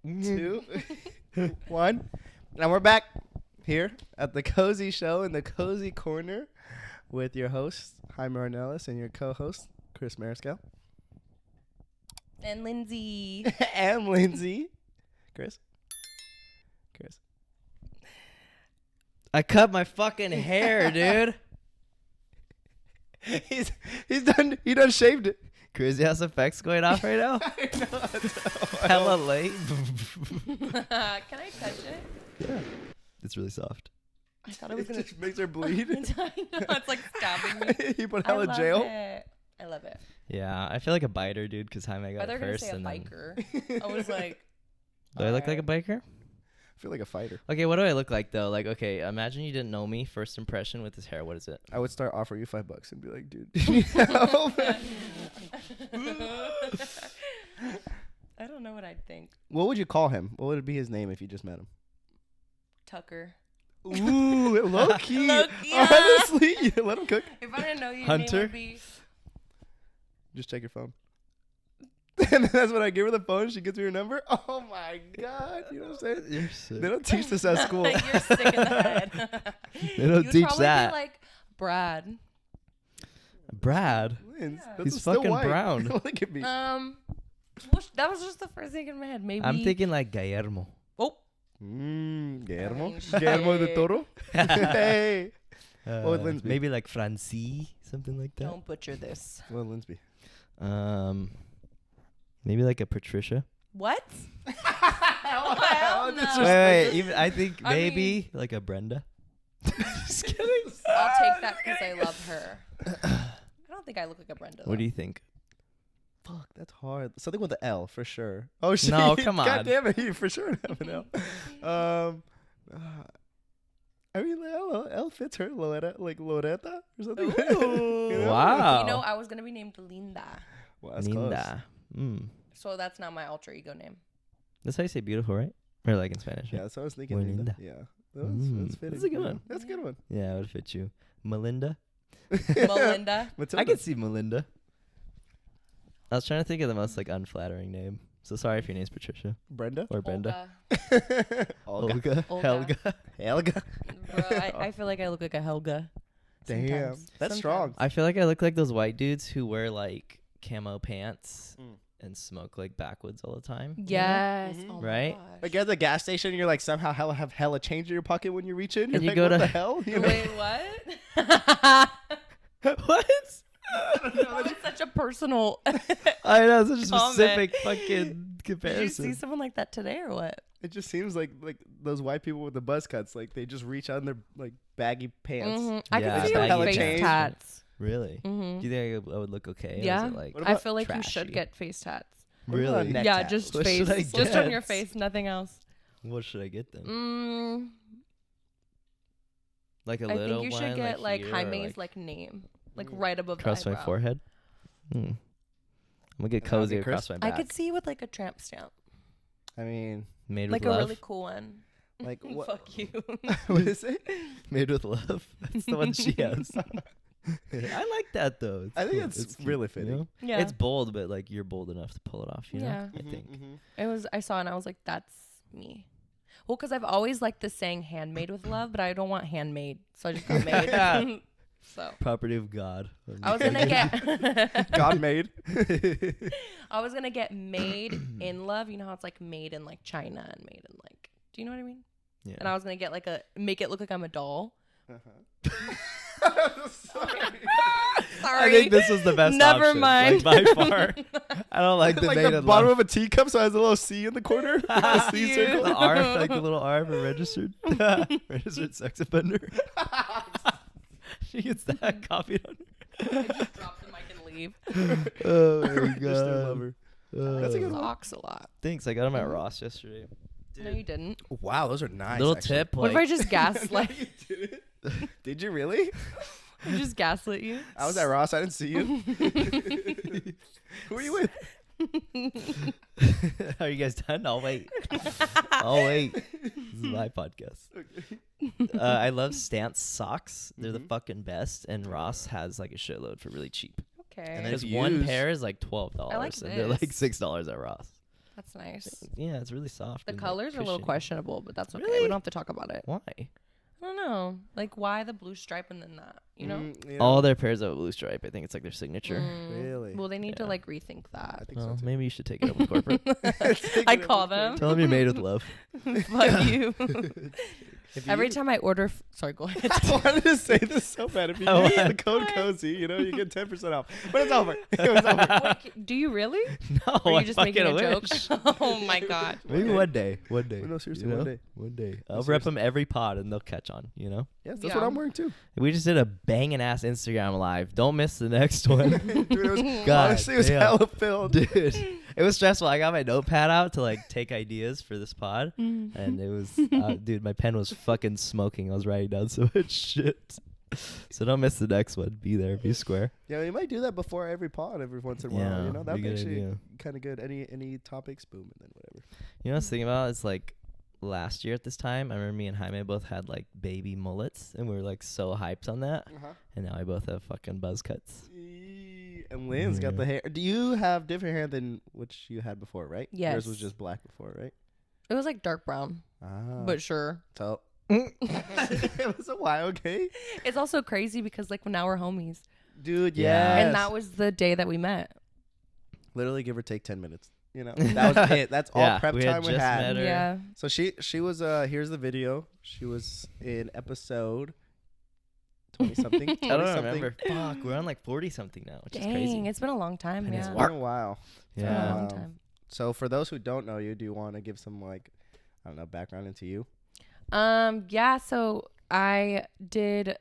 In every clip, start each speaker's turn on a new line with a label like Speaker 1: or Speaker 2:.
Speaker 1: 2, 1. And we're back here at the Cozy Show in the Cozy Corner with your host, Jaime Ornelas, and your co-host, Chris Mariscal.
Speaker 2: And Lindsay.
Speaker 1: And Lindsay. Chris.
Speaker 3: I cut my fucking hair, dude.
Speaker 1: He done shaved it.
Speaker 3: Crazy House Effects going off right now.
Speaker 1: I know.
Speaker 3: Hella late.
Speaker 2: Can I touch it?
Speaker 3: Yeah. It's really soft.
Speaker 2: I thought it was
Speaker 1: It
Speaker 2: going
Speaker 1: just makes her bleed.
Speaker 2: I know, it's like stabbing me.
Speaker 1: He put hella jail.
Speaker 2: I love it.
Speaker 3: Yeah, I feel like a biter, dude, because Jaime got
Speaker 2: They're
Speaker 3: it
Speaker 2: going to
Speaker 3: first.
Speaker 2: say a
Speaker 3: And then,
Speaker 2: biker. I was like,
Speaker 3: do I look like a biker?
Speaker 1: I feel like a fighter.
Speaker 3: Okay, what do I look like though? Like, okay, imagine you didn't know me. First impression with this hair. What is it?
Speaker 1: I would start offering you $5 and be like, dude, you need help?
Speaker 2: I don't know what I'd think.
Speaker 1: What would you call him? What would be his name if you just met him?
Speaker 2: Tucker.
Speaker 1: Ooh, low key.
Speaker 2: Low-key,
Speaker 1: Honestly, you let him cook.
Speaker 2: If I didn't know you,
Speaker 3: Hunter?
Speaker 2: name would be...
Speaker 1: Just check your phone. And that's when I give her the phone. She gives me her number. Oh my God. You know what I'm saying?
Speaker 3: You're sick.
Speaker 1: They don't teach this at school.
Speaker 2: You're sick in the head.
Speaker 3: They don't
Speaker 2: You'd
Speaker 3: teach
Speaker 2: probably
Speaker 3: that.
Speaker 2: Be like Brad.
Speaker 3: Brad.
Speaker 1: Wins.
Speaker 2: Yeah.
Speaker 1: That's
Speaker 3: He's
Speaker 1: still
Speaker 3: fucking
Speaker 1: white.
Speaker 3: brown.
Speaker 1: Look at me.
Speaker 2: That was just the first thing in my head. Maybe.
Speaker 3: I'm thinking like Guillermo.
Speaker 2: Oh.
Speaker 1: Guillermo.
Speaker 2: I mean,
Speaker 1: Guillermo de
Speaker 2: shit.
Speaker 1: Toro. Hey. What would Lindsay be?
Speaker 3: Maybe like Francie, something like that.
Speaker 2: Don't butcher this.
Speaker 1: What would Lindsay be?
Speaker 3: Maybe like a Patricia.
Speaker 2: What?
Speaker 1: Hell no.
Speaker 3: Wait, even I think
Speaker 2: I
Speaker 3: maybe like a Brenda. Just kidding.
Speaker 2: I'll take that because I love her. I don't think I look like a Brenda.
Speaker 3: What do you think?
Speaker 1: Fuck, that's hard. Something with the L for sure. Oh shit!
Speaker 3: No, come
Speaker 1: God
Speaker 3: on.
Speaker 1: damn it! You for sure have an L. I mean, L fits her. Loretta or something.
Speaker 2: Ooh.
Speaker 1: You know?
Speaker 3: Wow.
Speaker 2: You know, I was gonna be named Linda,
Speaker 1: Well, that's close.
Speaker 3: Linda.
Speaker 2: so that's not my alter ego name.
Speaker 3: That's how you say beautiful, right? Or like in Spanish.
Speaker 1: Yeah, that's what I was thinking.
Speaker 3: Linda.
Speaker 1: Linda. Yeah, that's fitting.
Speaker 3: That's a good one.
Speaker 1: That's a good one.
Speaker 3: Yeah, it would fit you. Melinda.
Speaker 2: Melinda.
Speaker 1: Matilda.
Speaker 3: I could see Melinda. I was trying to think of the most like unflattering name. So sorry if your name's Patricia
Speaker 1: Brenda.
Speaker 3: or Brenda.
Speaker 1: Olga.
Speaker 3: Helga.
Speaker 1: Helga.
Speaker 2: Bro, I feel like I look like a Helga.
Speaker 1: Damn,
Speaker 2: sometimes.
Speaker 1: that's strong.
Speaker 3: I feel like I look like those white dudes who wear like camo pants and smoke like backwoods all the time.
Speaker 2: Yes.
Speaker 1: Mhm.
Speaker 2: Oh my
Speaker 3: Right?
Speaker 2: gosh.
Speaker 1: Like at the gas station, you're like somehow have hella change in your pocket when you reach in. You're
Speaker 3: And you
Speaker 1: like,
Speaker 3: go
Speaker 1: what
Speaker 3: to-
Speaker 1: the hell? You know?
Speaker 2: Wait, what?
Speaker 3: What?
Speaker 2: That was such a personal.
Speaker 3: I know, such a
Speaker 2: Comment.
Speaker 3: specific fucking
Speaker 2: Did you
Speaker 3: comparison.
Speaker 2: see someone like that today or what?
Speaker 1: It just seems like those white people with the buzz cuts, like they just reach out in their like baggy pants.
Speaker 2: Mhm. I
Speaker 3: Yeah,
Speaker 2: can see
Speaker 1: baggy
Speaker 2: your face
Speaker 1: change.
Speaker 2: tats.
Speaker 3: Really?
Speaker 2: Mm-hmm.
Speaker 3: Do you think I would look okay? Or
Speaker 2: Yeah.
Speaker 3: is it, like,
Speaker 1: What
Speaker 2: I
Speaker 1: about
Speaker 2: feel like you
Speaker 3: trashy?
Speaker 2: should get face tats.
Speaker 1: What about
Speaker 3: Really?
Speaker 1: neck
Speaker 2: Yeah,
Speaker 1: tats?
Speaker 2: just
Speaker 3: What
Speaker 2: face.
Speaker 3: should I
Speaker 2: Just on
Speaker 3: get?
Speaker 2: your face, nothing else.
Speaker 3: What should I get then? Like a
Speaker 2: I
Speaker 3: little
Speaker 2: think you
Speaker 3: one,
Speaker 2: should get like
Speaker 3: here, or,
Speaker 2: Jaime's like name, like right above
Speaker 3: across
Speaker 2: the
Speaker 3: my
Speaker 2: eyebrow.
Speaker 3: forehead. I'm gonna get
Speaker 1: And that'd
Speaker 3: cozy
Speaker 1: be
Speaker 3: across
Speaker 1: Chris?
Speaker 3: my
Speaker 2: I
Speaker 3: back.
Speaker 2: could see you with like a tramp stamp,
Speaker 1: I mean,
Speaker 3: Made
Speaker 2: like
Speaker 3: with
Speaker 2: a
Speaker 3: love.
Speaker 2: really cool one.
Speaker 1: like what?
Speaker 2: Fuck you.
Speaker 1: What is it?
Speaker 3: Made with love. That's the one she has. I like that though. It's
Speaker 1: I think
Speaker 3: cool.
Speaker 1: it's
Speaker 3: cute,
Speaker 1: really
Speaker 3: you
Speaker 1: fitting.
Speaker 3: know?
Speaker 2: Yeah,
Speaker 3: It's bold, but like you're bold enough to pull it off. You know?
Speaker 2: Yeah.
Speaker 3: I think.
Speaker 2: it was. I saw it and I was like, that's me. Well, because I've always liked the saying "handmade with love," but I don't want handmade, so I just got made. So
Speaker 3: Property of God.
Speaker 2: I was gonna get.
Speaker 1: God made.
Speaker 2: I was gonna get made in love. You know how it's like made in like China and made in like. Do you know what I mean?
Speaker 3: Yeah.
Speaker 2: And I was gonna get like make it look like I'm a doll.
Speaker 1: Sorry.
Speaker 2: Sorry.
Speaker 3: I think this was the best
Speaker 2: Never
Speaker 3: option,
Speaker 2: mind.
Speaker 3: like, by far. I don't like the
Speaker 1: Like
Speaker 3: made
Speaker 1: the
Speaker 3: in
Speaker 1: bottom
Speaker 3: love.
Speaker 1: of a teacup, so it has a little C in the corner. Like a C
Speaker 2: You.
Speaker 1: circle.
Speaker 3: The R, like the little R for registered. Registered sex offender. She gets that copied on her.
Speaker 2: I just drop the mic and leave.
Speaker 3: Oh my
Speaker 1: Registered
Speaker 3: god.
Speaker 1: lover. That's a good one.
Speaker 2: Socks a lot.
Speaker 3: Thanks. I got them at Ross yesterday.
Speaker 2: No, you didn't.
Speaker 1: Wow, those are nice.
Speaker 3: Little
Speaker 1: actually.
Speaker 3: tip.
Speaker 2: What
Speaker 3: Like,
Speaker 2: if I just gaslight?
Speaker 1: No, you didn't. Did you really?
Speaker 2: I just gaslit you?
Speaker 1: I was at Ross. I didn't see you. Who are you with?
Speaker 3: Are you guys done? I'll wait. I'll wait. This is my podcast. I love Stance socks. They're the fucking best. And Ross has like a shitload for really cheap.
Speaker 2: Okay.
Speaker 1: And then
Speaker 3: Because
Speaker 1: if you
Speaker 3: one
Speaker 1: use-
Speaker 3: pair is like $12.
Speaker 2: I like
Speaker 3: and they're like
Speaker 2: this.
Speaker 3: $6 at Ross.
Speaker 2: That's nice.
Speaker 3: Yeah, it's really soft.
Speaker 2: The
Speaker 3: and, like,
Speaker 2: colors are a little
Speaker 3: cushiony.
Speaker 2: questionable, but that's okay.
Speaker 3: Really?
Speaker 2: We don't have to talk about it.
Speaker 3: Why?
Speaker 2: I don't know. Like, why the blue stripe and then that? You know?
Speaker 1: You
Speaker 3: All their pairs have a blue stripe. I think it's like their signature.
Speaker 1: Really?
Speaker 2: Well, they need to
Speaker 3: Yeah.
Speaker 2: like rethink
Speaker 1: I
Speaker 2: that.
Speaker 1: think
Speaker 3: Well,
Speaker 1: so too.
Speaker 3: maybe you should take it up with corporate.
Speaker 2: I call them.
Speaker 3: Tell them you're made with love.
Speaker 2: Fuck you.
Speaker 3: If
Speaker 2: Every
Speaker 3: you-
Speaker 2: time I order, sorry, go ahead.
Speaker 1: I wanted to say this so bad. If you
Speaker 3: Oh,
Speaker 1: use the
Speaker 3: what?
Speaker 1: code cozy, you know, you get 10% off. But it's over. It was over.
Speaker 2: Wait, do you really?
Speaker 3: No,
Speaker 2: Or are
Speaker 3: I
Speaker 2: you just
Speaker 3: fucking
Speaker 2: making a
Speaker 3: wish.
Speaker 2: joke? Oh my god.
Speaker 3: Maybe one day. One day.
Speaker 1: No, seriously,
Speaker 3: you
Speaker 1: one
Speaker 3: know?
Speaker 1: day.
Speaker 3: One day.
Speaker 1: No,
Speaker 3: I'll rep
Speaker 1: seriously.
Speaker 3: them every pod and they'll catch on, you know?
Speaker 1: Yes, that's
Speaker 2: Yeah.
Speaker 1: what I'm wearing too.
Speaker 3: We just did a banging ass Instagram live. Don't miss the next one.
Speaker 1: Dude, it was,
Speaker 3: God
Speaker 1: honestly, it was
Speaker 3: damn.
Speaker 1: hella filled.
Speaker 3: Dude, it was stressful. I got my notepad out to like take ideas for this pod. And it was, dude, my pen was fucking smoking. I was writing down so much shit. So don't miss the next one. Be there. Be square.
Speaker 1: Yeah, we might do that before every pod every once in a while.
Speaker 3: Yeah,
Speaker 1: You know, that'd
Speaker 3: be
Speaker 1: be
Speaker 3: a good
Speaker 1: actually
Speaker 3: idea.
Speaker 1: kind of good. Any topics, boom, and then whatever.
Speaker 3: You know what I was thinking about? It's like last year at this time, I remember me and Jaime both had like baby mullets and we were like so hyped on that.
Speaker 1: Uh-huh.
Speaker 3: And now I both have fucking buzz cuts.
Speaker 1: And Lynn's got
Speaker 3: Yeah.
Speaker 1: the hair. Do you have different hair than which you had before, right?
Speaker 2: Yes.
Speaker 1: Yours was just black before, right?
Speaker 2: It was like dark brown,
Speaker 1: Ah.
Speaker 2: but sure.
Speaker 1: So it was a while, okay?
Speaker 2: It's also crazy because like now we're homies,
Speaker 1: Dude,
Speaker 3: Yeah.
Speaker 1: yeah.
Speaker 2: and that was the day that we met.
Speaker 1: literally give or take 10 minutes. You know, that was it. That's all
Speaker 3: Yeah,
Speaker 1: prep
Speaker 3: we had
Speaker 1: time we
Speaker 3: just
Speaker 1: had.
Speaker 3: met her.
Speaker 2: Yeah.
Speaker 1: So she was here's the video. She was in episode 20 something.
Speaker 3: I don't remember. Fuck, we're on like 40 something now, which is
Speaker 2: Dang,
Speaker 3: crazy.
Speaker 2: it's been a long time.
Speaker 3: And it's
Speaker 2: Yeah.
Speaker 1: It's been a while.
Speaker 2: It's been a
Speaker 3: Yeah.
Speaker 2: long time.
Speaker 1: So for those who don't know you, do you want to give some like I don't know background into you?
Speaker 2: Yeah, so I did,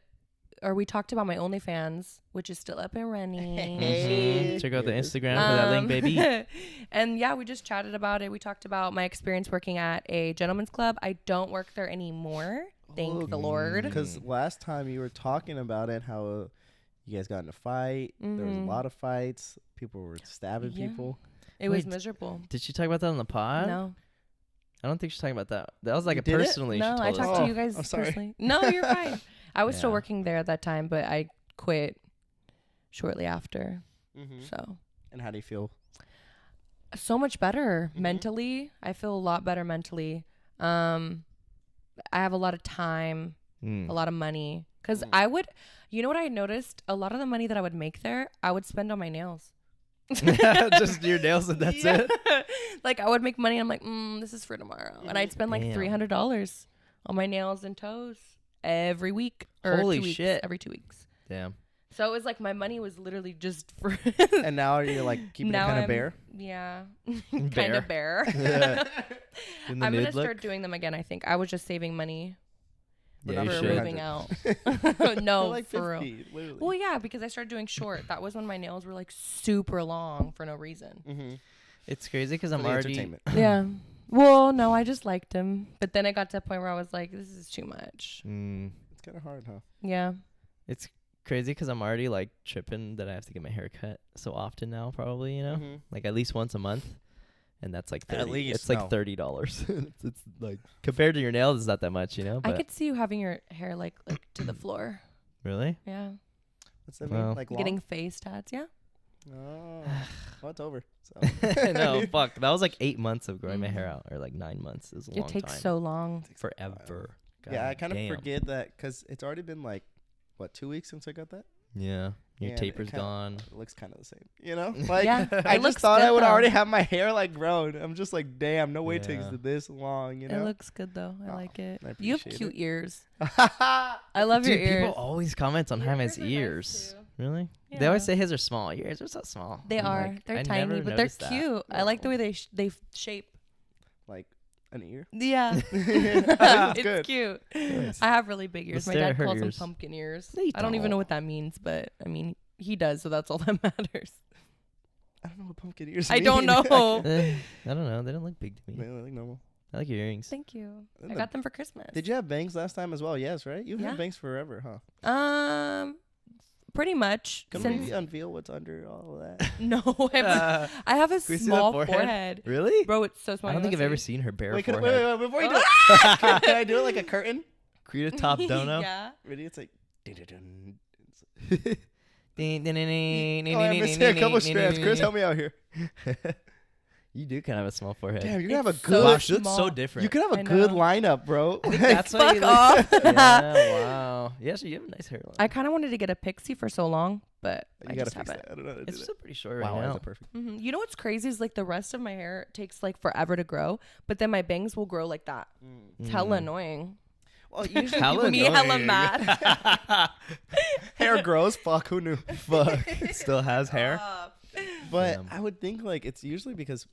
Speaker 2: or we talked about my OnlyFans, which is still up and running.
Speaker 1: Hey.
Speaker 3: Check out the
Speaker 1: Yes.
Speaker 3: Instagram for that link, baby.
Speaker 2: And yeah, we just chatted about it. We talked about my experience working at a gentleman's club. I don't work there anymore. Thank the Lord.
Speaker 1: Because last time you were talking about it, how you guys got in a fight. There was a lot of fights. People were stabbing
Speaker 2: Yeah.
Speaker 1: people.
Speaker 2: It was
Speaker 3: Wait,
Speaker 2: miserable.
Speaker 3: Did she talk about that on the pod?
Speaker 2: No.
Speaker 3: I don't think she's talking about that. That was like
Speaker 1: You
Speaker 3: a
Speaker 1: did it?
Speaker 3: personally.
Speaker 2: No,
Speaker 3: she
Speaker 2: I
Speaker 3: told
Speaker 2: talked
Speaker 3: us.
Speaker 2: to
Speaker 1: Oh,
Speaker 2: you guys
Speaker 1: I'm sorry.
Speaker 2: personally. No, you're fine. I was still
Speaker 3: Yeah.
Speaker 2: working there at that time, but I quit shortly after.
Speaker 1: Mm-hmm.
Speaker 2: So
Speaker 1: And how do you feel?
Speaker 2: so much better
Speaker 1: Mhm.
Speaker 2: mentally. I feel a lot better mentally. I have a lot of time,
Speaker 3: Mm.
Speaker 2: a lot of money. Because
Speaker 1: Mm.
Speaker 2: I would, you know what I noticed? A lot of the money that I would make there, I would spend on my nails.
Speaker 3: Just your nails and that's
Speaker 2: Yeah.
Speaker 3: it.
Speaker 2: Like I would make money. And I'm like, this is for tomorrow. And I'd spend like
Speaker 3: Damn.
Speaker 2: $300 on my nails and toes every week. Or
Speaker 3: Holy
Speaker 2: 2 weeks,
Speaker 3: shit.
Speaker 2: every 2 weeks.
Speaker 3: Damn.
Speaker 2: So it was like my money was literally just for.
Speaker 1: And now you're like keeping
Speaker 2: Now
Speaker 1: it kind
Speaker 2: I'm-
Speaker 1: of bare.
Speaker 2: Yeah, kind
Speaker 3: Bare.
Speaker 2: of bare.
Speaker 3: In the
Speaker 2: I'm gonna
Speaker 3: nude look?
Speaker 2: start doing them again. I think I was just saving money
Speaker 3: Yeah, you
Speaker 2: for
Speaker 3: should.
Speaker 2: moving out.
Speaker 1: They're
Speaker 2: No,
Speaker 1: like
Speaker 2: for real.
Speaker 1: 50, literally.
Speaker 2: Well, yeah, because I started doing short. That was when my nails were like super long for no reason.
Speaker 1: Mm-hmm.
Speaker 3: It's crazy because I'm
Speaker 1: the
Speaker 3: already.
Speaker 1: entertainment.
Speaker 2: Yeah. Well, no, I just liked them, but then I got to a point where I was like, this is too much.
Speaker 3: Mm,
Speaker 1: It's kind of hard, huh?
Speaker 2: Yeah.
Speaker 3: it's crazy because I'm already like tripping that I have to get my hair cut so often now, probably, you know?
Speaker 1: Mhm.
Speaker 3: Like at least once a month. And that's like 30.
Speaker 1: At least,
Speaker 3: it's like
Speaker 1: no.
Speaker 3: $30. it's like compared to your nails, it's not that much, you know?
Speaker 2: I
Speaker 3: But
Speaker 2: could see you having your hair like to the floor.
Speaker 3: really?
Speaker 2: Yeah.
Speaker 1: What's that
Speaker 3: Well,
Speaker 1: mean? Like long?
Speaker 2: Getting face tats. Yeah.
Speaker 1: Oh, well, it's over. So.
Speaker 3: No, fuck. That was like 8 months of growing my hair
Speaker 2: Mhm.
Speaker 3: out, or like 9 months. It was a
Speaker 2: It
Speaker 3: long
Speaker 2: takes
Speaker 3: time.
Speaker 2: so long.
Speaker 3: Forever.
Speaker 1: Yeah, I
Speaker 3: God
Speaker 1: kind of
Speaker 3: damn.
Speaker 1: forget that because it's already been like, what, 2 weeks since I got that?
Speaker 3: Yeah. Your
Speaker 1: Yeah, and
Speaker 3: taper's
Speaker 1: it kinda-
Speaker 3: gone.
Speaker 1: It looks kind of the same, you know? Like,
Speaker 2: Yeah,
Speaker 1: I
Speaker 2: it
Speaker 1: just
Speaker 2: looks
Speaker 1: thought
Speaker 2: good
Speaker 1: I would
Speaker 2: though.
Speaker 1: already have my hair like grown. I'm just like, damn, no way it takes
Speaker 3: Yeah.
Speaker 1: this long, you know?
Speaker 2: It looks good though. I
Speaker 1: Oh,
Speaker 2: like it.
Speaker 1: I
Speaker 2: You have
Speaker 1: appreciate
Speaker 2: cute
Speaker 1: it.
Speaker 2: ears. I love
Speaker 3: Dude,
Speaker 2: your ears.
Speaker 3: people always comment on
Speaker 2: Your
Speaker 3: Jaime's
Speaker 2: ears are nice,
Speaker 3: ears.
Speaker 2: too.
Speaker 3: Really? They always
Speaker 2: Yeah.
Speaker 3: say his are small. Your ears are so small.
Speaker 2: They
Speaker 3: I'm
Speaker 2: are.
Speaker 3: like,
Speaker 2: They're
Speaker 3: I
Speaker 2: tiny,
Speaker 3: never
Speaker 2: but they're
Speaker 3: noticed that.
Speaker 2: cute. I like the way they shape.
Speaker 1: Like an ear.
Speaker 2: Yeah.
Speaker 1: That's
Speaker 2: It's
Speaker 1: good.
Speaker 2: cute.
Speaker 3: Nice.
Speaker 2: I have really big ears.
Speaker 3: Let's
Speaker 2: My
Speaker 3: stare
Speaker 2: dad
Speaker 3: at her
Speaker 2: calls them
Speaker 3: ears.
Speaker 2: pumpkin ears.
Speaker 3: No, you
Speaker 2: I don't even know
Speaker 3: don't.
Speaker 2: what that means, but I mean, he does, so that's all that matters.
Speaker 1: I don't know what pumpkin ears
Speaker 2: I
Speaker 1: mean.
Speaker 2: don't know.
Speaker 3: I don't know. They don't look big to me.
Speaker 1: Man, they look normal.
Speaker 3: I like your earrings.
Speaker 2: Thank you.
Speaker 1: And
Speaker 2: I
Speaker 1: the-
Speaker 2: got them for Christmas.
Speaker 1: Did you have bangs last time as well? Yes, right? You've
Speaker 2: Yeah.
Speaker 1: had bangs forever, huh?
Speaker 2: Pretty much.
Speaker 1: Can
Speaker 2: Since
Speaker 1: we unveil what's under all of that?
Speaker 2: no, I have a
Speaker 3: we see that
Speaker 2: small
Speaker 3: forehead?
Speaker 2: forehead.
Speaker 3: Really?
Speaker 2: Bro, it's so small.
Speaker 3: I don't think I've ever seen her bare
Speaker 1: Wait, wait,
Speaker 3: forehead.
Speaker 1: before you do it, can I do it like a curtain?
Speaker 3: Create a top dono.
Speaker 2: Yeah.
Speaker 1: Ready? It's like. dun-dun-dun.
Speaker 3: Ding, ding, ding, ding,
Speaker 1: Oh, I'm
Speaker 3: ding,
Speaker 1: missing
Speaker 3: ding,
Speaker 1: a couple
Speaker 3: ding,
Speaker 1: strands.
Speaker 3: ding,
Speaker 1: Chris,
Speaker 3: ding.
Speaker 1: help me out here.
Speaker 3: You do kind of have a small forehead.
Speaker 1: Damn, you're gonna have a
Speaker 2: It's
Speaker 1: good.
Speaker 2: so
Speaker 3: Wow, shit's so
Speaker 2: small.
Speaker 3: different.
Speaker 1: You could have a
Speaker 2: I
Speaker 1: good
Speaker 2: know.
Speaker 1: lineup, bro.
Speaker 3: That's why you
Speaker 2: Fuck off.
Speaker 3: Yeah, wow. Yeah, so you have a nice hairline.
Speaker 2: I kind of wanted to get a pixie for so long, but
Speaker 1: You
Speaker 2: I
Speaker 1: gotta
Speaker 2: just
Speaker 1: fix
Speaker 2: haven't.
Speaker 1: that. I don't know how to do
Speaker 3: It's
Speaker 1: that.
Speaker 3: still pretty short right
Speaker 1: Wow,
Speaker 3: now.
Speaker 1: that's perfect.
Speaker 2: You know what's crazy is like the rest of my hair takes like forever to grow, but then my bangs will grow like that. It's hella annoying.
Speaker 1: Well, usually
Speaker 3: Hella
Speaker 2: Me hella
Speaker 3: annoying.
Speaker 2: mad.
Speaker 1: hair grows. Fuck, who knew?
Speaker 3: Fuck. Still has hair.
Speaker 1: But
Speaker 3: Damn.
Speaker 1: I would think like it's usually because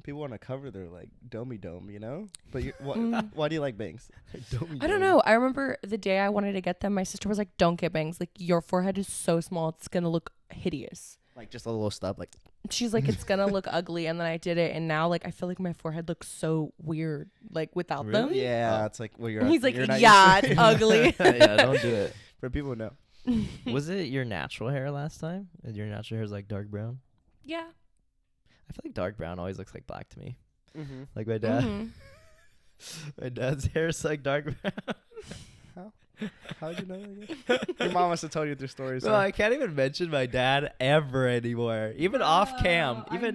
Speaker 1: people want to cover their like domey dome, you know. But why do you like bangs?
Speaker 2: I don't know. I remember the day I wanted to get them, my sister was like, "Don't get bangs. Like your forehead is so small, it's gonna look hideous."
Speaker 1: Like just a little stub, like.
Speaker 2: She's like, "It's gonna look ugly," and then I did it, and now like I feel like my forehead looks so weird, like without them.
Speaker 3: Really?
Speaker 1: Yeah, it's like well, you're.
Speaker 2: He's like,
Speaker 1: you're not
Speaker 2: "Yeah,
Speaker 1: used to
Speaker 2: it's ugly."
Speaker 3: Yeah, don't do it.
Speaker 1: For people who know.
Speaker 3: Was it your natural hair last time? Your natural hair is like dark brown?
Speaker 2: Yeah.
Speaker 3: I feel like dark brown always looks like black to me.
Speaker 1: Mm-hmm.
Speaker 3: Like my dad.
Speaker 2: Mhm.
Speaker 3: My dad's hair is like dark brown.
Speaker 1: How'd you know that? Your mom must have told you their stories.
Speaker 3: No, I can't even mention my dad ever anymore. Even off cam. Even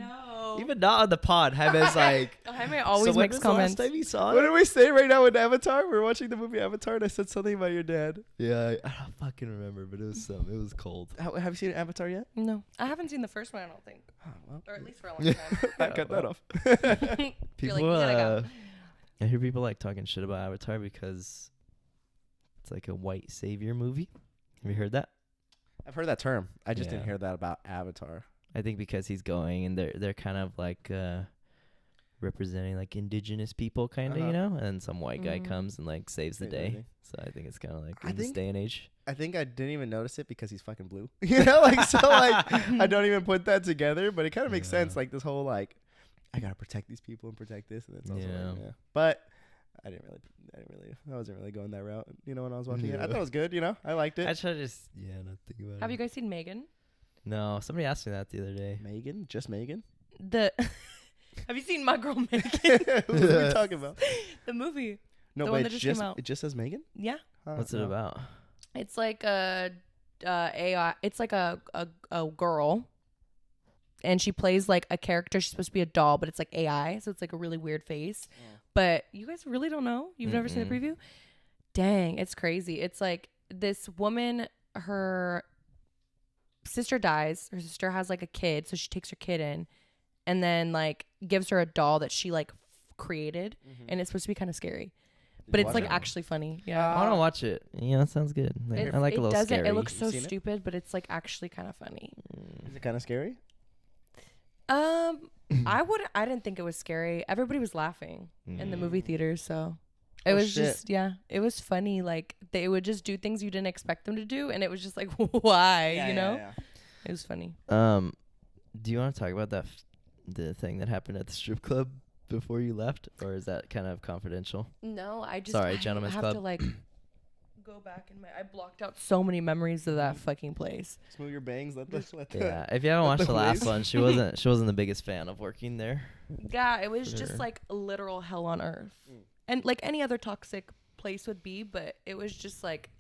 Speaker 3: not on the pod. Jaime's like,
Speaker 2: Jaime always
Speaker 3: so when
Speaker 2: makes
Speaker 3: was
Speaker 2: comments.
Speaker 3: the last time you saw
Speaker 1: What
Speaker 3: it?
Speaker 1: did we say right now with Avatar? We're watching the movie Avatar, and I said something about your dad.
Speaker 3: Yeah, I don't fucking remember, but it was cold.
Speaker 1: Have you seen Avatar yet?
Speaker 2: No, I haven't seen the first one. I don't think,
Speaker 1: Oh, well,
Speaker 2: or at least for a long time.
Speaker 1: I cut that off.
Speaker 2: You're
Speaker 3: People,
Speaker 2: like, "You gotta go."
Speaker 3: I hear people like talking shit about Avatar because it's like a white savior movie. Have you heard that?
Speaker 1: I've heard that term. I just didn't
Speaker 3: Yeah.
Speaker 1: hear that about Avatar.
Speaker 3: I think because he's going and they're kind of like representing like indigenous people kind of,
Speaker 1: Uh-huh.
Speaker 3: you know, and some white guy
Speaker 2: Mhm.
Speaker 3: comes and like saves the
Speaker 1: Saves
Speaker 3: day.
Speaker 1: everything.
Speaker 3: So I think it's kind of like
Speaker 1: I
Speaker 3: in this
Speaker 1: think-
Speaker 3: day and age.
Speaker 1: I think I didn't even notice it because he's fucking blue. You know, like so like I don't even put that together, but it kind of makes
Speaker 3: Yeah.
Speaker 1: sense. Like this whole like I gotta protect these people and protect this, and it's also
Speaker 3: Yeah.
Speaker 1: like, yeah. But I wasn't really going that route. You know, when I was watching it, I
Speaker 3: Yeah.
Speaker 1: thought it was good. You know, I liked
Speaker 3: I
Speaker 1: it.
Speaker 3: try to just not think about
Speaker 2: Have
Speaker 3: it.
Speaker 2: you guys seen Megan?
Speaker 3: No, somebody asked me that the other day.
Speaker 1: Megan, just Megan.
Speaker 2: The Have you seen My Girl Megan?
Speaker 1: What are we talking about?
Speaker 2: The movie.
Speaker 1: No,
Speaker 2: The
Speaker 1: but
Speaker 2: one
Speaker 1: it
Speaker 2: that just
Speaker 1: just
Speaker 2: came out.
Speaker 1: it just says Megan.
Speaker 2: Yeah.
Speaker 1: Huh,
Speaker 3: What's it
Speaker 1: no.
Speaker 3: about?
Speaker 2: It's like a AI. It's like a girl, and she plays like a character. She's supposed to be a doll, but it's like AI, so it's like a really weird face. But you guys really don't know? You've never seen the
Speaker 3: Mm-mm.
Speaker 2: preview? Dang, it's crazy. It's like this woman, her sister dies. Her sister has like a kid, so she takes her kid in, and then like gives her a doll that she like created, and it's supposed to be kind of scary. But it's
Speaker 1: watch
Speaker 2: like
Speaker 1: it?
Speaker 2: actually funny. Yeah.
Speaker 3: I want to watch it. Yeah, that sounds good. Like,
Speaker 2: It's-
Speaker 3: I like a
Speaker 2: it
Speaker 3: little
Speaker 2: doesn't.
Speaker 3: scary.
Speaker 2: It looks so
Speaker 1: You seen it?
Speaker 2: stupid, but it's like actually kind of funny.
Speaker 1: Is it kind of scary?
Speaker 2: I didn't think it was scary. Everybody was laughing in the movie theaters, so it
Speaker 1: Oh,
Speaker 2: was
Speaker 1: shit.
Speaker 2: just it was funny. Like they would just do things you didn't expect them to do, and it was just like why, you know? It was funny.
Speaker 3: Do you want to talk about that the thing that happened at the strip club before you left, or is that kind of confidential?
Speaker 2: No, I just
Speaker 3: Sorry,
Speaker 2: I
Speaker 3: Gentlemen's
Speaker 2: have
Speaker 3: Club.
Speaker 2: to like go back in I blocked out so many memories of that fucking place.
Speaker 1: Smooth your bangs. Let the
Speaker 3: Yeah, if you haven't watched the last
Speaker 1: waves.
Speaker 3: one, she wasn't the biggest fan of working there.
Speaker 2: Yeah, it was just
Speaker 3: Sure.
Speaker 2: like literal hell on earth. And like any other toxic place would be, but it was just like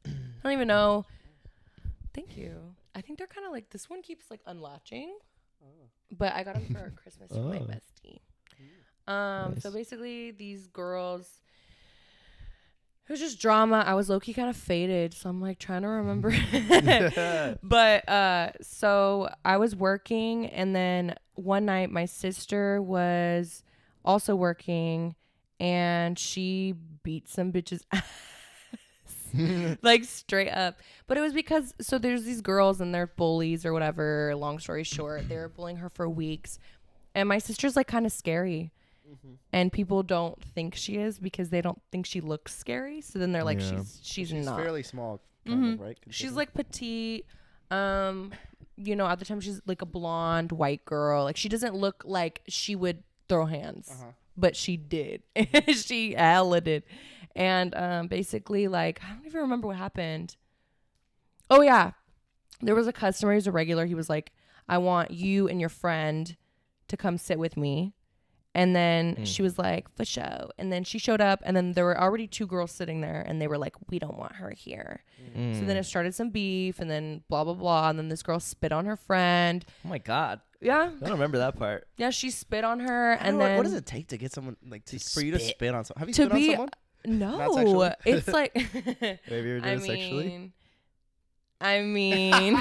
Speaker 2: I don't even know. Thank you. I think they're kind of like this one keeps like unlatching. But I got them for Christmas from my
Speaker 3: Oh.
Speaker 2: bestie.
Speaker 3: Nice.
Speaker 2: So basically these girls, it was just drama. I was low-key kind of faded, so I'm like trying to remember. But so I was working, and then one night my sister was also working, and she beat some bitches ass. Like straight up. But it was because so there's these girls and they're bullies or whatever. Long story short, they were bullying her for weeks. And my sister's like kind of scary. And people don't think she is because they don't think she looks scary. So then they're like,
Speaker 3: Yeah.
Speaker 2: she's
Speaker 1: She's
Speaker 2: not.
Speaker 1: fairly small, kind of, right?
Speaker 2: She's like petite. You know, at the time she's like a blonde white girl. Like she doesn't look like she would throw hands, but she did. She hella did. And basically, like I don't even remember what happened. Oh yeah, there was a customer. He was a regular. He was like, "I want you and your friend to come sit with me." And then she was like, for show. And then she showed up, and then there were already 2 girls sitting there, and they were like, we don't want her here. So then it started some beef, and then blah, blah, blah. And then this girl spit on her friend.
Speaker 3: Oh my God.
Speaker 2: Yeah.
Speaker 3: I don't remember that part.
Speaker 2: Yeah, she spit on her. And then
Speaker 1: what does it take to get someone, like, for you to spit on someone? Have you
Speaker 2: to
Speaker 1: spit on
Speaker 2: be
Speaker 1: someone? Not
Speaker 2: no,
Speaker 1: sexually?
Speaker 2: it's like
Speaker 3: Have you ever done it sexually?
Speaker 2: I mean,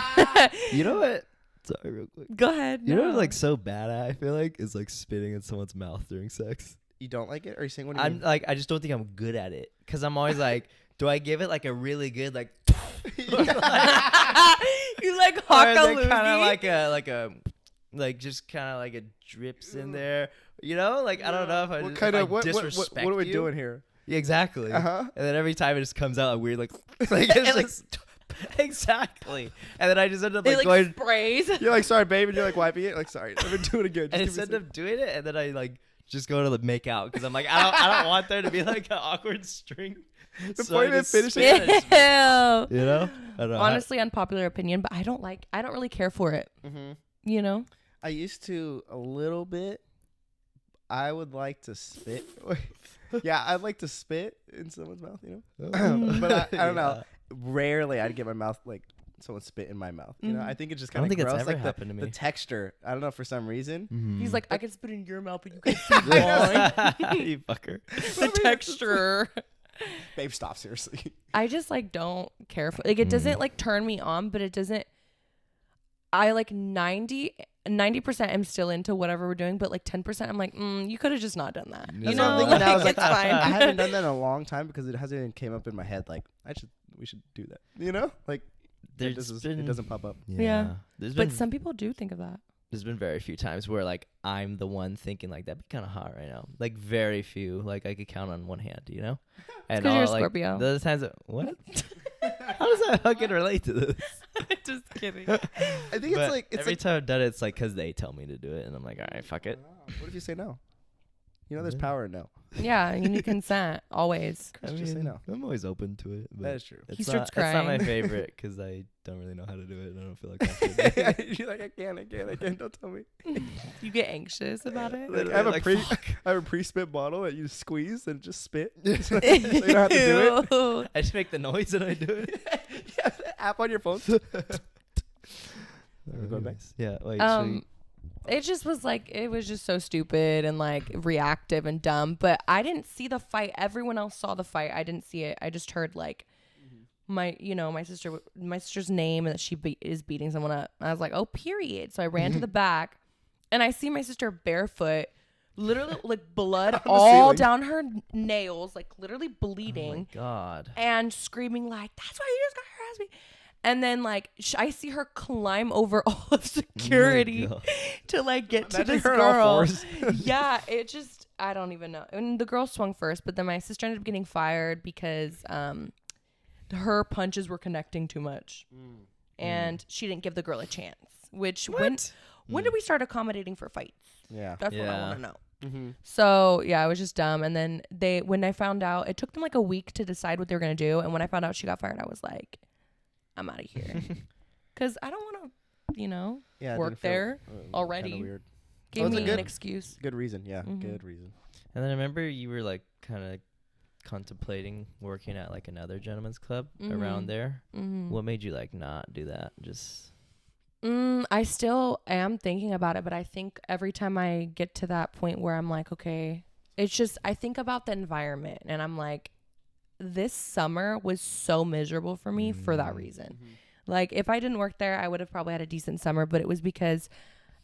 Speaker 3: You know what? Sorry, real quick.
Speaker 2: go ahead.
Speaker 3: You know what
Speaker 2: no.
Speaker 3: I'm like so bad at, I feel like, is like spitting in someone's mouth during sex.
Speaker 1: You don't like it? Or are you saying what do you
Speaker 3: I'm
Speaker 1: mean?
Speaker 3: like, I just don't think I'm good at it. Because I'm always like, do I give it like a really good, like,
Speaker 2: you like
Speaker 3: or is it
Speaker 2: hockaloogie?
Speaker 3: kind of like just kind of like it drips in there, you know? Like, I don't know if I
Speaker 1: What
Speaker 3: just,
Speaker 1: kind
Speaker 3: if
Speaker 1: of
Speaker 3: I
Speaker 1: what
Speaker 3: disrespect
Speaker 1: are we
Speaker 3: you.
Speaker 1: doing here?
Speaker 3: Yeah, exactly.
Speaker 1: Uh-huh.
Speaker 3: And then every time it just comes out a weird, like it's just exactly. And then I just end up
Speaker 2: It
Speaker 3: like
Speaker 2: like
Speaker 3: going,
Speaker 2: sprays.
Speaker 1: You're like, sorry, babe, and you're like wiping it. Like, sorry, let me do it again.
Speaker 3: and I
Speaker 1: Just give
Speaker 3: end
Speaker 1: me
Speaker 3: up doing it, and then I like just go to like, make out because I'm like, I don't want there to be like an awkward string.
Speaker 1: Before you even finish
Speaker 2: Ew.
Speaker 3: it, you know. I don't know.
Speaker 2: Honestly, unpopular opinion, but I don't really care for it.
Speaker 1: Mm-hmm.
Speaker 2: You know?
Speaker 1: I used to a little bit. I would like to spit. Yeah, I'd like to spit in someone's mouth, you know? But I don't know. Rarely I'd get my mouth, like, someone spit in my mouth. You know, I think it's just
Speaker 3: I
Speaker 1: kind
Speaker 3: don't
Speaker 1: of
Speaker 3: think
Speaker 1: gross.
Speaker 3: it's ever
Speaker 1: Like
Speaker 3: happened to me.
Speaker 1: the texture. I don't know, for some reason.
Speaker 2: He's like, I can spit in your mouth, but you can spit in mine.
Speaker 3: You fucker.
Speaker 2: The texture.
Speaker 1: Babe, stop, seriously.
Speaker 2: I just like don't care for like it doesn't like turn me on, but it doesn't. I like 90% I'm still into whatever we're doing, but like 10% I'm like, you could have just not done that. You
Speaker 1: That's what I'm
Speaker 2: know,
Speaker 1: thinking now. I was
Speaker 2: it's
Speaker 1: like,
Speaker 2: fine.
Speaker 1: I haven't done that in a long time because it hasn't even came up in my head. Like, we should do that. You know, like it doesn't pop up.
Speaker 2: Yeah.
Speaker 3: There's
Speaker 2: But
Speaker 3: been
Speaker 2: some people do think of that.
Speaker 3: there's been very few times where like I'm the one thinking like that'd be kind of hot right now. Like very few. Like I could count on one hand, you know. And
Speaker 2: 'cause you're a
Speaker 3: like,
Speaker 2: Scorpio.
Speaker 3: the other times, what? How does that fucking relate to this?
Speaker 2: Just kidding.
Speaker 1: I think
Speaker 3: But
Speaker 1: it's like
Speaker 3: every time I've done it, it's like because they tell me to do it, and I'm like, all right, fuck it.
Speaker 1: What if you say no? You know, there's
Speaker 3: Yeah.
Speaker 1: power in no.
Speaker 2: Yeah, you need consent always.
Speaker 3: I
Speaker 1: Just say no.
Speaker 3: I'm always open to it. But
Speaker 1: That is true.
Speaker 3: it's
Speaker 2: He starts
Speaker 3: not, It's not my
Speaker 2: crying.
Speaker 3: favorite because I don't really know how to do it, and I don't feel like confident.
Speaker 1: You're like, I can't. Don't tell me.
Speaker 2: You get anxious about it.
Speaker 1: Like,
Speaker 3: Literally,
Speaker 1: I have a pre-spit bottle that you just squeeze and just spit. So you don't have to do it.
Speaker 2: Ew.
Speaker 3: I just make the noise and I do it.
Speaker 1: Yeah, the app on your phone. Going back?
Speaker 3: Yeah. Like,
Speaker 2: It just was like, it was just so stupid and like reactive and dumb, but I didn't see the fight. Everyone else saw the fight. I didn't see it. I just heard like my sister's name and that she is beating someone up. I was like, oh, period. So I ran to the back and I see my sister barefoot, literally like blood all
Speaker 1: ceiling.
Speaker 2: down her nails, like literally bleeding.
Speaker 3: oh my God.
Speaker 2: And screaming like, that's why you just got harassed me. And then like I see her climb over all of security
Speaker 3: God.
Speaker 2: to like get to
Speaker 1: Imagine
Speaker 2: this
Speaker 1: her on all
Speaker 2: girl.
Speaker 1: fours.
Speaker 2: Yeah, it just, I don't even know. And the girl swung first, but then my sister ended up getting fired because her punches were connecting too much, and she didn't give the girl a chance. Which when did we start accommodating for fights?
Speaker 1: Yeah.
Speaker 2: That's what I
Speaker 3: Yeah.
Speaker 2: want to know.
Speaker 1: Mm-hmm.
Speaker 2: So yeah, it was just dumb. And then when I found out, it took them like a week to decide what they were gonna do. And when I found out she got fired, I was like, I'm out of here, because I don't want to,
Speaker 1: Yeah. it
Speaker 2: work
Speaker 1: didn't feel,
Speaker 2: there
Speaker 1: kinda
Speaker 2: already.
Speaker 1: weird.
Speaker 2: Give
Speaker 1: it's a
Speaker 2: me an
Speaker 1: good-
Speaker 2: excuse.
Speaker 1: Good reason. Yeah.
Speaker 2: Mhm.
Speaker 1: Good reason.
Speaker 3: And then I remember you were like kind of contemplating working at like another gentleman's club around there.
Speaker 2: Mm-hmm.
Speaker 3: What made you like not do that? Just
Speaker 2: I still am thinking about it, but I think every time I get to that point where I'm like, okay, it's just, I think about the environment and I'm like, this summer was so miserable for me for that reason. Like if I didn't work there, I would have probably had a decent summer, but it was because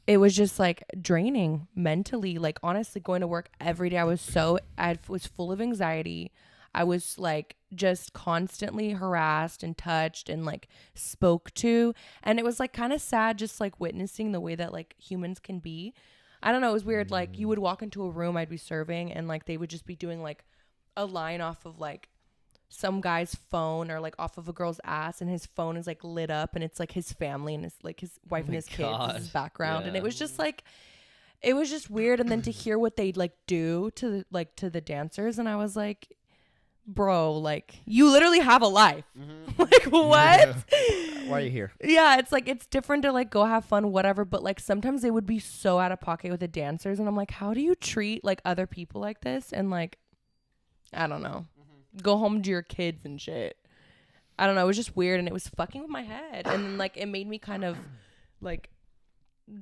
Speaker 2: it was just like draining mentally. Like honestly, going to work every day, I was full of anxiety. I was like just constantly harassed and touched and like spoke to. And it was like kind of sad just like witnessing the way that like humans can be. I don't know. It was weird. Like you would walk into a room I'd be serving and like they would just be doing like a line off of like some guy's phone or like off of a girl's ass, and his phone is like lit up and it's like his family and his like his wife and his kids is his background. And it was just like, it was just weird. And then to hear what they like do to the dancers, and I was like, bro, like you literally have a life.
Speaker 1: Mm-hmm.
Speaker 2: Like what?
Speaker 1: Why are you here?
Speaker 2: Yeah, it's like it's different to like go have fun, whatever. But like sometimes they would be so out of pocket with the dancers, and I'm like, how do you treat like other people like this? And like, I don't know, go home to your kids and shit. I don't know. It was just weird, and it was fucking with my head, and then like it made me kind of like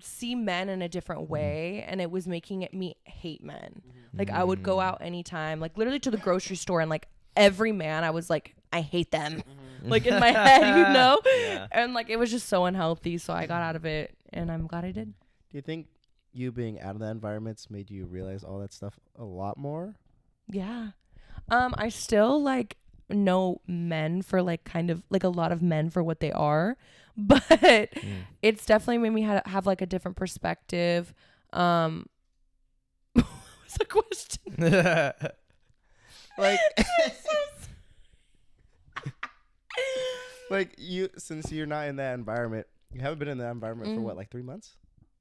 Speaker 2: see men in a different way, and it was making me hate men. Like I would go out anytime, like literally to the grocery store, and like every man I was like, I hate them. Like in my head, you know?
Speaker 3: Yeah.
Speaker 2: And like it was just so unhealthy, so I got out of it, and I'm glad I did.
Speaker 1: Do you think you being out of that environment's made you realize all that stuff a lot more?
Speaker 2: Yeah. I still like know men for like kind of like a lot of men for what they are, but it's definitely made me have like a different perspective. What's the question?
Speaker 1: Like, like you, since you're not in that environment, you haven't been in that environment for what, like 3 months?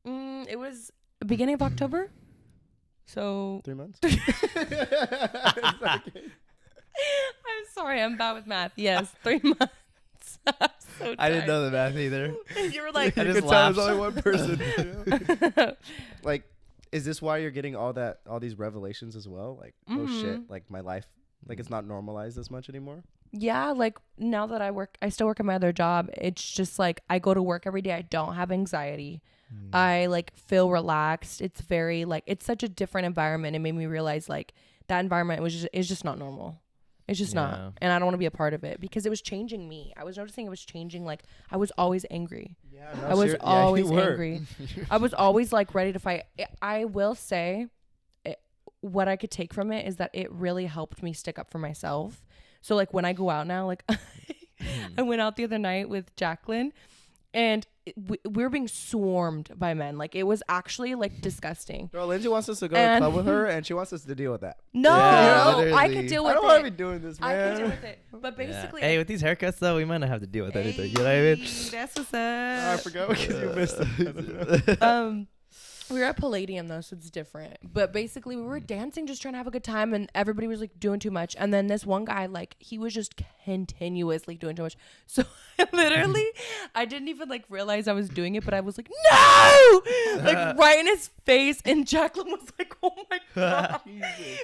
Speaker 2: It was beginning of October. So
Speaker 1: 3 months?
Speaker 2: I'm sorry, I'm bad with math. Yes, 3 months. So
Speaker 3: I didn't know the math either.
Speaker 2: You were like,
Speaker 3: I
Speaker 1: You
Speaker 3: just
Speaker 1: could tell
Speaker 3: laughed.
Speaker 1: there's only one person. Like, is this why you're getting all these revelations as well? Like, oh shit, like my life, like it's not normalized as much anymore?
Speaker 2: yeah, like now that I still work at my other job. It's just like I go to work every day. I don't have anxiety. I like feel relaxed. It's very like, it's such a different environment. It made me realize like that environment is just not normal. It's just not. And I don't want to be a part of it because it was changing me. I was noticing it was changing. Like I was always angry.
Speaker 1: Yeah,
Speaker 2: I was always angry. I was always like ready to fight. I will say what I could take from it is that it really helped me stick up for myself. So like when I go out now, like I went out the other night with Jacqueline, and we were being swarmed by men. Like it was actually like disgusting.
Speaker 1: Bro, Lindsay wants us to go to the club with her, and she wants us to deal with that.
Speaker 2: No,
Speaker 3: Yeah,
Speaker 2: I could deal with it.
Speaker 1: I don't want to be doing this,
Speaker 2: I
Speaker 1: man.
Speaker 2: could deal with it. But basically,
Speaker 3: Hey, with these haircuts though, we might not have to deal with anything. You know what I mean?
Speaker 2: That's what's
Speaker 1: I
Speaker 2: up.
Speaker 1: forgot because you missed it.
Speaker 2: We were at Palladium though, so it's different. But basically, we were dancing, just trying to have a good time, and everybody was like doing too much. And then this one guy, like, he was just continuously doing too much. So literally, I didn't even like realize I was doing it, but I was like, no, like right in his face. And Jacqueline was like, oh my god,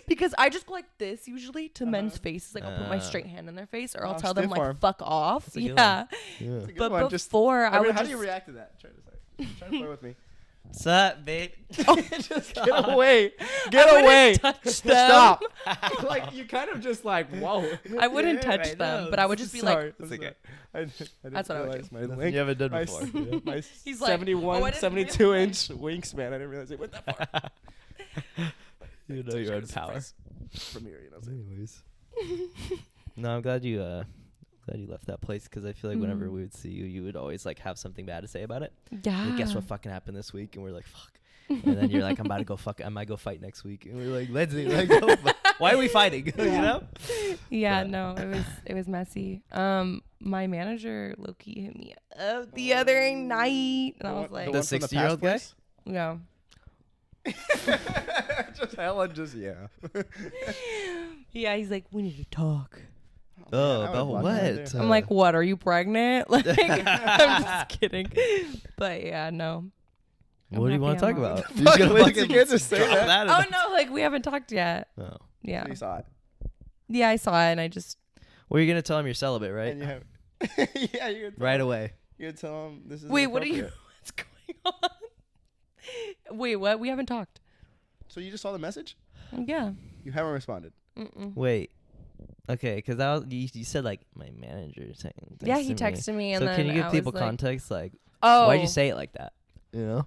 Speaker 2: because I just go like this usually to men's faces. Like I'll put my straight hand in their face, or I'll tell them
Speaker 1: stiff
Speaker 2: like
Speaker 1: arm.
Speaker 2: fuck off.
Speaker 3: That's a good
Speaker 2: Yeah.
Speaker 3: Yeah.
Speaker 2: But before I would
Speaker 1: how
Speaker 2: just
Speaker 1: do you react to that? Try to play with me.
Speaker 3: What's up, babe?
Speaker 1: Just get away.
Speaker 2: I
Speaker 1: Get
Speaker 2: wouldn't
Speaker 1: away.
Speaker 2: touch them.
Speaker 1: Stop. Like you kind of just like, whoa.
Speaker 2: I wouldn't
Speaker 3: Yeah,
Speaker 2: touch
Speaker 3: I
Speaker 2: them,
Speaker 3: know.
Speaker 2: but I would just be
Speaker 1: Sorry.
Speaker 2: like,
Speaker 1: That's
Speaker 3: okay.
Speaker 1: I didn't
Speaker 2: That's what I would
Speaker 1: realize
Speaker 2: do.
Speaker 1: my
Speaker 3: Nothing
Speaker 1: length.
Speaker 3: you haven't done
Speaker 1: My,
Speaker 3: before.
Speaker 1: my
Speaker 2: He's like,
Speaker 1: 71,
Speaker 2: oh, I didn't
Speaker 1: 72
Speaker 2: realize.
Speaker 1: inch wingspan. I didn't realize it went that far.
Speaker 3: You know you're on power.
Speaker 1: From here, you know what I'm saying?
Speaker 3: Anyways. No, I'm glad you left that place because I feel like whenever we would see you, you would always like have something bad to say about it.
Speaker 2: yeah.
Speaker 3: Like, guess what fucking happened this week? And we're like, fuck. And then you're like, I'm about to go fuck. I might go fight next week. And we're like, let's like, go. Why are we fighting? You know?
Speaker 2: Yeah,
Speaker 3: But-
Speaker 2: no, it was messy. My manager Loki hit me up the other night, and I was like,
Speaker 3: The 60-year-old guy?
Speaker 2: yeah.
Speaker 1: Just hella, just yeah.
Speaker 2: Yeah, he's like, we need to talk.
Speaker 3: Oh,
Speaker 1: I would
Speaker 3: about
Speaker 1: block him right
Speaker 3: what?
Speaker 1: there.
Speaker 2: I'm like, what? Are you pregnant? Like, I'm just kidding. But yeah, no. I'm
Speaker 3: What do you want to
Speaker 2: happy
Speaker 3: talk
Speaker 2: I'm
Speaker 3: about?
Speaker 2: on.
Speaker 3: You're just gonna
Speaker 1: Lindsay,
Speaker 3: fucking
Speaker 1: you can't just say
Speaker 3: drop
Speaker 1: that.
Speaker 2: Oh no, like we haven't talked yet.
Speaker 3: Oh.
Speaker 2: Yeah,
Speaker 1: You saw it.
Speaker 2: yeah, I saw it, and I just
Speaker 3: Well, you're gonna tell him you're celibate, right?
Speaker 1: And you have, yeah, you're gonna
Speaker 3: Right away.
Speaker 1: You're gonna tell him this is
Speaker 2: wait. What are you? What's going on? Wait, what? We haven't talked.
Speaker 1: So you just saw the message?
Speaker 2: Yeah.
Speaker 1: You haven't responded.
Speaker 3: Wait. Okay, because you said like my manager saying.
Speaker 2: Yeah, he texted me, and
Speaker 3: So
Speaker 2: then
Speaker 3: can you give
Speaker 2: I
Speaker 3: people
Speaker 2: was like,
Speaker 3: context? Like,
Speaker 2: oh,
Speaker 3: why'd you say it like that? You know.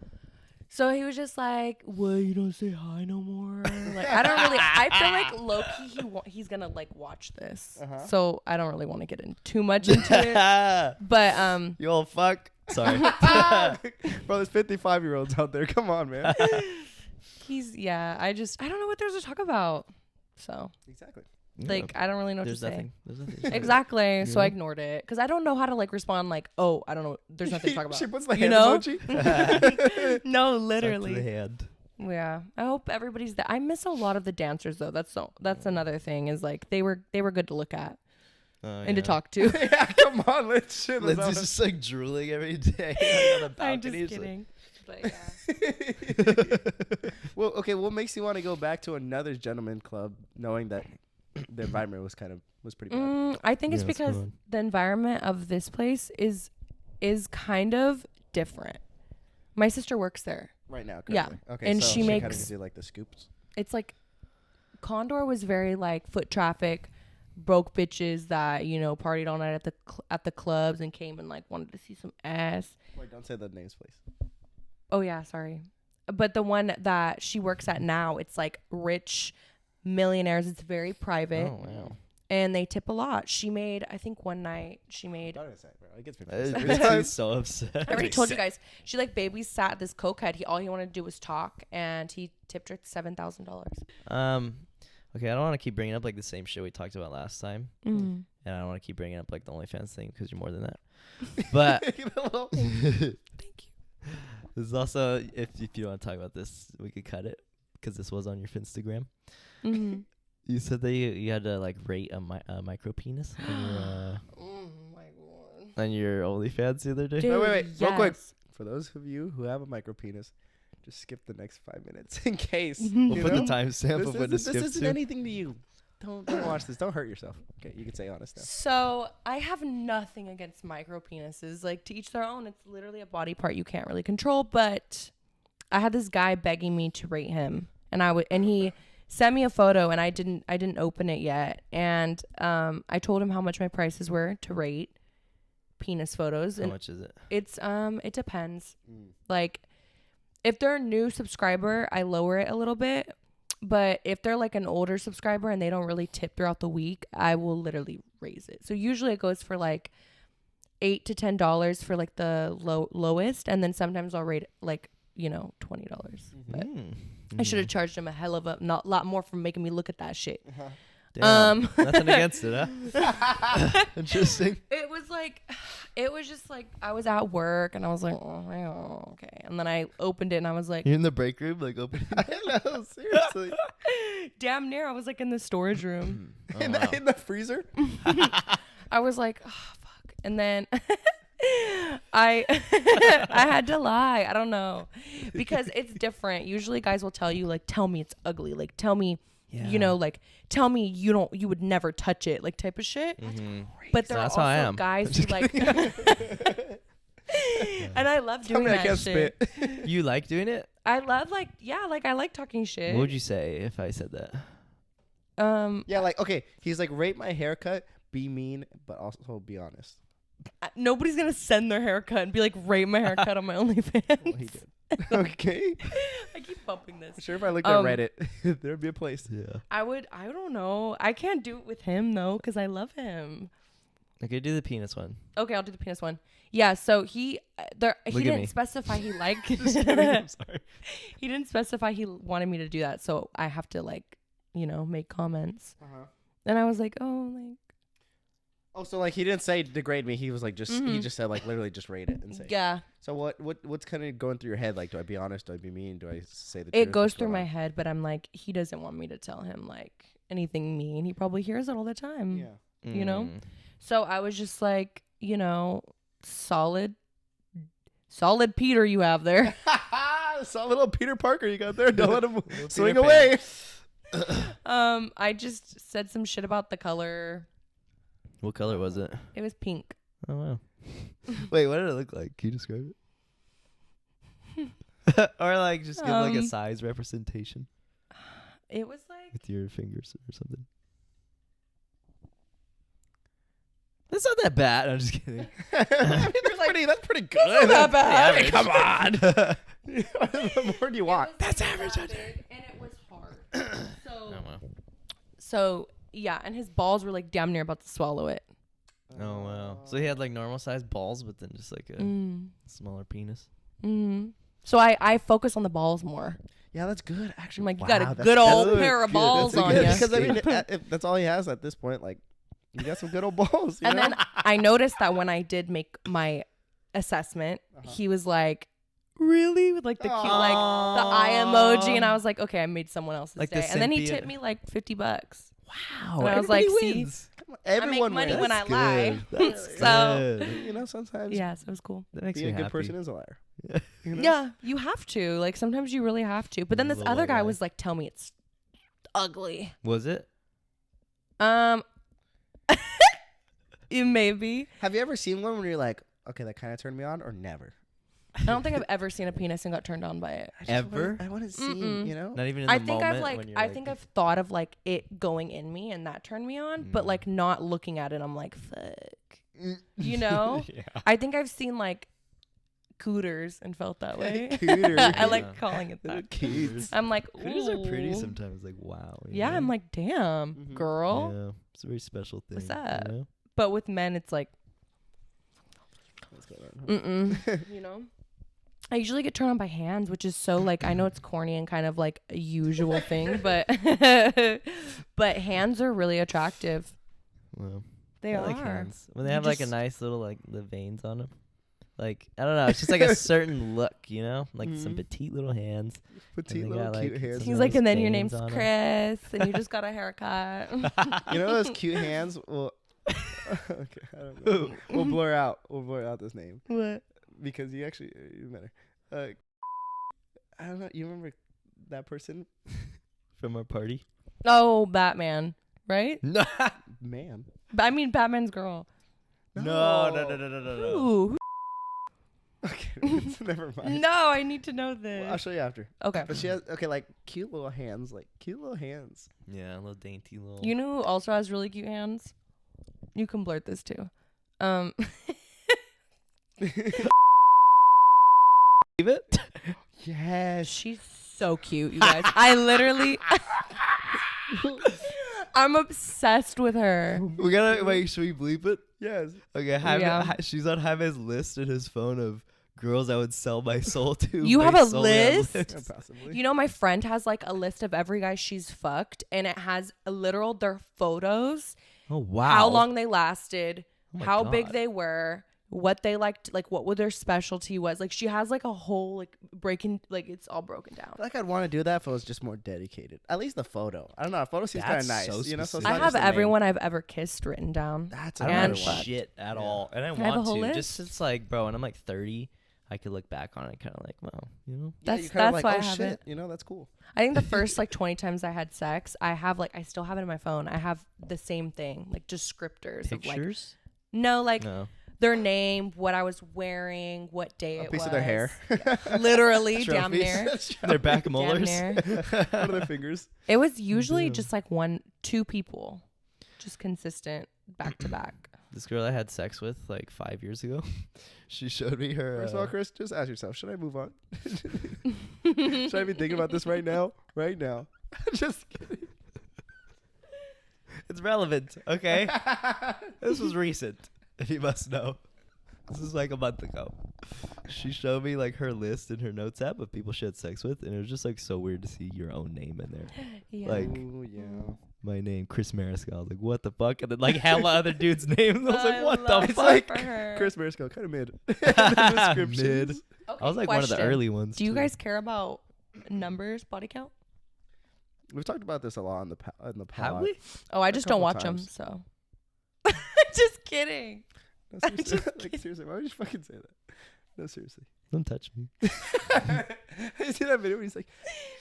Speaker 2: So he was just like, "What? You don't say hi no more." Like, I don't really. I feel like low key he's gonna like watch this, so I don't really want to get in too much into it. But
Speaker 3: You old fuck. Sorry.
Speaker 1: Bro, there's 55-year-olds out there. Come on, man.
Speaker 2: I don't know what there's to talk about. So
Speaker 1: Exactly.
Speaker 2: like I don't really know what to
Speaker 3: There's
Speaker 2: say.
Speaker 3: nothing. There's nothing.
Speaker 2: Exactly. So
Speaker 3: know?
Speaker 2: I ignored it because I don't know how to like respond. Like, oh, I don't know. There's nothing to talk about.
Speaker 1: She puts the
Speaker 2: You
Speaker 1: hand
Speaker 2: know?
Speaker 1: emoji.
Speaker 2: No,
Speaker 3: Suck to the
Speaker 2: literally.
Speaker 3: hand.
Speaker 2: Yeah, I hope everybody's I miss a lot of the dancers though. That's another thing is like they were good to look at and to talk to.
Speaker 1: Yeah, come on, let's shit.
Speaker 3: Lindsay's just like drooling every day on the
Speaker 2: I'm
Speaker 3: balcony.
Speaker 2: just kidding. But yeah.
Speaker 1: Well, okay. What makes you want to go back to another gentleman club, knowing that the environment was pretty bad?
Speaker 2: I think it's
Speaker 3: Yeah, that's
Speaker 2: because
Speaker 3: good.
Speaker 2: the environment of this place is kind of different. My sister works there.
Speaker 1: Right now,
Speaker 2: Yeah.
Speaker 1: currently. Okay,
Speaker 2: And
Speaker 1: so
Speaker 2: she
Speaker 1: kind
Speaker 2: makes-
Speaker 1: of gives you like the scoops.
Speaker 2: It's like Condor was very like foot traffic, broke bitches that partied all night at the clubs and came and like wanted to see some ass.
Speaker 1: Wait, don't say the names, please.
Speaker 2: Oh yeah, sorry. But the one that she works at now, it's like rich millionaires. It's very private.
Speaker 3: Oh wow.
Speaker 2: And they tip a lot. She made, I think one night she made.
Speaker 1: Don't even say it, bro. It gets me.
Speaker 3: Lindsay's so upset.
Speaker 2: I already told you guys. She like babysat this cokehead. All he wanted to do was talk, and he tipped her $7,000.
Speaker 3: Okay, I don't want to keep bringing up like the same shit we talked about last time,
Speaker 2: Mm.
Speaker 3: and I don't want to keep bringing up like the OnlyFans thing because you're more than that. But
Speaker 2: Thank you.
Speaker 3: there's also if you want to talk about this, we could cut it because this was on your Instagram.
Speaker 2: Mm-hmm.
Speaker 3: You said that you had to like rate a micro penis
Speaker 2: Oh my god.
Speaker 3: on your OnlyFans the other day.
Speaker 2: Dude,
Speaker 1: wait, real quick.
Speaker 2: yes.
Speaker 1: For those of you who have a micro penis, just skip the next 5 minutes in case.
Speaker 2: We'll
Speaker 3: We'll put the timestamp
Speaker 1: This
Speaker 3: of when to
Speaker 1: isn't,
Speaker 3: skip
Speaker 1: this isn't
Speaker 3: to.
Speaker 1: anything to you. Don't watch this. Don't hurt yourself. Okay, you can say honest now.
Speaker 2: So I have nothing against micro penises. Like to each their own. It's literally a body part you can't really control. But I had this guy begging me to rate him, and he sent me a photo, and I didn't open it yet. And I told him how much my prices were to rate penis photos.
Speaker 3: How
Speaker 2: And
Speaker 3: much is it?
Speaker 2: it's it depends. Like if they're a new subscriber, I lower it a little bit. But if they're like an older subscriber and they don't really tip throughout the week, I will literally raise it. So usually it goes for like $8 to $10 for like the lowest, and then sometimes I'll rate like $20. But I should have charged him a hell of a lot more for making me look at that shit.
Speaker 3: Damn. Nothing against it, huh? Interesting.
Speaker 2: It was just like I was at work and I was like, oh, okay. And then I opened it and I was like,
Speaker 3: You're in the break room, like opening.
Speaker 1: I know, seriously.
Speaker 2: damn near. I was like in the storage room.
Speaker 1: in the freezer?
Speaker 2: I was like, oh, fuck. And then I had to lie. I don't know. Because it's different. Usually guys will tell you like, tell me it's ugly. Like tell me, like tell me you would never touch it, like type of shit. But there are
Speaker 3: That's how I
Speaker 2: also
Speaker 3: am.
Speaker 2: guys who like and I love doing
Speaker 1: I
Speaker 2: that
Speaker 1: can't
Speaker 2: shit.
Speaker 1: spit.
Speaker 3: You like doing it?
Speaker 2: I love I like talking shit.
Speaker 3: What would you say if I said that?
Speaker 1: Yeah, like, okay, he's like, rate my haircut, be mean, but also be honest.
Speaker 2: Nobody's gonna send their haircut and be like, rate my haircut on my OnlyFans.
Speaker 1: Well, he did. Okay.
Speaker 2: I keep bumping this.
Speaker 1: Sure, if I looked at Reddit, there'd be a place.
Speaker 3: Yeah.
Speaker 2: I don't know. I can't do it with him though, because I love him.
Speaker 3: Okay, do the penis one.
Speaker 2: Okay, I'll do the penis one. Yeah, so he
Speaker 3: Look at
Speaker 2: didn't
Speaker 3: me.
Speaker 2: specify he liked.
Speaker 3: I'm sorry.
Speaker 2: He didn't specify he wanted me to do that, so I have to like, make comments. And I was like, oh, like.
Speaker 1: Oh, so like he didn't say degrade me. He was like he just said like literally just rate it and say.
Speaker 2: Yeah.
Speaker 1: So what's kind of going through your head? Like, do I be honest? Do I be mean? Do I say the truth?
Speaker 2: It goes
Speaker 1: What's
Speaker 2: through
Speaker 1: going
Speaker 2: my
Speaker 1: on?
Speaker 2: head, but I'm like, he doesn't want me to tell him like anything mean. He probably hears it all the time.
Speaker 1: Yeah.
Speaker 2: You know? So I was just like, solid Peter you have there.
Speaker 1: Saw little Peter Parker you got there. Don't let him swing
Speaker 3: Peter
Speaker 1: away.
Speaker 2: I just said some shit about the color.
Speaker 3: What color was it?
Speaker 2: It was pink.
Speaker 3: Oh wow. Wait, what did it look like? Can you describe it? Or like just give like a size representation
Speaker 2: It was like
Speaker 3: with your fingers or something. That's not that bad. I'm just kidding.
Speaker 1: I mean, that's pretty good.
Speaker 2: not that bad.
Speaker 1: Hey, come on. What more do you want?
Speaker 2: That's average. And it was hard.
Speaker 3: Oh wow.
Speaker 2: So yeah, and his balls were like damn near about to swallow it.
Speaker 3: Oh wow. So he had like normal sized balls, but then just like a smaller penis.
Speaker 2: So I focus on the balls more.
Speaker 1: Yeah, that's good. Actually,
Speaker 2: I'm like, you
Speaker 1: wow,
Speaker 2: got a
Speaker 1: that's
Speaker 2: good old
Speaker 1: good.
Speaker 2: pair of
Speaker 1: Good.
Speaker 2: balls
Speaker 1: That's
Speaker 2: on
Speaker 1: good.
Speaker 2: you.
Speaker 1: Because I mean, if that's all he has at this point. Like, you got some good old balls. You
Speaker 2: And
Speaker 1: know?
Speaker 2: then I noticed that when I did make my assessment, he was like, really? With like the cute, like the eye emoji. And I was like, okay, I made someone else's
Speaker 3: Like the
Speaker 2: day. And then he
Speaker 3: Cynthia-
Speaker 2: tipped me like $50.
Speaker 3: Wow.
Speaker 2: And I was like,
Speaker 3: everybody
Speaker 2: see,
Speaker 3: wins.
Speaker 1: Everyone
Speaker 2: I make money
Speaker 1: wins.
Speaker 2: when I
Speaker 3: That's
Speaker 2: lie.
Speaker 3: good. That's
Speaker 2: So,
Speaker 3: good.
Speaker 1: You know, sometimes
Speaker 2: yeah, so it was cool.
Speaker 3: That makes
Speaker 1: being
Speaker 3: me
Speaker 1: a good
Speaker 3: happy.
Speaker 1: person is a liar. You know?
Speaker 2: Yeah, you have to. Like, sometimes you really have to. But then this
Speaker 3: Little
Speaker 2: other
Speaker 3: white
Speaker 2: guy
Speaker 3: lie.
Speaker 2: was like, tell me it's ugly.
Speaker 3: Was it?
Speaker 2: It may be.
Speaker 1: Have you ever seen one where you're like, okay, that kind of turned me on, or never?
Speaker 2: I don't think I've ever seen a penis and got turned on by it.
Speaker 3: Ever?
Speaker 1: I want to see,
Speaker 2: Mm-mm.
Speaker 1: you know?
Speaker 3: Not even in the
Speaker 2: I think
Speaker 3: moment
Speaker 2: I've like
Speaker 3: when you're
Speaker 2: I think I've thought of like it going in me and that turned me on, but like not looking at it, I'm like, fuck. You know?
Speaker 3: Yeah.
Speaker 2: I think I've seen like cooters and felt that way.
Speaker 1: Cooter.
Speaker 2: I like
Speaker 3: Yeah.
Speaker 2: calling it that.
Speaker 1: Kids.
Speaker 2: I'm like,
Speaker 3: Critters are pretty
Speaker 2: ooh.
Speaker 3: sometimes. Like, wow. you
Speaker 2: Yeah,
Speaker 3: know?
Speaker 2: I'm like, damn,
Speaker 1: Mhm.
Speaker 2: girl.
Speaker 3: Yeah, it's a very special thing.
Speaker 2: What's up?
Speaker 3: You know?
Speaker 2: But with men, it's like,
Speaker 1: What's going on?
Speaker 2: you know? I usually get turned on by hands, which is so like, I know it's corny and kind of like a usual thing, but but hands are really attractive.
Speaker 3: Well,
Speaker 2: They
Speaker 3: I
Speaker 2: are.
Speaker 3: like hands when they
Speaker 2: You
Speaker 3: have like a
Speaker 2: just-
Speaker 3: nice little like the veins on them. Like I don't know, it's just like a certain look, you know, like some
Speaker 1: Mhm.
Speaker 3: petite little hands.
Speaker 1: Petite
Speaker 3: they
Speaker 1: little
Speaker 3: got,
Speaker 1: cute
Speaker 3: like,
Speaker 1: hands.
Speaker 3: some
Speaker 2: He's
Speaker 3: nice
Speaker 2: like, and then your
Speaker 3: veins
Speaker 2: name's
Speaker 3: on 'em.
Speaker 2: Chris, and you just got a haircut.
Speaker 1: You know those cute hands? Well, okay, I don't know. We'll blur out this name
Speaker 2: What?
Speaker 1: because you actually you matter. I don't know. You remember that person,
Speaker 3: From our party.
Speaker 2: Oh, Batman, right?
Speaker 3: No,
Speaker 1: man?
Speaker 2: I mean, Batman's girl.
Speaker 3: no.
Speaker 2: Ooh.
Speaker 1: Okay, never mind.
Speaker 2: No, I need to know
Speaker 1: Well, I'll
Speaker 2: this.
Speaker 1: show you after.
Speaker 2: Okay.
Speaker 1: But she has like cute little hands,
Speaker 3: Yeah, a little dainty little.
Speaker 2: You know who also has really cute hands? You can blurt this too.
Speaker 3: Leave it.
Speaker 1: Yes.
Speaker 2: She's so cute, you guys. I literally, I'm obsessed with her.
Speaker 3: We gotta wait. Should we bleep it?
Speaker 1: Yes.
Speaker 3: Okay, Jaime,
Speaker 2: Yeah.
Speaker 3: she's on Jaime's list in his phone of girls I would sell my soul to.
Speaker 2: You have
Speaker 3: based
Speaker 2: a
Speaker 3: solely on
Speaker 2: list?
Speaker 3: looks.
Speaker 1: Yeah, possibly.
Speaker 2: You know, my friend has like a list of every guy she's fucked, and it has a literal their photos,
Speaker 3: Oh wow!
Speaker 2: how long they lasted,
Speaker 3: Oh my
Speaker 2: how big
Speaker 3: God.
Speaker 2: they were, what they liked, like what their specialty was. Like she has like a whole like breaking, like it's all broken down.
Speaker 1: I feel like I'd want to do that if I was just more dedicated. At least the photo. I don't know. A photo seems kind of
Speaker 3: That's
Speaker 1: nice.
Speaker 3: so
Speaker 1: You know, so it's
Speaker 3: specific.
Speaker 2: I
Speaker 1: not
Speaker 2: have
Speaker 1: just the name.
Speaker 2: everyone I've ever kissed written down.
Speaker 1: That's
Speaker 3: I
Speaker 1: a
Speaker 3: don't
Speaker 2: And
Speaker 3: know
Speaker 1: better one.
Speaker 3: shit at
Speaker 1: Yeah.
Speaker 3: all, and I
Speaker 2: have a
Speaker 3: want
Speaker 2: whole
Speaker 3: to.
Speaker 2: list?
Speaker 3: Just it's like, bro, and I'm like 30. I could look back on it, kind of like, wow, you know.
Speaker 1: Yeah,
Speaker 2: That's
Speaker 1: you're kind of like,
Speaker 2: why
Speaker 1: oh,
Speaker 2: I have
Speaker 1: shit.
Speaker 2: it.
Speaker 1: You know, that's cool.
Speaker 2: I think the first like 20 times I had sex, I still have it in my phone. I have the same thing, like descriptors of like,
Speaker 3: Pictures?
Speaker 2: no, like
Speaker 3: No.
Speaker 2: their name, what I was wearing, what day
Speaker 1: A
Speaker 2: it
Speaker 1: piece
Speaker 2: was.
Speaker 1: of their hair.
Speaker 2: Literally, damn
Speaker 1: Trophies.
Speaker 2: near.
Speaker 3: Their back
Speaker 2: Damn
Speaker 3: molars.
Speaker 2: near.
Speaker 1: One of their fingers.
Speaker 2: It was usually
Speaker 3: Damn.
Speaker 2: just like two people, just consistent back to back.
Speaker 3: This girl I had sex with like 5 years ago, she showed me her.
Speaker 1: First of all, Chris, just ask yourself, should I move on? Should I be thinking about this right now? Right now. Just kidding.
Speaker 3: it's relevant, okay? This was recent, if you must know. This is like a month ago. She showed me like her list in her notes app of people she had sex with, and it was just like so weird to see your own name in there.
Speaker 2: Yeah.
Speaker 3: Like-
Speaker 1: Ooh, yeah.
Speaker 3: My name, Chris Mariscal. I was like, what the fuck? And then like hella other dudes' names. I was like, what the
Speaker 2: love
Speaker 1: It's
Speaker 3: fuck?
Speaker 1: like
Speaker 2: for her.
Speaker 1: Chris Mariscal, kind of mid. The descriptions.
Speaker 3: Mid.
Speaker 2: Okay,
Speaker 3: I was like one of the
Speaker 2: question.
Speaker 3: early ones.
Speaker 2: Do you
Speaker 3: too.
Speaker 2: guys care about numbers, body count?
Speaker 1: We've talked about this a lot on the pod.
Speaker 3: Have we?
Speaker 2: Oh, I just don't
Speaker 1: couple
Speaker 2: watch them,
Speaker 1: times.
Speaker 2: so. Just kidding.
Speaker 1: No,
Speaker 2: I'm
Speaker 1: seriously.
Speaker 2: just
Speaker 1: Like,
Speaker 2: kidding.
Speaker 1: seriously, why would you fucking say that? No, seriously.
Speaker 3: Don't touch me.
Speaker 1: I see that video where he's like,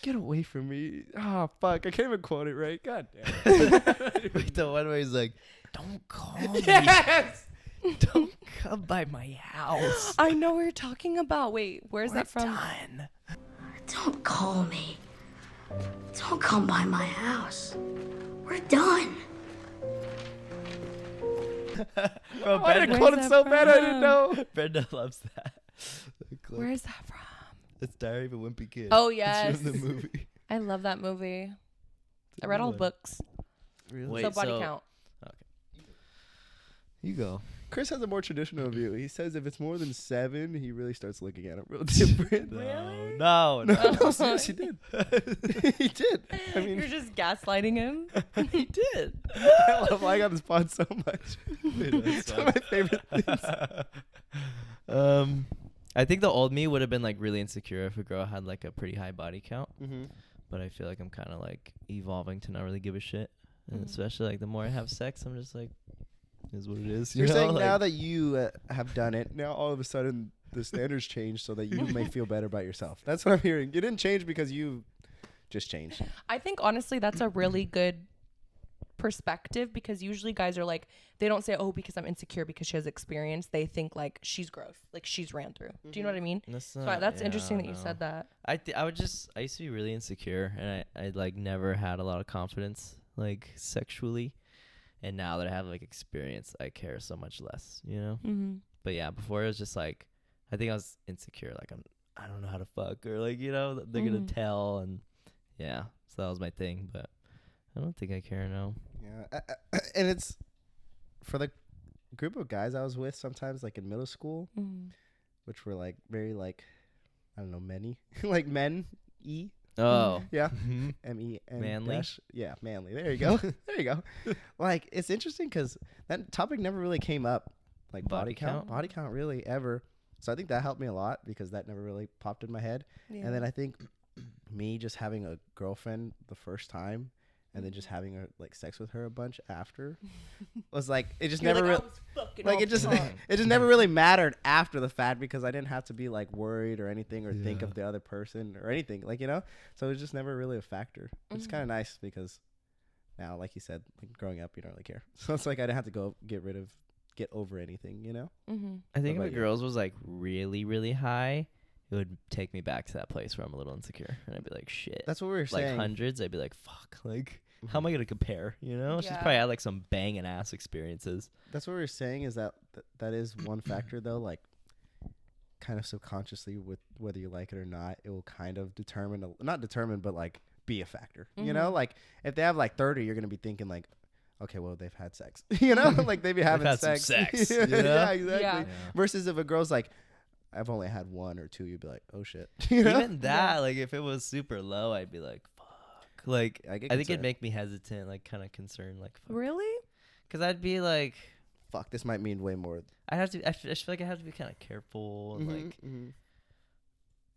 Speaker 1: get away from me. Oh, fuck. I can't even quote it right. God damn it.
Speaker 3: Like the one where he's like, don't call me.
Speaker 1: Yes!
Speaker 3: Don't come by my house.
Speaker 2: I know what you're talking about. Wait, where's
Speaker 3: We're
Speaker 2: that from?
Speaker 3: done.
Speaker 4: Don't call me. Don't come by my house. We're done.
Speaker 3: Bro,
Speaker 1: Why did I
Speaker 3: Brenda,
Speaker 1: quote it
Speaker 2: Where's
Speaker 1: so
Speaker 2: that
Speaker 1: bad I didn't
Speaker 2: from?
Speaker 1: know?
Speaker 3: Brenda loves that. The clip.
Speaker 2: Where's that from?
Speaker 3: It's Diary of a Wimpy Kid.
Speaker 2: Oh,
Speaker 3: It's
Speaker 2: yes.
Speaker 3: from the movie.
Speaker 2: I love that movie.
Speaker 3: It's a
Speaker 2: I read
Speaker 3: good
Speaker 2: all
Speaker 3: one.
Speaker 2: books.
Speaker 1: Really?
Speaker 3: Wait,
Speaker 2: so body
Speaker 3: so-
Speaker 2: count.
Speaker 3: You go.
Speaker 1: Chris has a more traditional view. He says if it's more than 7, he really starts looking at it real different.
Speaker 2: Really?
Speaker 3: No,
Speaker 1: No,
Speaker 3: no.
Speaker 1: no, seriously, he did. He did. I mean,
Speaker 2: You're just gaslighting him.
Speaker 3: he did.
Speaker 1: I love lying on this pod so much.
Speaker 3: Wait, that's
Speaker 1: It's one of my favorite things.
Speaker 3: I think the old me would have been like really insecure if a girl had like a pretty high body count.
Speaker 1: Mm-hmm.
Speaker 3: But I feel like I'm kind of like evolving to not really give a shit. And especially like the more I have sex, I'm just like, is what it is.
Speaker 1: You're
Speaker 3: know?
Speaker 1: saying
Speaker 3: like,
Speaker 1: now that you have done it, now all of a sudden the standards change so that you may feel better about yourself. That's what I'm hearing. You didn't change because you just changed.
Speaker 2: I think honestly that's a really good perspective, because usually guys are like, they don't say, oh, because I'm insecure because she has experience. They think like she's gross, like she's ran through. Do you know what I mean?
Speaker 3: That's,
Speaker 2: That's interesting that you said that.
Speaker 3: I used to be really insecure, and I like never had a lot of confidence like sexually. And now that I have like experience, I care so much less, you know?
Speaker 2: Mm-hmm.
Speaker 3: But yeah, before it was just like, I think I was insecure. Like I don't know how to fuck, or like, you know, they're going to tell. And yeah, so that was my thing. But I don't think I care now.
Speaker 1: Yeah. And it's for the group of guys I was with sometimes like in middle school, which were like very like, I don't know, many, like men-y.
Speaker 3: Oh.
Speaker 1: Yeah. M-E-N.
Speaker 3: Manly?
Speaker 1: Yeah, manly. There you go. There you go. Like, it's interesting because that topic never really came up. Like, body count? Body count really ever. So I think that helped me a lot because that never really popped in my head. Yeah. And then I think me just having a girlfriend the first time and then just having like sex with her a bunch after was like, it just never really, like it just never really mattered after the fact because I didn't have to be like worried or anything or think of the other person or anything, like, you know, so it was just never really a factor. It's kind of nice because now, like you said, like growing up, you don't really care. So it's like I didn't have to get over anything, you know?
Speaker 3: I think if a girl's was like really, really high, it would take me back to that place where I'm a little insecure, and I'd be like, shit.
Speaker 1: That's what we were saying.
Speaker 3: Like hundreds, I'd be like, fuck. Like, how am I gonna compare? You know, she's probably had like some banging ass experiences.
Speaker 1: That's what we were saying. Is that is one factor though? Like, kind of subconsciously, with whether you like it or not, it will kind of not determine, but like be a factor. You know, like if they have like 30, you're gonna be thinking like, okay, well they've had sex. You know, like they've been having sex.
Speaker 3: Some sex.
Speaker 1: Yeah,
Speaker 3: you know?
Speaker 1: yeah, exactly.
Speaker 2: Yeah.
Speaker 1: Versus if a girl's like, I've only had one or two, you'd be like, oh shit. You know?
Speaker 3: Even that, like if it was super low, I'd be like, fuck. Like I think it'd make me hesitant, like kind of concerned, like fuck.
Speaker 2: Really?
Speaker 3: Because I'd be like,
Speaker 1: fuck, this might mean way more.
Speaker 3: I feel like I have to be kind of careful and like.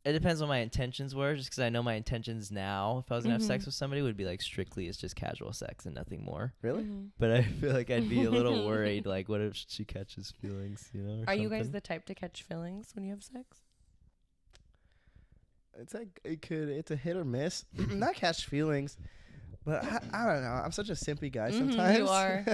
Speaker 3: It depends what my intentions were, just because I know my intentions now, if I was going to have sex with somebody, would be like strictly it's just casual sex and nothing more.
Speaker 1: Really?
Speaker 3: But I feel like I'd be a little worried, like what if she catches feelings, you know?
Speaker 2: Are you guys the type to catch feelings when you have sex?
Speaker 1: It's like it's a hit or miss. Not catch feelings, but I don't know. I'm such a simpy guy sometimes.
Speaker 2: You are.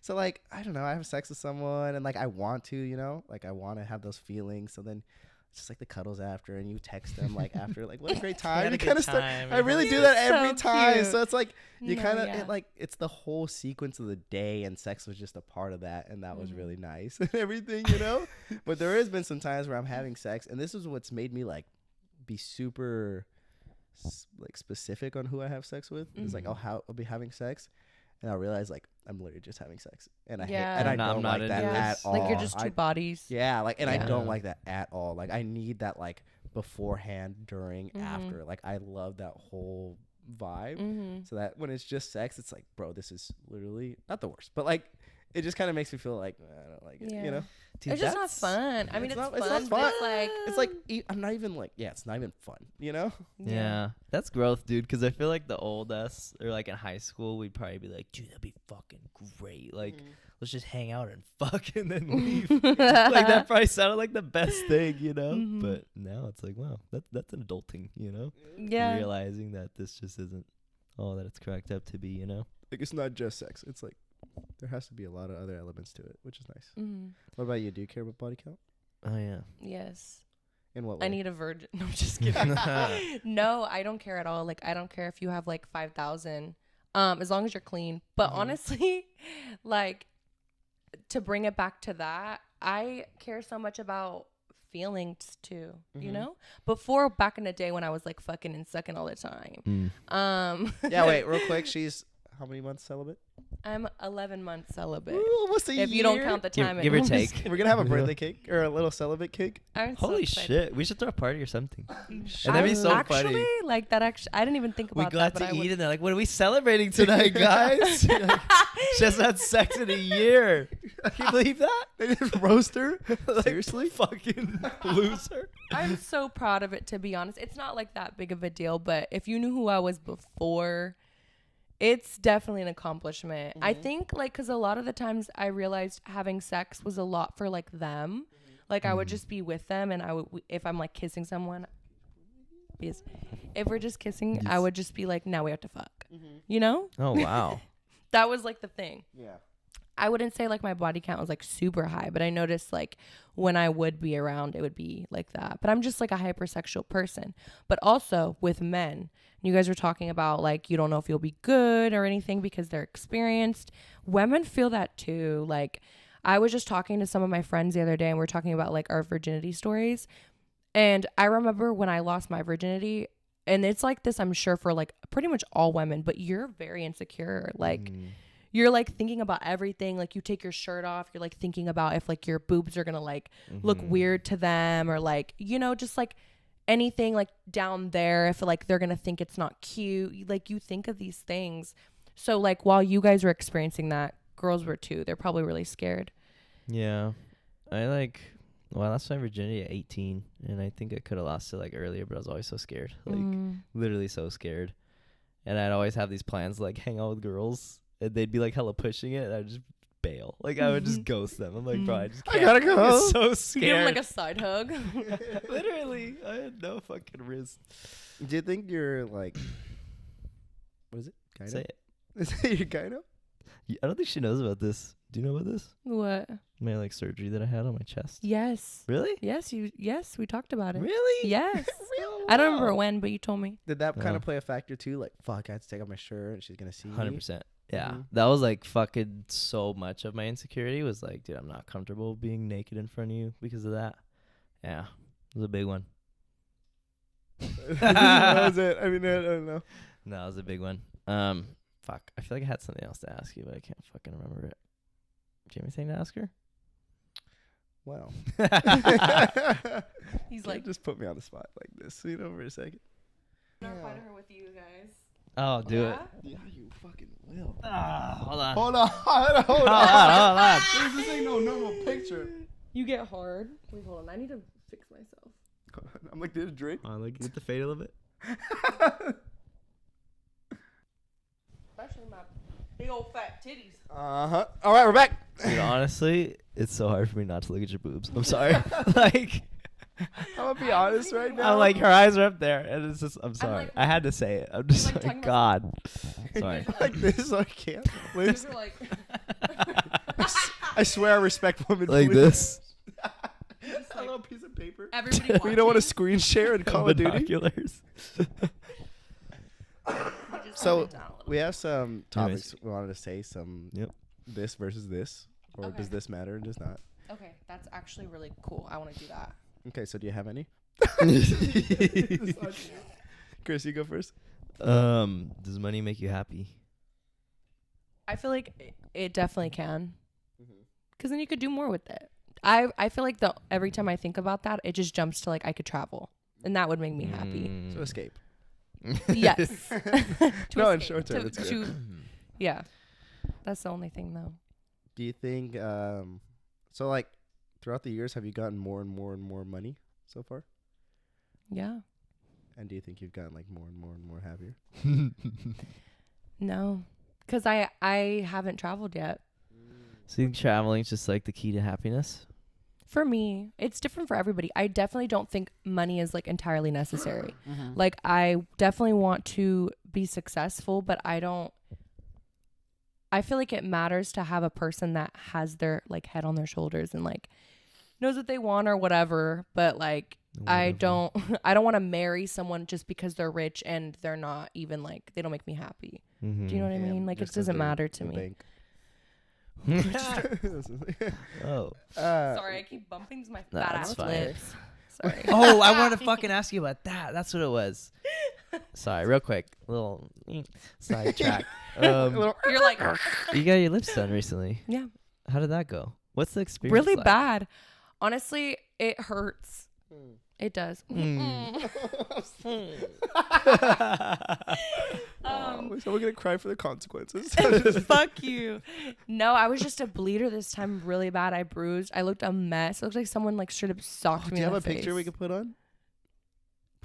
Speaker 1: So like, I don't know. I have sex with someone and like I want to, you know, like I want to have those feelings. So then it's just like the cuddles after, and you text them like after, like what a great time. You kind of start. I really do that every time.
Speaker 2: Cute.
Speaker 1: So it's like you kind of it's the whole sequence of the day, and sex was just a part of that, and that was really nice and everything, you know. But there has been some times where I'm having sex, and this is what's made me like be super like specific on who I have sex with. It's like I'll be having sex and I'll realize like I'm literally just having sex, and I hate, and I don't like that at all.
Speaker 2: Like you're just two bodies.
Speaker 1: Yeah, like, and I don't like that at all. Like I need that like beforehand, during, after. Like I love that whole vibe. So that when it's just sex, it's like, bro, this is literally not the worst, but like it just kind of makes me feel like I don't like it, you know?
Speaker 2: Dude, it's just not fun. I mean, it's fun, but it's like I'm not even like, it's not even fun, you know?
Speaker 3: Yeah, that's growth, dude. Because I feel like the old us, or like in high school, we'd probably be like, dude, that'd be fucking great. Like, let's just hang out and fuck and then leave. Like that probably sounded like the best thing, you know? But now it's like, wow, that's an adulting, you know?
Speaker 2: Yeah.
Speaker 3: Realizing that this just isn't all that it's cracked up to be, you know?
Speaker 1: Like it's not just sex. It's like there has to be a lot of other elements to it, which is nice. What about you? Do you care about body count?
Speaker 3: Oh yeah.
Speaker 2: Yes.
Speaker 1: In what way?
Speaker 2: I need a virgin. No, I'm just kidding. No, I don't care at all. Like I don't care if you have like 5,000, as long as you're clean. But honestly, like to bring it back to that, I care so much about feelings too. You know, before, back in the day when I was like fucking and sucking all the time.
Speaker 1: Yeah. Wait, real quick. She's how many months celibate?
Speaker 2: I'm 11 months celibate.
Speaker 1: Ooh, what's the
Speaker 2: If you don't count the time,
Speaker 3: Give or take.
Speaker 1: We're gonna have a birthday cake or a little celibate cake.
Speaker 2: I'm so
Speaker 3: Holy
Speaker 2: excited.
Speaker 3: shit. We should throw a party or something. And
Speaker 2: I
Speaker 3: that'd be so
Speaker 2: actually,
Speaker 3: funny.
Speaker 2: like that. Actually, I didn't even think
Speaker 3: We
Speaker 2: about
Speaker 3: got
Speaker 2: that.
Speaker 3: to eat and they're like, what are we celebrating tonight, guys? You're like, she hasn't had sex in a year. Can you believe that?
Speaker 1: They just roast her.
Speaker 3: Like,
Speaker 1: Seriously?
Speaker 3: fucking loser.
Speaker 2: I'm so proud of it, to be honest. It's not like that big of a deal, but if you knew who I was before, it's definitely an accomplishment. I think, like, because a lot of the times I realized having sex was a lot for, like, them. Like, I would just be with them, and I would, if I'm, like, kissing someone, because if we're just kissing, I would just be like, now we have to fuck. You know?
Speaker 3: Oh, wow.
Speaker 2: That was, like, the thing.
Speaker 1: Yeah.
Speaker 2: I wouldn't say like my body count was like super high, but I noticed like when I would be around, it would be like that. But I'm just like a hypersexual person. But also with men, you guys were talking about like you don't know if you'll be good or anything because they're experienced. Women feel that too. Like I was just talking to some of my friends the other day and we are talking about like our virginity stories. And I remember when I lost my virginity, and it's like this, I'm sure, for like pretty much all women, but you're very insecure. Like you're like thinking about everything. Like you take your shirt off, you're like thinking about if like your boobs are gonna like look weird to them, or like, you know, just like anything like down there, if like they're gonna think it's not cute. Like you think of these things. So like while you guys were experiencing that, girls were too. They're probably really scared.
Speaker 3: Yeah. I lost my virginity at 18, and I think I could have lost it like earlier, but I was always so scared. Like literally so scared. And I'd always have these plans to like hang out with girls, and they'd be like hella pushing it, and I'd just bail. Like I would just ghost them. I'm like, bro, I just can't.
Speaker 1: I gotta go.
Speaker 3: I'm so
Speaker 2: You give
Speaker 3: scared.
Speaker 2: them like a side hug.
Speaker 3: Literally, I had no fucking wrist.
Speaker 1: Do you think you're like, what is it? Gyno?
Speaker 3: Say it.
Speaker 1: Is it your gyno?
Speaker 3: I don't think she knows about this. Do you know about this?
Speaker 2: What?
Speaker 3: My like surgery that I had on my chest.
Speaker 2: Yes.
Speaker 3: Really?
Speaker 2: Yes, we talked about it.
Speaker 3: Really?
Speaker 2: Yes. I don't remember when, but you told me.
Speaker 1: Did that kind
Speaker 3: Yeah.
Speaker 1: of play a factor too? Like, fuck, I have to take off my shirt and she's gonna see me.
Speaker 3: 100%. Yeah.
Speaker 1: Mhm.
Speaker 3: That was like fucking so much of my insecurity was like, dude, I'm not comfortable being naked in front of you because of that. Yeah. It was a big one.
Speaker 1: That was it. I mean, I don't know.
Speaker 3: No, it was a big one. Fuck. I feel like I had something else to ask you, but I can't fucking remember it. Do you have anything to ask her?
Speaker 1: Wow.
Speaker 2: He's
Speaker 1: Can't
Speaker 2: like,
Speaker 1: just put me on the spot like this, you know, for a second.
Speaker 2: I'm find her with you guys.
Speaker 3: Oh, do it.
Speaker 1: Yeah, you fucking will.
Speaker 3: Hold on.
Speaker 1: Hold on. Hold
Speaker 3: Hold
Speaker 1: on.
Speaker 3: on.
Speaker 1: This ain't no normal picture.
Speaker 2: You get hard. Wait, hold on. I need to fix myself.
Speaker 1: I'm like, did a drink?
Speaker 3: Like, get the fade a little bit.
Speaker 2: Especially my big old fat titties.
Speaker 1: Uh-huh. All right, we're back.
Speaker 3: Dude, honestly, it's so hard for me not to look at your boobs. I'm sorry. Like,
Speaker 1: I'm gonna be honest right now.
Speaker 3: I'm like, her eyes are up there, and it's just, I'm sorry.
Speaker 2: like-
Speaker 3: I had to say it. I'm just
Speaker 2: like
Speaker 3: like,
Speaker 2: talking
Speaker 3: God. Sorry.
Speaker 1: like this, I can't. Please.
Speaker 2: These are like,
Speaker 1: I swear I respect women.
Speaker 3: Like
Speaker 1: please.
Speaker 3: this.
Speaker 2: just
Speaker 1: A
Speaker 2: like
Speaker 1: little piece of paper.
Speaker 2: everybody watching.
Speaker 1: We don't want to screen share in Call of Duty.
Speaker 3: Binoculars.
Speaker 1: So we have some topics
Speaker 3: Anyways.
Speaker 1: we wanted to say. Some
Speaker 3: Yep.
Speaker 1: this versus this, or
Speaker 2: Okay.
Speaker 1: does this matter? Does not.
Speaker 2: Okay, that's actually really cool. I want to do that.
Speaker 1: Okay, so do you have any? Chris, you go first.
Speaker 3: Does money make you happy?
Speaker 2: I feel like it definitely can, because then you could do more with it. I feel like every time I think about that, it just jumps to like I could travel, and that would make me happy.
Speaker 1: So escape.
Speaker 2: Yes. To
Speaker 1: No, in
Speaker 2: escape,
Speaker 1: short term,
Speaker 2: to-
Speaker 1: it's good.
Speaker 2: to- yeah, that's the only thing though.
Speaker 1: Do you think? So like, throughout the years, have you gotten more and more and more money so far?
Speaker 2: Yeah.
Speaker 1: And do you think you've gotten like more and more and more happier?
Speaker 2: No, because I haven't traveled yet.
Speaker 3: So you think traveling's just like the key to happiness?
Speaker 2: For me, it's different for everybody. I definitely don't think money is like entirely necessary. Like I definitely want to be successful, but I feel like it matters to have a person that has their like head on their shoulders and like knows what they want or whatever. But like I don't want to marry someone just because they're rich and they're not even like they don't make me happy. Do you know what I mean? Like it
Speaker 1: Just 'cause
Speaker 2: doesn't
Speaker 1: they're
Speaker 2: matter to
Speaker 1: the
Speaker 2: me.
Speaker 1: bank.
Speaker 3: Oh.
Speaker 2: Sorry, I keep bumping my
Speaker 3: Nah,
Speaker 2: fat
Speaker 3: that's
Speaker 2: ass
Speaker 3: fine.
Speaker 2: lips. Sorry.
Speaker 3: Oh, I wanted to fucking ask you about that. That's what it was. Sorry, real quick. Little sidetrack.
Speaker 2: You're like,
Speaker 3: You got your lips done recently.
Speaker 2: yeah,
Speaker 3: How did that go? What's the experience?
Speaker 2: really
Speaker 3: like?
Speaker 2: bad. Honestly, it hurts. It does.
Speaker 1: Someone gonna cry for the consequences.
Speaker 2: Fuck you. No, I was just a bleeder this time, really bad. I bruised. I looked a mess. It looked like someone like straight up socked me.
Speaker 1: Do you
Speaker 2: in
Speaker 1: have
Speaker 2: the
Speaker 1: a picture we
Speaker 2: face.
Speaker 1: could put on?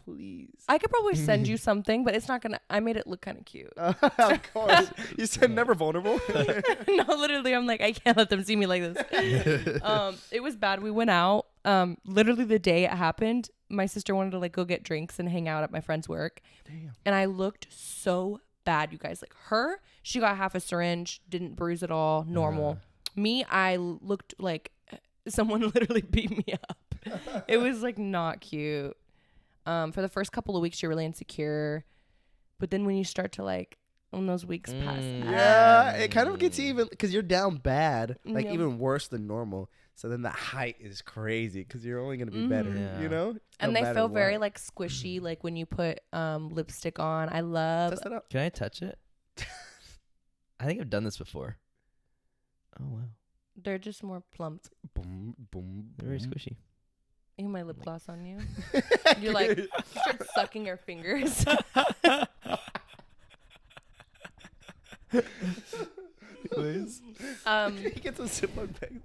Speaker 1: Please.
Speaker 2: I could probably send you something, but it's not gonna. I made it look kind of cute.
Speaker 1: Of course. You said never vulnerable.
Speaker 2: No, literally, I'm like, I can't let them see me like this. It was bad. We went out. Literally the day it happened, my sister wanted to like go get drinks and hang out at my friend's work.
Speaker 1: Damn.
Speaker 2: And I looked so bad, you guys. Like she got half a syringe, didn't bruise at all, normal. Me, I looked like someone literally beat me up. It was like not cute. For the first couple of weeks, you're really insecure, but then when you start to like, when those weeks pass,
Speaker 1: Yeah, it kind of gets even because you're down bad, like
Speaker 2: Yep.
Speaker 1: even worse than normal. So then the height is crazy because you're only gonna be better,
Speaker 3: Yeah.
Speaker 1: you know.
Speaker 2: and
Speaker 1: No
Speaker 2: they
Speaker 1: matter
Speaker 2: feel very
Speaker 1: what.
Speaker 2: like squishy, like when you put lipstick on. I love.
Speaker 1: Test it out.
Speaker 3: Can I touch it? I think I've done this before. Oh wow,
Speaker 2: They're just more plump.
Speaker 1: Boom, boom,
Speaker 3: they're very
Speaker 1: boom.
Speaker 3: squishy.
Speaker 2: You have my lip gloss on you. You're like, you start sucking your fingers.
Speaker 3: Anyways.
Speaker 1: He gets a Ziploc bag.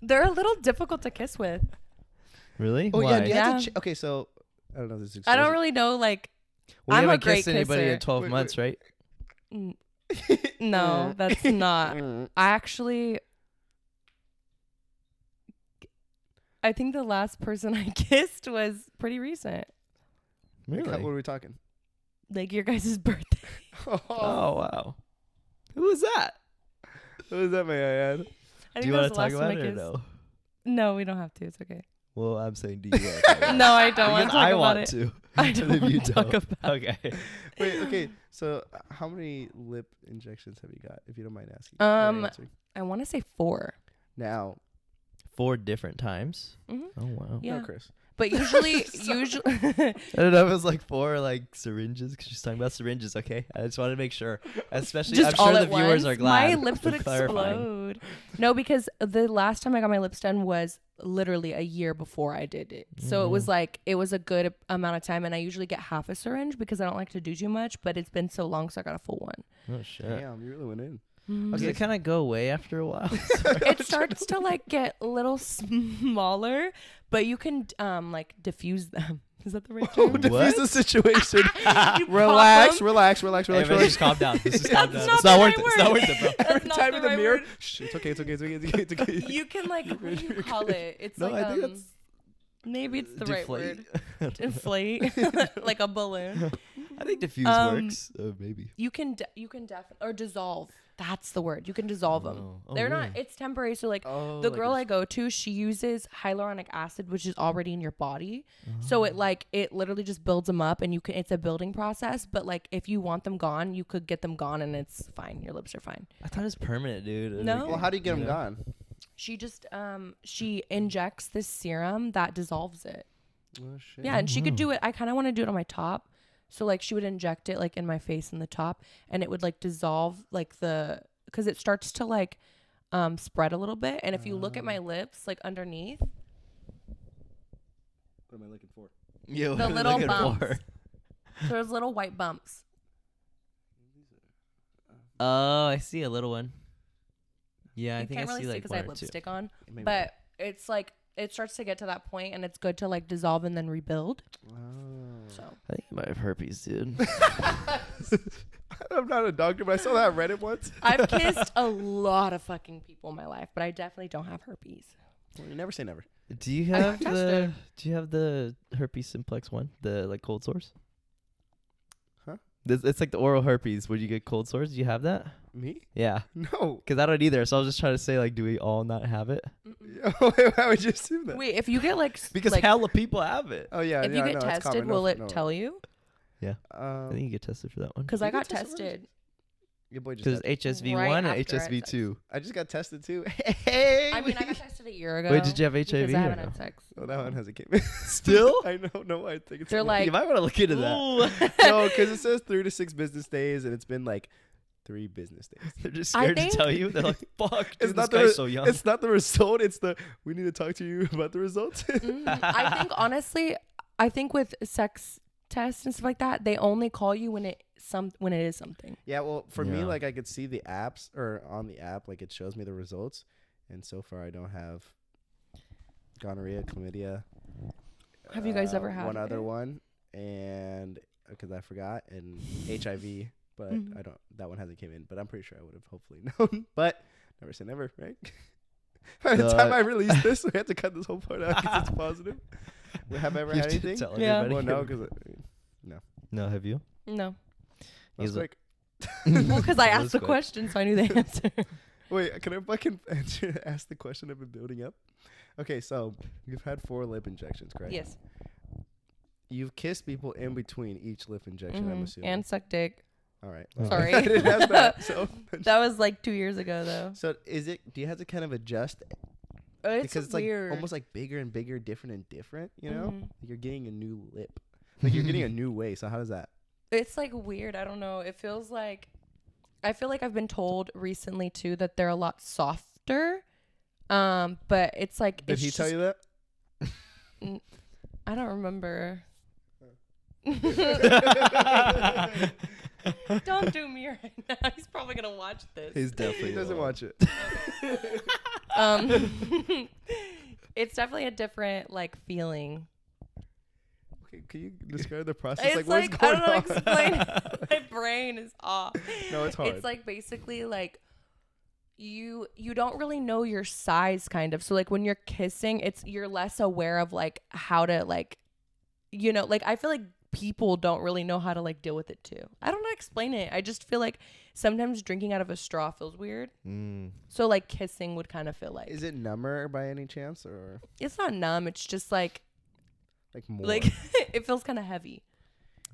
Speaker 2: They're a little difficult to kiss with.
Speaker 3: Really?
Speaker 1: Oh
Speaker 3: Why?
Speaker 1: yeah, you have
Speaker 2: Yeah.
Speaker 1: to okay, so I don't know this.
Speaker 2: I don't really know. Like,
Speaker 3: Well,
Speaker 2: I'm
Speaker 3: you
Speaker 2: a
Speaker 3: haven't
Speaker 2: great
Speaker 3: kissed anybody
Speaker 2: kisser.
Speaker 3: in 12
Speaker 1: Wait,
Speaker 3: months, right?
Speaker 2: No, that's not. I think the last person I kissed was pretty recent.
Speaker 1: What
Speaker 3: Really?
Speaker 1: are we talking?
Speaker 2: Like your guys' birthday.
Speaker 3: Oh wow. Who was that?
Speaker 1: What was that, may I add?
Speaker 2: I
Speaker 3: Do you
Speaker 2: that
Speaker 3: want
Speaker 2: was
Speaker 3: to talk
Speaker 2: the last
Speaker 3: about
Speaker 2: one I
Speaker 3: it or
Speaker 2: kissed.
Speaker 3: no?
Speaker 2: No, we don't have to. It's okay.
Speaker 3: Well, I'm saying, do you want to talk about it?
Speaker 2: No, I don't want to
Speaker 3: Because
Speaker 2: talk
Speaker 3: I
Speaker 2: about
Speaker 3: want
Speaker 2: it.
Speaker 3: to.
Speaker 2: I
Speaker 3: And
Speaker 2: don't
Speaker 3: if you
Speaker 2: want to talk
Speaker 3: don't-
Speaker 2: about
Speaker 3: Okay.
Speaker 1: Wait, okay. So how many lip injections have you got, if you don't mind asking? Answering.
Speaker 2: I want to say 4.
Speaker 1: Now,
Speaker 3: 4 different times.
Speaker 2: Mhm.
Speaker 3: Oh wow.
Speaker 2: Yeah.
Speaker 1: no, Chris.
Speaker 2: But usually,
Speaker 3: I don't know if it was like 4 like syringes because she's talking about syringes. Okay, I just wanted to make sure, especially
Speaker 2: just
Speaker 3: I'm
Speaker 2: all
Speaker 3: sure
Speaker 2: at
Speaker 3: the viewers
Speaker 2: once.
Speaker 3: are glad.
Speaker 2: My lips would
Speaker 3: with clarifying.
Speaker 2: explode. No, because the last time I got my lips done was literally a year before I did it. So it was like, it was a good amount of time. And I usually get half a syringe because I don't like to do too much. But it's been so long, so I got a full one.
Speaker 3: Oh shit.
Speaker 1: Damn, you really went in.
Speaker 3: Does it kind of go away after a while?
Speaker 2: It starts to like get a little smaller, but you can like diffuse them. Is that the right term?
Speaker 1: Diffuse the situation.
Speaker 2: You
Speaker 1: relax,
Speaker 2: pop 'em.
Speaker 1: relax.
Speaker 3: Everybody just calm down. This is calm down.
Speaker 2: not
Speaker 3: It's
Speaker 2: the
Speaker 3: not
Speaker 2: right
Speaker 3: worth it. It's not
Speaker 2: word.
Speaker 3: worth it, bro.
Speaker 2: That's
Speaker 1: Every
Speaker 2: not
Speaker 1: time
Speaker 2: the
Speaker 1: in the
Speaker 2: right
Speaker 1: mirror.
Speaker 2: word.
Speaker 1: Shh, it's okay. It's okay. It's okay. It's okay. It's okay.
Speaker 2: You can like, what do you call it? It's
Speaker 1: No,
Speaker 2: like
Speaker 1: I think that's
Speaker 2: maybe it's the right
Speaker 3: Deflate.
Speaker 2: word. Inflate like a balloon.
Speaker 3: I think diffuse works. Maybe.
Speaker 2: You can definitely or dissolve. That's the word. You can dissolve them.
Speaker 3: Oh,
Speaker 2: They're
Speaker 3: really?
Speaker 2: not. It's temporary. So like
Speaker 1: Oh,
Speaker 2: the
Speaker 1: like
Speaker 2: girl
Speaker 1: a-
Speaker 2: I go to, she uses hyaluronic acid, which is already in your body. So it literally just builds them up, and you can. It's a building process. But like if you want them gone, you could get them gone, and it's fine. Your lips are fine.
Speaker 3: I thought it was permanent, dude.
Speaker 2: No.
Speaker 1: Well, how do you get them
Speaker 3: know?
Speaker 1: gone?
Speaker 2: She just she injects this serum that dissolves it.
Speaker 1: Oh shit.
Speaker 2: Yeah, and she could do it. I kind of want to do it on my top. So like she would inject it like in my face and the top, and it would like dissolve like because it starts to like spread a little bit. And if you look at my lips like underneath,
Speaker 1: What am I looking for?
Speaker 3: Yo,
Speaker 2: the
Speaker 3: what are you
Speaker 2: little
Speaker 3: looking
Speaker 2: bumps.
Speaker 3: for?
Speaker 2: There's little white bumps.
Speaker 3: Oh, I see a little one. Yeah, I
Speaker 2: You
Speaker 3: think
Speaker 2: can't
Speaker 3: I
Speaker 2: really
Speaker 3: see
Speaker 2: see
Speaker 3: like
Speaker 2: because I
Speaker 3: one
Speaker 2: have
Speaker 3: or two.
Speaker 2: lipstick on,
Speaker 1: Maybe
Speaker 2: but it's like it starts to get to that point, and it's good to like dissolve and then rebuild.
Speaker 1: Oh.
Speaker 2: So
Speaker 3: I think you might have herpes, dude.
Speaker 1: I'm not a doctor, but I saw that on Reddit once.
Speaker 2: I've kissed a lot of fucking people in my life, but I definitely don't have herpes.
Speaker 1: Well, you never say never.
Speaker 3: Do you have
Speaker 2: tested.
Speaker 3: Do you have the herpes simplex one, the like cold sores?
Speaker 1: Huh?
Speaker 3: It's like the oral herpes. Would you get cold sores? Do you have that?
Speaker 1: Me?
Speaker 3: Yeah,
Speaker 1: No.
Speaker 3: because I don't either. So I was just trying to say, like, do we all not have it?
Speaker 1: Why would you assume that?
Speaker 2: Wait, if you get like
Speaker 3: Because
Speaker 2: like,
Speaker 3: hella people have it.
Speaker 1: Oh yeah.
Speaker 2: if
Speaker 1: yeah,
Speaker 2: you get
Speaker 1: no, it's
Speaker 2: tested,
Speaker 1: common.
Speaker 2: will
Speaker 1: No,
Speaker 2: it
Speaker 1: no.
Speaker 2: tell you?
Speaker 3: I think you get tested for that one.
Speaker 2: Because
Speaker 1: You
Speaker 2: I got
Speaker 1: get tested for
Speaker 2: tested.
Speaker 1: Your boy just.
Speaker 3: Because
Speaker 1: got-
Speaker 3: it's HSV
Speaker 2: Right
Speaker 3: 1 and
Speaker 2: after I had
Speaker 3: HSV
Speaker 2: sex.
Speaker 3: 2.
Speaker 1: I just got tested too. Hey.
Speaker 2: I mean, I got tested a year ago.
Speaker 3: Wait, did you have
Speaker 2: because
Speaker 3: HIV?
Speaker 2: I
Speaker 3: or
Speaker 2: haven't
Speaker 3: no?
Speaker 2: had sex.
Speaker 1: Oh, that one hasn't came in.
Speaker 3: Still?
Speaker 1: I know. No, I think it's.
Speaker 2: They're
Speaker 1: still-
Speaker 2: like,
Speaker 3: You might want to look into that.
Speaker 2: Ooh.
Speaker 1: no, because it says 3 to 6 business days, and it's been like 3 business days.
Speaker 3: They're just
Speaker 2: I
Speaker 3: scared to
Speaker 2: think-
Speaker 3: tell you. They're like, fuck, dude,
Speaker 1: It's
Speaker 3: this
Speaker 1: not
Speaker 3: guy's
Speaker 1: the
Speaker 3: so young.
Speaker 1: it's not the result. It's the we need to talk to you about the results.
Speaker 2: I think honestly, I think with sex tests and stuff like that, they only call you when it is something.
Speaker 1: Yeah, well, for me,
Speaker 3: Yeah.
Speaker 1: like I could see the apps or on the app, like it shows me the results, and so far I don't have gonorrhea, chlamydia.
Speaker 2: Have you guys ever had
Speaker 1: one other
Speaker 2: it?
Speaker 1: one? And because I forgot, and HIV, but
Speaker 2: Mhm.
Speaker 1: I don't. That one hasn't came in, but I'm pretty sure I would have hopefully known. But never say never, right? By the time I release this, we have to cut this whole part out because it's positive. Have I ever
Speaker 3: You
Speaker 1: had
Speaker 3: have to
Speaker 1: anything?
Speaker 3: tell
Speaker 2: Yeah.
Speaker 3: everybody.
Speaker 1: Well, no, because
Speaker 3: No, have you?
Speaker 2: No.
Speaker 1: that's
Speaker 3: He's like-
Speaker 1: quick.
Speaker 2: Well, because I
Speaker 3: That
Speaker 2: asked
Speaker 3: was
Speaker 2: the
Speaker 3: quick.
Speaker 2: question, so I knew the answer.
Speaker 1: Wait, can I fucking ask the question I've been building up? Okay, so you've had 4 lip injections, correct?
Speaker 2: Yes.
Speaker 1: You've kissed people in between each lip injection, I'm
Speaker 2: Mhm.
Speaker 1: assuming.
Speaker 2: And suck dick.
Speaker 1: All right.
Speaker 3: Oh.
Speaker 2: Sorry.
Speaker 1: I didn't ask that. So,
Speaker 2: That was like 2 years ago, though.
Speaker 1: so is it? Do you have to kind of adjust
Speaker 2: It's
Speaker 1: because it's
Speaker 2: weird.
Speaker 1: like almost like bigger and bigger, different and different? You know,
Speaker 2: Mhm.
Speaker 1: you're getting a new lip, like you're getting a new way. So how does that?
Speaker 2: It's like weird. I don't know. It feels like I feel like I've been told recently too that they're a lot softer. But it's like
Speaker 1: Did
Speaker 2: it's
Speaker 1: he tell
Speaker 2: just-
Speaker 1: you that?
Speaker 2: I don't remember. Don't do me right now. He's probably gonna watch this.
Speaker 3: He's definitely
Speaker 1: He doesn't watch it.
Speaker 2: It's definitely a different like feeling.
Speaker 1: Okay, can you describe the process?
Speaker 2: It's
Speaker 1: what is
Speaker 2: like
Speaker 1: going
Speaker 2: I don't know
Speaker 1: on?
Speaker 2: how to explain it. My brain is off.
Speaker 1: No, it's hard.
Speaker 2: It's like basically like you don't really know your size kind of. So like when you're kissing, you're less aware of like how to like like I feel like people don't really know how to like deal with it too. I don't know how to explain it. I just feel like sometimes drinking out of a straw feels weird. So like kissing would kind of feel like
Speaker 1: Is it number by any chance, or
Speaker 2: it's not numb. It's just like
Speaker 1: more?
Speaker 2: like it feels kind of heavy.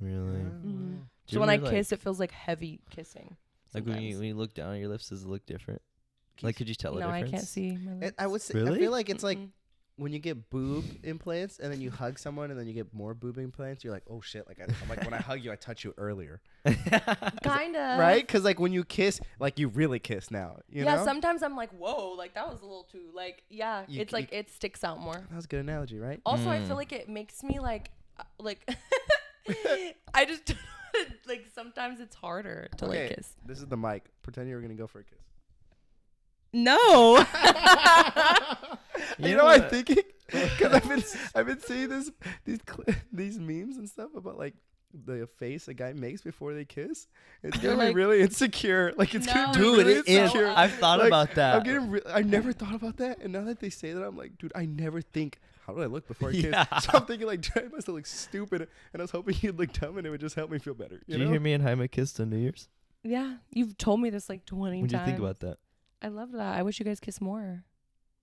Speaker 3: Really?
Speaker 2: Mhm.
Speaker 3: Do
Speaker 2: So
Speaker 3: you
Speaker 2: when I
Speaker 3: ever, like-
Speaker 2: kiss, it feels like heavy kissing.
Speaker 3: Like when
Speaker 2: sometimes.
Speaker 3: you look down at your lips, does it look different? Like, could you tell the
Speaker 2: No, I
Speaker 3: difference?
Speaker 2: can't see my lips.
Speaker 1: I would say. I
Speaker 3: Really?
Speaker 1: feel like it's like
Speaker 2: Mm-mm.
Speaker 1: when you get boob implants and then you hug someone and then you get more boob implants. You're like, oh shit! Like I'm like when I hug you, I touch you earlier,
Speaker 2: Kind of.
Speaker 1: right? Because like when you kiss, like you really kiss now. You
Speaker 2: Yeah,
Speaker 1: know?
Speaker 2: sometimes I'm like, whoa, like that was a little too, like, yeah,
Speaker 1: You-
Speaker 2: it's like it sticks out more.
Speaker 1: That was a good analogy, right?
Speaker 2: Also, I
Speaker 3: Mm.
Speaker 2: feel like it makes me like I just like sometimes it's harder to
Speaker 1: Okay,
Speaker 2: like kiss.
Speaker 1: this is the mic. Pretend you were gonna go for a kiss.
Speaker 2: No.
Speaker 1: You know what I'm thinking? Because I've been seeing these memes and stuff about like the face a guy makes before they kiss. It's
Speaker 2: You're
Speaker 1: gonna be
Speaker 2: like-
Speaker 1: really insecure. Like it's gonna be
Speaker 2: No,
Speaker 3: Dude,
Speaker 1: really
Speaker 3: it is.
Speaker 1: insecure.
Speaker 3: I've thought
Speaker 1: Like,
Speaker 3: about that.
Speaker 1: I'm getting. I never thought about that, and now that they say that, I'm like, dude, I never think. How do I look before I kiss?
Speaker 3: Yeah.
Speaker 1: So I'm thinking like, dude, I must have looked stupid, and I was hoping he'd look dumb, and it would just help me feel better.
Speaker 3: Did
Speaker 1: know?
Speaker 3: you hear me and Jaime kissed on New Year's?
Speaker 2: Yeah, you've told me this like 20
Speaker 3: What do
Speaker 2: times.
Speaker 3: you think about that?
Speaker 2: I love that. I wish you guys kiss more.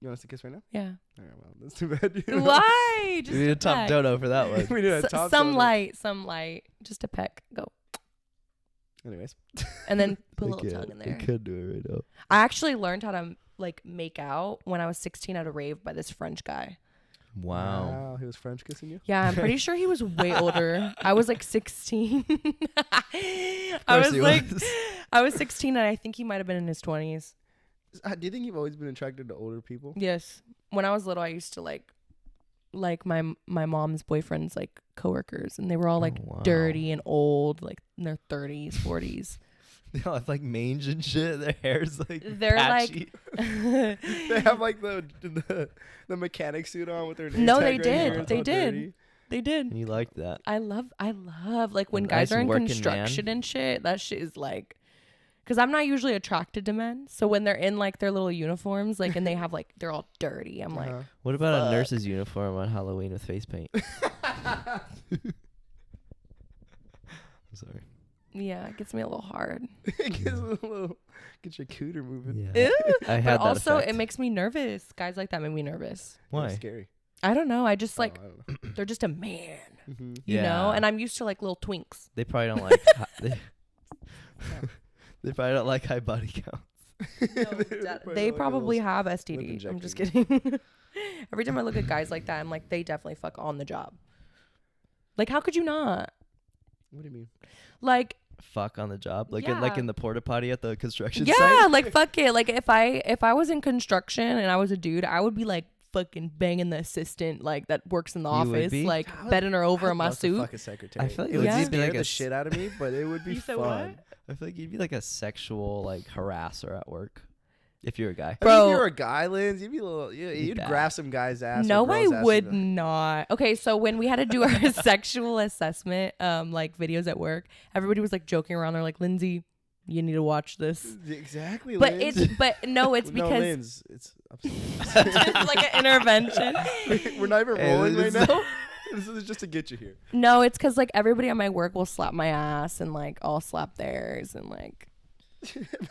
Speaker 1: You want us to kiss right now?
Speaker 2: Yeah.
Speaker 1: All right, well, that's too bad. You know?
Speaker 2: Why? Just
Speaker 3: We need a
Speaker 2: a
Speaker 3: top
Speaker 2: peck.
Speaker 3: dono for that one.
Speaker 1: We need a top
Speaker 2: Some
Speaker 1: donut.
Speaker 2: light. Just a peck. Go.
Speaker 1: Anyways,
Speaker 2: And then put a
Speaker 3: I
Speaker 2: little
Speaker 3: can't-
Speaker 2: tongue in there.
Speaker 3: I could do it right now.
Speaker 2: I actually learned how to like make out when I was 16 at a rave by this French guy.
Speaker 3: Wow.
Speaker 1: he was French kissing you.
Speaker 2: Yeah, I'm pretty sure he was way older. I was like 16. I
Speaker 3: course
Speaker 2: was
Speaker 3: he
Speaker 2: like,
Speaker 3: was.
Speaker 2: I was 16 and I think he might have been in his 20s.
Speaker 1: Do you think you've always been attracted to older people?
Speaker 2: Yes. When I was little, I used to like my mom's boyfriend's like coworkers, and they were all like
Speaker 3: Oh, wow.
Speaker 2: dirty and old, like in their 30s, 40s.
Speaker 3: They all have like mange and shit. Their hair's like
Speaker 2: They're
Speaker 3: patchy.
Speaker 1: They have like the mechanic suit on with their name
Speaker 2: No,
Speaker 1: tag
Speaker 2: they
Speaker 1: right
Speaker 2: did.
Speaker 1: here. It's
Speaker 2: They
Speaker 1: all
Speaker 2: did.
Speaker 1: dirty.
Speaker 2: They did.
Speaker 3: And you like that.
Speaker 2: I love like when
Speaker 3: A
Speaker 2: guys
Speaker 3: nice
Speaker 2: are in
Speaker 3: working
Speaker 2: construction
Speaker 3: man.
Speaker 2: and shit. That shit is like, because I'm not usually attracted to men. So when they're in like their little uniforms, like, and they have like they're all dirty, I'm like,
Speaker 1: Uh-huh.
Speaker 3: What about
Speaker 2: Fuck.
Speaker 3: a nurse's uniform on Halloween with face paint? I'm sorry.
Speaker 2: yeah, it gets me a little hard.
Speaker 1: It gets a little, get your cooter moving.
Speaker 3: Yeah.
Speaker 2: Ew.
Speaker 3: I had
Speaker 2: But
Speaker 3: that
Speaker 2: also,
Speaker 3: effect.
Speaker 2: it makes me nervous. Guys like that make me nervous.
Speaker 1: It's
Speaker 3: Why?
Speaker 1: scary.
Speaker 2: I don't know. I just like
Speaker 1: Oh, I don't know.
Speaker 2: they're just a man,
Speaker 1: Mhm.
Speaker 2: you know.
Speaker 3: Yeah.
Speaker 2: And I'm used to like little twinks.
Speaker 3: They probably don't like. They probably don't like high body count.
Speaker 2: They probably have STD. I'm just kidding. Every time I look at guys like that, I'm like, they definitely fuck on the job. Like, how could you not?
Speaker 1: What do you mean?
Speaker 2: Like,
Speaker 3: fuck on the job, like
Speaker 2: Yeah.
Speaker 3: in the porta potty at the construction
Speaker 2: Yeah,
Speaker 3: site?
Speaker 2: like fuck it. Like if I was in construction and I was a dude, I would be like fucking banging the assistant like that works in the
Speaker 3: You would
Speaker 2: office,
Speaker 3: be?
Speaker 2: like bending her over
Speaker 1: I'd
Speaker 2: in my
Speaker 1: love to
Speaker 2: suit.
Speaker 1: fuck a secretary.
Speaker 3: I feel like
Speaker 1: it would
Speaker 2: Yeah.
Speaker 3: you'd be
Speaker 1: scare
Speaker 3: like
Speaker 1: the
Speaker 3: a
Speaker 1: shit out of me, but it would be
Speaker 2: You said
Speaker 1: fun.
Speaker 2: what?
Speaker 3: I feel like you'd be like a sexual like harasser at work if you're a guy.
Speaker 1: I mean,
Speaker 2: Bro.
Speaker 1: if you're a guy, Linz, you'd be a little. You'd
Speaker 3: bad.
Speaker 1: grab some guy's ass.
Speaker 2: No,
Speaker 1: or
Speaker 2: I
Speaker 1: girl's ass
Speaker 2: would
Speaker 1: and be
Speaker 2: not. Okay, so when we had to do our sexual assessment, like videos at work, everybody was like joking around. They're like, Lindsay, you need to watch this.
Speaker 1: like, exactly.
Speaker 2: But
Speaker 1: Linz.
Speaker 2: it's no, it's
Speaker 1: No,
Speaker 2: because
Speaker 1: Linz, it's
Speaker 2: it's like an intervention.
Speaker 1: we're not even
Speaker 3: Hey,
Speaker 1: rolling right
Speaker 3: this is-
Speaker 1: now. This is just to get you here.
Speaker 2: No, it's because like everybody at my work will slap my ass and like I'll slap theirs and like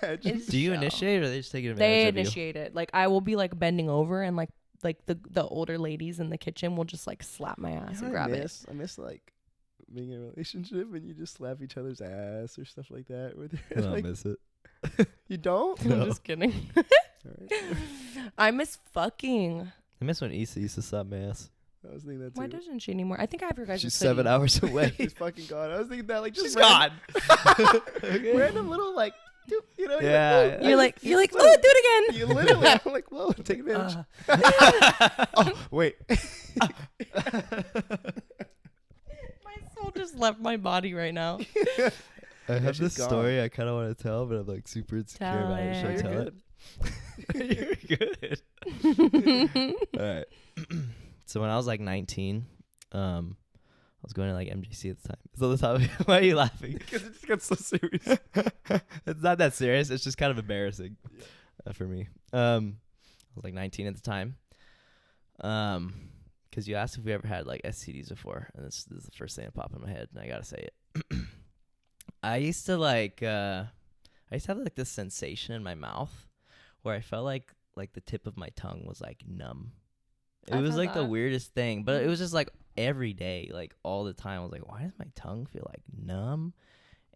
Speaker 1: Imagine.
Speaker 2: it's
Speaker 3: Do you
Speaker 2: so-
Speaker 3: initiate, or are they just taking
Speaker 2: They
Speaker 3: advantage of
Speaker 2: initiate it. Like I will be like bending over and like the older ladies in the kitchen will just like slap my ass
Speaker 1: You
Speaker 2: and
Speaker 1: know what
Speaker 2: grab it.
Speaker 1: I miss like being in a relationship and you just slap each other's ass or stuff like that. Where
Speaker 3: you?
Speaker 1: they're
Speaker 3: I
Speaker 1: like,
Speaker 3: miss it.
Speaker 1: you don't?
Speaker 2: I'm just kidding.
Speaker 1: All right.
Speaker 2: I miss fucking.
Speaker 3: I miss when Issa used to slap my ass.
Speaker 1: I was thinking that too.
Speaker 2: Why doesn't she anymore? I think I have your guys'
Speaker 3: She's
Speaker 2: hoodie.
Speaker 3: 7 hours away.
Speaker 1: She's fucking gone. I was thinking that like just
Speaker 3: She's gone.
Speaker 1: random little like, you know?
Speaker 3: Yeah.
Speaker 2: You're like,
Speaker 1: you
Speaker 2: oh, do it again.
Speaker 1: You literally, I'm like, whoa, take advantage. Oh, wait.
Speaker 2: My soul just left my body right now.
Speaker 3: I have
Speaker 1: she's
Speaker 3: this
Speaker 1: gone.
Speaker 3: story I kind of want to tell, but I'm like super insecure
Speaker 2: Tell
Speaker 3: about it. Should I
Speaker 2: it.
Speaker 3: tell
Speaker 1: You're
Speaker 3: it?
Speaker 1: good.
Speaker 3: You're good. All right. So when I was like 19, I was going to like MJC at the time. So the time, why are you laughing?
Speaker 1: Because it just got so serious.
Speaker 3: It's not that serious. It's just kind of embarrassing for me. I was like 19 at the time. Because you asked if we ever had like STDs before, and this is the first thing that popped in my head, and I gotta say it. I used to have like this sensation in my mouth where I felt like the tip of my tongue was like numb. It
Speaker 2: I've
Speaker 3: was
Speaker 2: had
Speaker 3: like the
Speaker 2: that.
Speaker 3: weirdest thing, but it was just like every day, like all the time. I was like, why does my tongue feel like numb?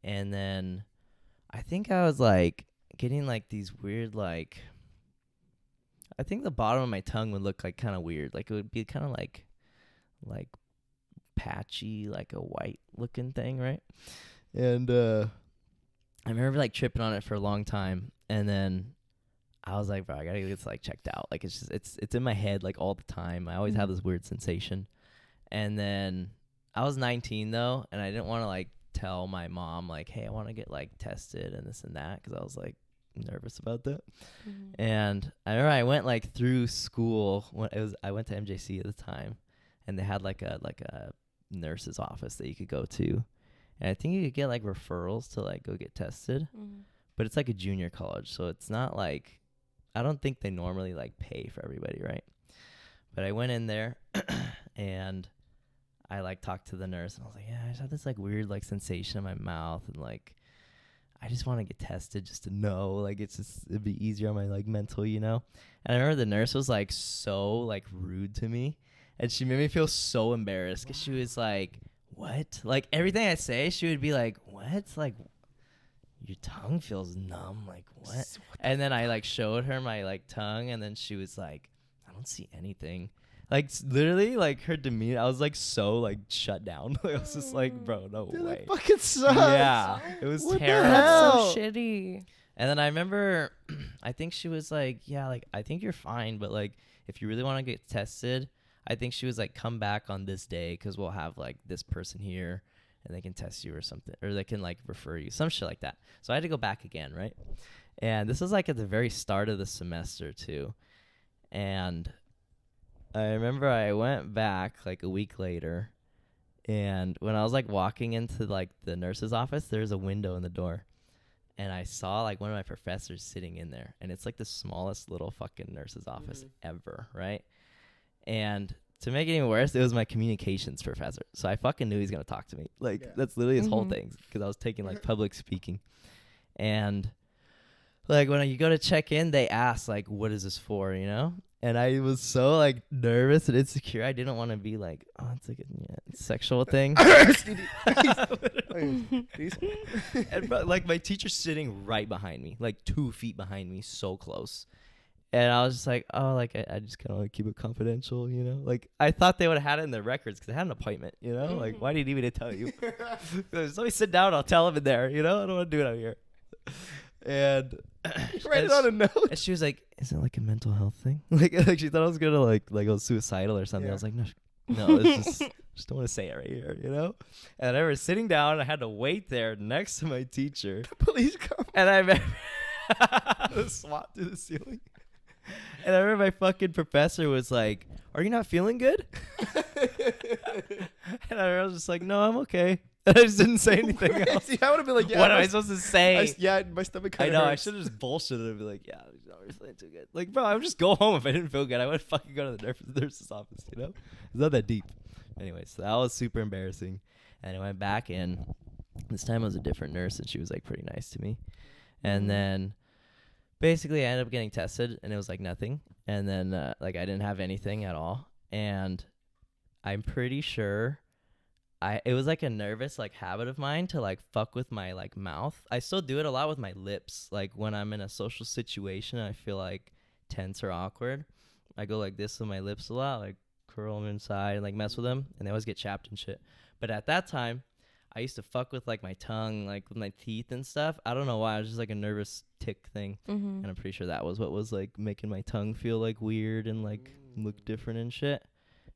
Speaker 3: And then I think I was like getting like these weird like, I think the bottom of my tongue would look like kind of weird. Like it would be kind of like patchy, like a white looking thing, right? And I remember like tripping on it for a long time, and then I was like, bro, I gotta get this like checked out. Like it's just it's in my head like all the time. I always have this weird sensation. And then I was 19 though, and I didn't want to like tell my mom like, hey, I want to get like tested and this and that, because I was like nervous about that. And I remember I went like through school when I went to MJC at the time, and they had like a nurse's office that you could go to, and I think you could get like referrals to like go get tested. But it's like a junior college, so it's not like, I don't think they normally like pay for everybody, right? But I went in there and I like talked to the nurse, and I was like, yeah, I just have this like weird like sensation in my mouth, and like I just want to get tested just to know, like it'd be easier on my like mental, you know? And I remember the nurse was like so like rude to me, and she made me feel so embarrassed, because she was like, what? Like everything I say, she would be like, what? Like, your tongue feels numb, like what? And then I like showed her my like tongue, and then she was like, I don't see anything. Like literally, like her demeanor, I was like so like shut down. I was just like, bro, no
Speaker 1: Dude,
Speaker 3: way.
Speaker 1: that fucking sucks.
Speaker 3: Yeah, it was
Speaker 1: What the
Speaker 3: terrible.
Speaker 1: hell?
Speaker 2: That's so shitty.
Speaker 3: And then I remember, I think she was like, yeah, like I think you're fine, but like if you really want to get tested, I think she was like, come back on this day, because we'll have like this person here, and they can test you or something, or they can like refer you, some shit like that. So I had to go back again, right? And this was like at the very start of the semester too. And I remember I went back like a week later, and when I was like walking into like the nurse's office, there's a window in the door, and I saw like one of my professors sitting in there, and it's like the smallest little fucking nurse's office ever, right? And to make it even worse, it was my communications professor. So I fucking knew he's going to talk to me. Like, that's literally his whole thing, because I was taking, like, public speaking. And, like, when you go to check in, they ask, like, what is this for, you know? And I was so, like, nervous and insecure. I didn't want to be like, oh, it's like a sexual thing. And, but, like, my teacher's sitting right behind me, like 2 feet behind me, so close. And I was just like, oh, like I just kind of want to keep it confidential, you know? Like I thought they would have had it in their records because I had an appointment, you know? Like why do you need me to tell you? Just let me sit down. I'll tell them in there, you know? I don't want to do it out here. And
Speaker 1: Write it on a note.
Speaker 3: And she was like, is it like a mental health thing? Like she thought I was gonna like go suicidal or something.
Speaker 1: Yeah.
Speaker 3: I was like, no, it's just don't want to say it right here, you know? And I remember sitting down. I had to wait there next to my teacher.
Speaker 1: The police come.
Speaker 3: And I remember the SWAT through the ceiling. And I remember my fucking professor was like, are you not feeling good? And I was just like, no, I'm okay. And I just didn't say anything else.
Speaker 1: See, I would have been like, yeah.
Speaker 3: What am I supposed to say?
Speaker 1: My stomach
Speaker 3: I
Speaker 1: kind
Speaker 3: know.
Speaker 1: of
Speaker 3: I
Speaker 1: hurts.
Speaker 3: should have just bullshitted and be like, yeah, I'm not really feeling too good. Like, bro, I would just go home if I didn't feel good. I would fucking go to the nurse's office, you know? It's not that deep. Anyway, so that was super embarrassing. And I went back in. This time it was a different nurse, and she was, like, pretty nice to me. And then basically I ended up getting tested, and it was, like, nothing. And then, like, I didn't have anything at all. And I'm pretty sure it was like a nervous like habit of mine to like fuck with my like mouth. I still do it a lot with my lips. Like when I'm in a social situation and I feel like tense or awkward, I go like this with my lips a lot, like curl them inside and like mess with them, and they always get chapped and shit. But at that time, I used to fuck with like my tongue, like with my teeth and stuff. I don't know why. It was just like a nervous tick thing. And I'm pretty sure that was what was like making my tongue feel like weird and like look different and shit.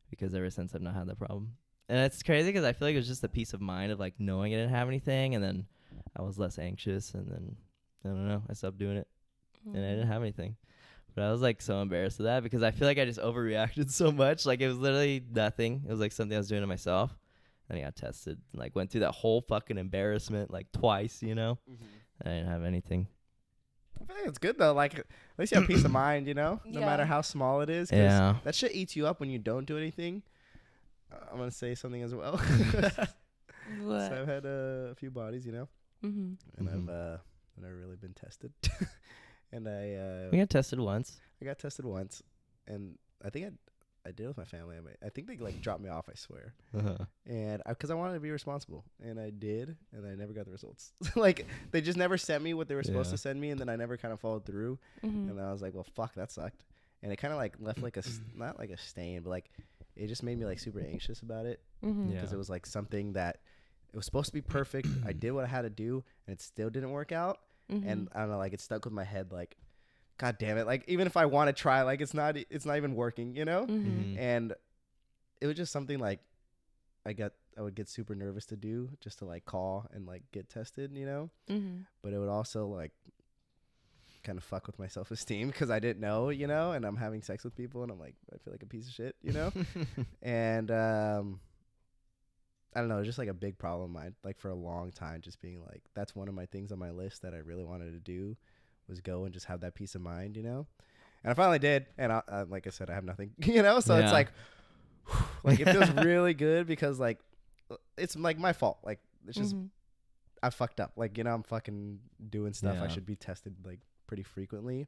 Speaker 3: Because ever since I've not had that problem. And it's crazy because I feel like it was just the peace of mind of like knowing I didn't have anything, and then I was less anxious, and then I don't know, I stopped doing it, and I didn't have anything. But I was like so embarrassed of that because I feel like I just overreacted so much. Like it was literally nothing. It was like something I was doing to myself. And I got tested and like went through that whole fucking embarrassment like twice, you know. I didn't have anything.
Speaker 1: I think it's good though. Like at least you have peace of mind, you know, no matter how small it is. 'Cause
Speaker 3: Yeah.
Speaker 1: that shit eats you up when you don't do anything. I'm gonna say something as well.
Speaker 2: What?
Speaker 1: So I've had a few bodies, you know, and
Speaker 3: Mhm.
Speaker 1: I've never really been tested. And
Speaker 3: We got tested once.
Speaker 1: I got tested once, and I think I did with my family. I think they like dropped me off. I swear. And because I wanted to be responsible, and I did, and I never got the results. Like they just never sent me what they were supposed to send me, and then I never kind of followed through. And I was like, well, fuck, that sucked. And it kind of like left like not like a stain, but like it just made me like super anxious about it because it was like something that it was supposed to be perfect. I did what I had to do, and it still didn't work out. And I don't know, like it stuck with my head, like, God damn it, like even if I want to try, like it's not even working, you know. And it was just something like I would get super nervous to do, just to like call and like get tested, you know. But it would also like kind of fuck with my self-esteem because I didn't know, you know, and I'm having sex with people and I'm like, I feel like a piece of shit, you know. And I don't know, just like a big problem of mine, like for a long time, just being like, that's one of my things on my list that I really wanted to do was go and just have that peace of mind, you know. And I finally did, and like I said, I have nothing, you know. So it's like it feels really good because like it's like my fault, like it's just I fucked up, like, you know, I'm fucking doing stuff I should be tested like pretty frequently,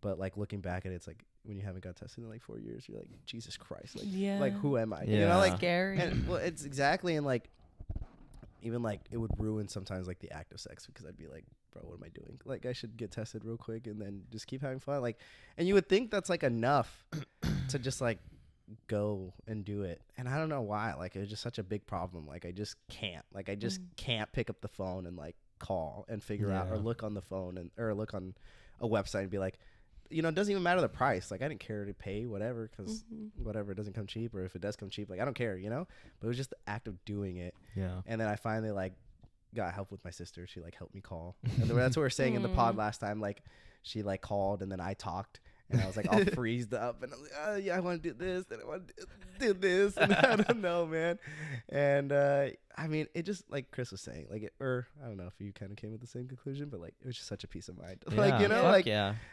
Speaker 1: but like looking back at it, it's like when you haven't got tested in like 4 years, you're like, Jesus Christ, like like who am I, you know, like
Speaker 2: scary.
Speaker 1: and, well, it's exactly, and like even like it would ruin sometimes like the act of sex because I'd be like, bro, what am I doing? Like I should get tested real quick and then just keep having fun, like, and you would think that's like enough to just like go and do it, and I don't know why, like it was just such a big problem, like I just can't pick up the phone and like call and figure out, or look on the phone and or look on a website and be like, you know, it doesn't even matter the price, like I didn't care to pay whatever because whatever, it doesn't come cheap, or if it does come cheap, like I don't care, you know. But it was just the act of doing it. And then I finally like got help with my sister. She like helped me call, and that's what we were saying in the pod last time, like she like called and then I talked. And I was like all freezed up, and I was like, oh, yeah, I want to do this, and I want to do this, and I don't know, man. And I mean, it just, like Chris was saying, like, or I don't know if you kind of came with the same conclusion, but like it was just such a peace of mind, like, you know, like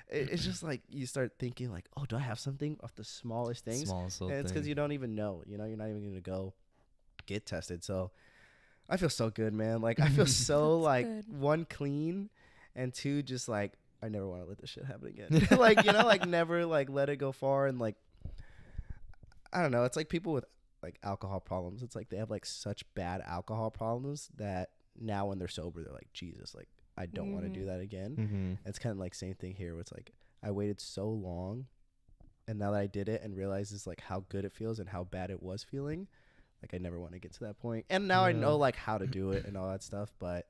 Speaker 1: it's just like you start thinking like, oh, do I have something off the smallest things? And it's because you don't even know, you know, you're not even gonna go get tested. So I feel so good, man. Like I feel so like one, clean, and two, just like, I never want to let this shit happen again. Like, you know, like never like let it go far. And like, I don't know. It's like people with like alcohol problems. It's like they have like such bad alcohol problems that now when they're sober, they're like, Jesus, like I don't want to do that again. It's kind of like same thing here where it's like, I waited so long, and now that I did it and realizes like how good it feels and how bad it was feeling, like I never want to get to that point. And now I know like how to do it and all that stuff, but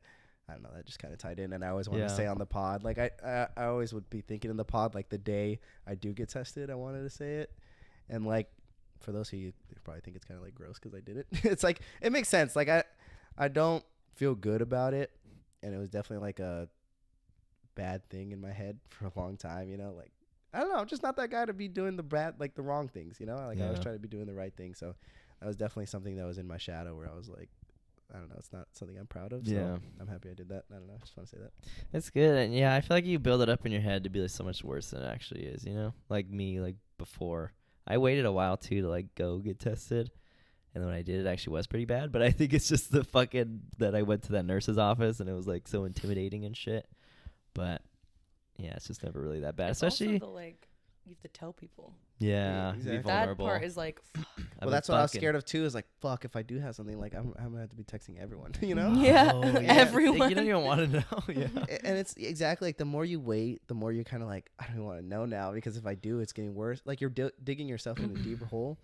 Speaker 1: I don't know, that just kind of tied in. And I always wanted to say on the pod, like I always would be thinking in the pod, like the day I do get tested, I wanted to say it. And like for those of you who probably think it's kind of like gross because I did it, it's like it makes sense. Like I don't feel good about it, and it was definitely like a bad thing in my head for a long time, you know, like I don't know, I'm just not that guy to be doing the bad, like the wrong things, you know, like I was trying to be doing the right thing. So that was definitely something that was in my shadow where I was like, I don't know, it's not something I'm proud of. So I'm happy I did that. I don't know, I just want to say that.
Speaker 3: It's good. And yeah, I feel like you build it up in your head to be like so much worse than it actually is, you know, like me, like before I waited a while too to like go get tested. And then when I did, it actually was pretty bad. But I think it's just the fucking that I went to that nurse's office and it was like so intimidating and shit. But yeah, it's just never really that bad.
Speaker 2: It's
Speaker 3: especially
Speaker 2: also the, like, you have to tell people.
Speaker 3: Yeah,
Speaker 1: exactly.
Speaker 3: be vulnerable.
Speaker 2: That part is like, fuck.
Speaker 1: Well, that's what I was scared of too. Is like, fuck, if I do have something, like I'm gonna have to be texting everyone, you know?
Speaker 2: Yeah,
Speaker 3: Oh, yeah.
Speaker 2: everyone.
Speaker 3: Like, you don't even want to know. Yeah.
Speaker 1: And it's exactly like the more you wait, the more you're kind of like, I don't even want to know now because if I do, it's getting worse. Like you're digging yourself in a deeper hole,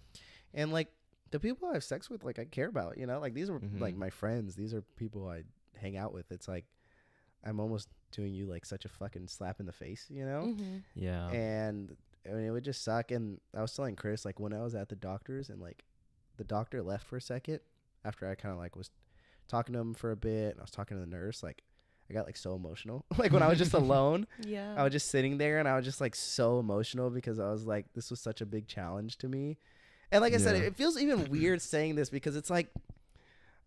Speaker 1: and like the people I have sex with, like I care about, you know, like these are like my friends. These are people I hang out with. It's like I'm almost doing you like such a fucking slap in the face, you know?
Speaker 3: Yeah.
Speaker 1: And I mean, it would just suck. And I was telling Chris, like when I was at the doctor's and like the doctor left for a second after I kind of like was talking to him for a bit and I was talking to the nurse, like I got like so emotional. Like when I was just alone, I was just sitting there and I was just like so emotional because I was like, this was such a big challenge to me. And like I said, it feels even weird saying this because it's like,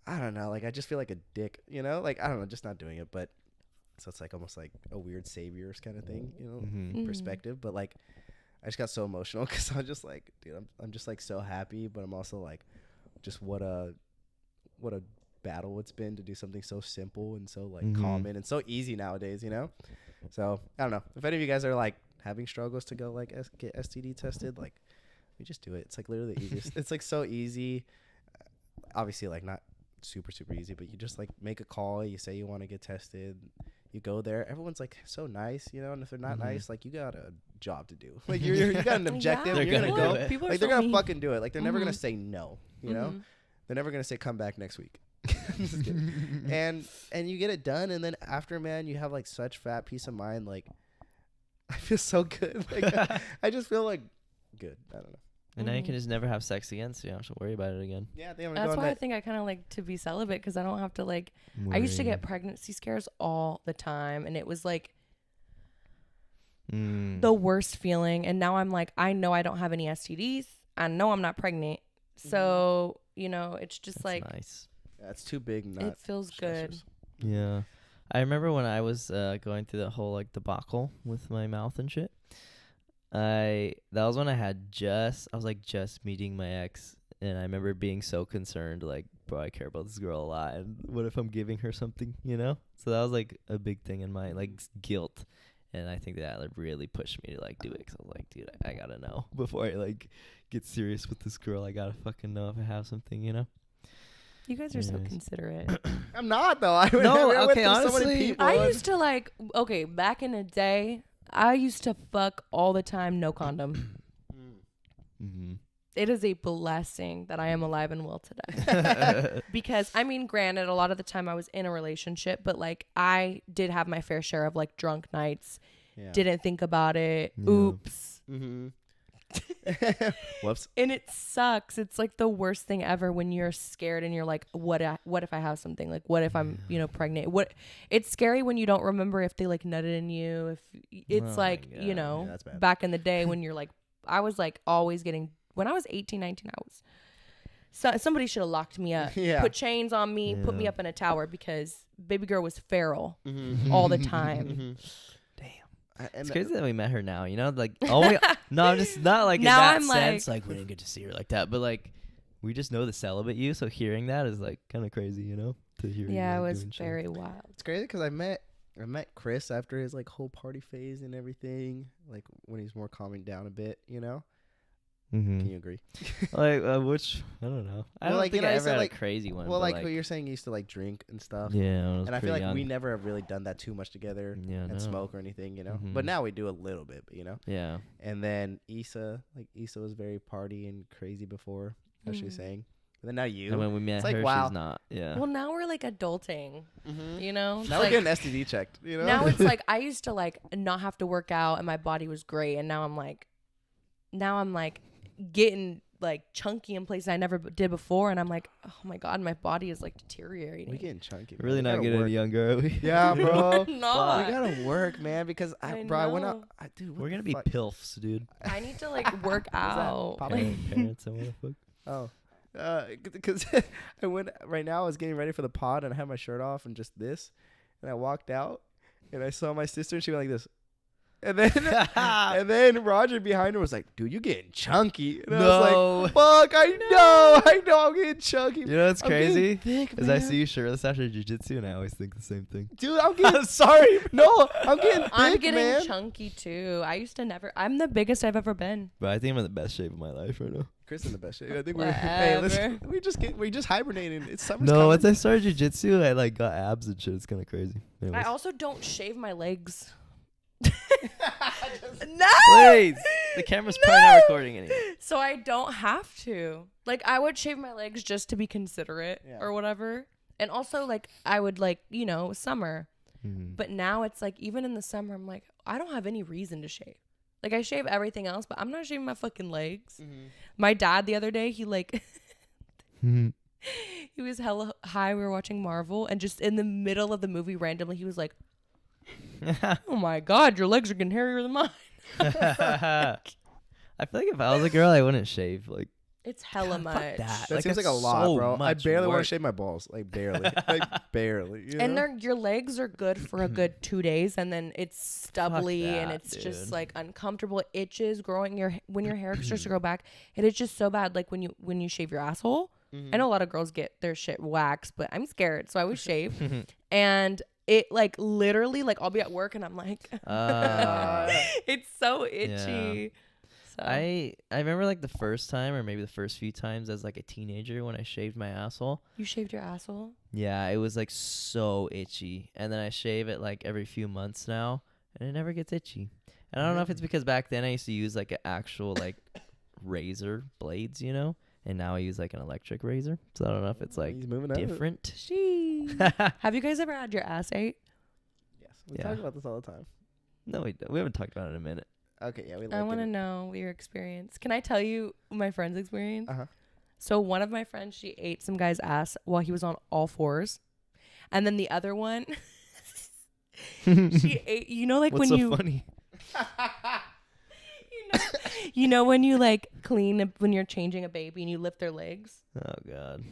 Speaker 1: I don't know, like I just feel like a dick, you know, like I don't know, just not doing it. But so it's like almost like a weird saviors kind of thing, you know, perspective. But like, I just got so emotional because I was just like, dude, I'm just like so happy, but I'm also like, just what a battle it's been to do something so simple and so like common and so easy nowadays, you know. So I don't know if any of you guys are like having struggles to go like get STD tested, like we just do it. It's like literally the easiest. It's like so easy. Obviously, like not super easy, but you just like make a call. You say you want to get tested. You go there. Everyone's like so nice, you know. And if they're not nice, like you got a job to do. Like you got an objective. You're gonna go.
Speaker 2: People
Speaker 1: like
Speaker 2: are
Speaker 1: they're
Speaker 2: so
Speaker 1: gonna fucking do it. Like they're never gonna say no. You know,
Speaker 2: Mm-hmm.
Speaker 1: they're never gonna say come back next week. Just kidding. And you get it done, and then after, man, you have like such fat peace of mind. Like I feel so good. Like I just feel like good. I don't know.
Speaker 3: And now you can just never have sex again, so you don't have to worry about it again.
Speaker 1: Yeah, I think
Speaker 2: That's why I think I kind of like to be celibate because I don't have to like. I used to get pregnancy scares all the time, and it was like the worst feeling. And now I'm like, I know I don't have any STDs. I know I'm not pregnant, so you know, it's just like
Speaker 3: nice.
Speaker 1: Yeah, it's too big. Not
Speaker 2: it feels good.
Speaker 3: Yeah, I remember when I was going through the whole like debacle with my mouth and shit. That was when I was like just meeting my ex, and I remember being so concerned, like, bro, I care about this girl a lot, and what if I'm giving her something, you know? So that was like a big thing in my like guilt, and I think that like, really pushed me to like do it because I was like, dude, I gotta know before I like get serious with this girl. I gotta fucking know if I have something, you know?
Speaker 2: You guys are so considerate.
Speaker 1: I'm not though. I
Speaker 3: No, okay,
Speaker 1: so
Speaker 3: honestly,
Speaker 1: many people.
Speaker 2: I used to like, okay, back in the day, I used to fuck all the time, no condom. It is a blessing that I am alive and well today. Because, I mean, granted, a lot of the time I was in a relationship, but like I did have my fair share of like drunk nights.
Speaker 1: Yeah.
Speaker 2: Didn't think about it. Yeah. Oops.
Speaker 1: Whoops.
Speaker 2: And it sucks. It's like the worst thing ever when you're scared and you're like, what if I have something? Like, what if I'm, you know, pregnant? It's scary when you don't remember if they like nutted in you. If it's like, you know, back in the day when you're like, I was like always getting, when I was 18, 19, somebody should have locked me up, put chains on me, put me up in a tower because baby girl was feral all the time.
Speaker 3: It's crazy that we met her now, you know, like, I'm just not like
Speaker 2: now
Speaker 3: in that
Speaker 2: I'm
Speaker 3: sense, like we didn't get to see her like that, but like we just know the celibate you, so hearing that is like kind of crazy, you know, to hear.
Speaker 2: Yeah,
Speaker 3: you, like,
Speaker 2: it was very wild.
Speaker 1: It's crazy because I met Chris after his like whole party phase and everything, like when he's more calming down a bit, you know.
Speaker 3: Mm-hmm.
Speaker 1: Can you agree?
Speaker 3: Like which I don't know. I don't
Speaker 1: like,
Speaker 3: think
Speaker 1: you know,
Speaker 3: I
Speaker 1: I
Speaker 3: ever
Speaker 1: said,
Speaker 3: had
Speaker 1: like-
Speaker 3: a crazy one.
Speaker 1: Well,
Speaker 3: but,
Speaker 1: like you're saying, you used to like drink and stuff.
Speaker 3: yeah, when I was
Speaker 1: And I feel
Speaker 3: pretty
Speaker 1: like we
Speaker 3: young.
Speaker 1: never have really done that too much together
Speaker 3: Yeah,
Speaker 1: and
Speaker 3: no.
Speaker 1: smoke or anything, you know.
Speaker 3: Mhm.
Speaker 1: But now we do a little bit, you know.
Speaker 3: Yeah.
Speaker 1: And then Issa was very party and crazy before, as she was
Speaker 2: Mhm.
Speaker 1: saying. And then now you.
Speaker 3: And when we met
Speaker 1: It's like,
Speaker 3: her,
Speaker 1: wow.
Speaker 3: she's not. Yeah.
Speaker 2: Well, now we're like adulting,
Speaker 1: Mhm.
Speaker 2: you know? It's
Speaker 1: Now we're
Speaker 2: like,
Speaker 1: getting STD checked, you know.
Speaker 2: now it's like I used to like not have to work out and my body was great, and now I'm like getting like chunky in places I never did before, and I'm like, oh my god, my body is like deteriorating.
Speaker 1: we getting chunky.
Speaker 3: Really
Speaker 1: man.
Speaker 3: not
Speaker 1: We
Speaker 3: getting
Speaker 1: gotta
Speaker 3: any
Speaker 1: work.
Speaker 3: younger, are we?
Speaker 1: Yeah, bro.
Speaker 2: No,
Speaker 1: We gotta work, man, because I went
Speaker 2: know.
Speaker 1: out. Dude, what
Speaker 3: We're
Speaker 1: the
Speaker 3: gonna be
Speaker 1: fuck?
Speaker 3: pilfs, dude.
Speaker 2: I need to like work out.
Speaker 1: Pop-
Speaker 3: Parents and what the fuck.
Speaker 1: Oh, because I went right now. I was getting ready for the pod, and I had my shirt off and just this, and I walked out, and I saw my sister, and she went like this, and then and then Roger behind her was like, "Dude, you getting chunky?" And I was like, "Fuck, I know, I'm getting chunky."
Speaker 3: You know what's
Speaker 1: I'm getting
Speaker 3: crazy?
Speaker 1: thick,
Speaker 3: Is I
Speaker 1: man.
Speaker 3: see you shirtless after jiu-jitsu, and I always think the same thing.
Speaker 1: Dude, I'm getting sorry. No, I'm getting thick,
Speaker 2: I'm getting
Speaker 1: man.
Speaker 2: chunky too. I used to never. I'm the biggest I've ever been.
Speaker 3: But I think I'm in the best shape of my life right now.
Speaker 1: Chris in the best shape. I think we're. Hey, listen,
Speaker 2: Whatever.
Speaker 1: we just hibernating. It's summer's
Speaker 3: No,
Speaker 1: coming.
Speaker 3: once I started jiu-jitsu, I like got abs and shit. It's kind of crazy.
Speaker 2: I
Speaker 3: Anyways.
Speaker 2: also don't shave my legs. No.
Speaker 3: Please. The camera's probably not recording anymore.
Speaker 2: So I don't have to. Like I would shave my legs just to be considerate
Speaker 1: Yeah.
Speaker 2: or whatever. And also like I would like, summer.
Speaker 3: Mhm.
Speaker 2: But now it's like even in the summer I'm like I don't have any reason to shave. Like I shave everything else, but I'm not shaving my fucking legs.
Speaker 1: Mhm.
Speaker 2: My dad the other day, he like
Speaker 3: Mhm.
Speaker 2: he was hella high. We were watching Marvel, and just in the middle of the movie, randomly, he was like, "Oh my god, your legs are getting hairier than mine."
Speaker 3: I feel like if I was a girl, I wouldn't shave. Like,
Speaker 2: It's hella much.
Speaker 3: fuck that.
Speaker 1: That
Speaker 3: Like,
Speaker 1: seems like
Speaker 3: it's
Speaker 1: a lot,
Speaker 3: so
Speaker 1: bro. I
Speaker 3: much
Speaker 1: barely want to
Speaker 3: work.
Speaker 1: shave my balls, like barely, like barely. You
Speaker 2: And
Speaker 1: know?
Speaker 2: your legs are good for a good 2 days, and then it's stubbly and
Speaker 3: that,
Speaker 2: it's just
Speaker 3: dude.
Speaker 2: like uncomfortable. It itches growing when your hair starts to grow back. It is just so bad. Like when you shave your asshole.
Speaker 1: Mm-hmm.
Speaker 2: I know a lot of girls get their shit waxed, but I'm scared, so I always shave. And it like literally like I'll be at work and I'm like, it's so itchy. So
Speaker 3: I remember like the first time or maybe the first few times as like a teenager when I shaved my asshole.
Speaker 2: you shaved your asshole?
Speaker 3: Yeah, it was like so itchy. And then I shave it like every few months now and it never gets itchy. And I don't know if it's because back then I used to use like an actual like razor blades, and now I use like an electric razor. So I don't know if it's like
Speaker 1: He's moving out.
Speaker 3: different.
Speaker 2: Have you guys ever had your ass ate?
Speaker 1: Yes, we
Speaker 3: Yeah.
Speaker 1: talk about this all the time.
Speaker 3: No, we haven't talked about it in a minute.
Speaker 1: Okay, yeah, we like
Speaker 2: I want to
Speaker 1: it.
Speaker 2: know your experience. Can I tell you my friend's experience?
Speaker 1: Uh-huh.
Speaker 2: So one of my friends, she ate some guy's ass while he was on all fours. And then the other one, she ate, like
Speaker 3: What's
Speaker 2: when
Speaker 3: so
Speaker 2: you,
Speaker 3: funny?
Speaker 2: when you like clean, when you're changing a baby and you lift their legs.
Speaker 3: Oh god.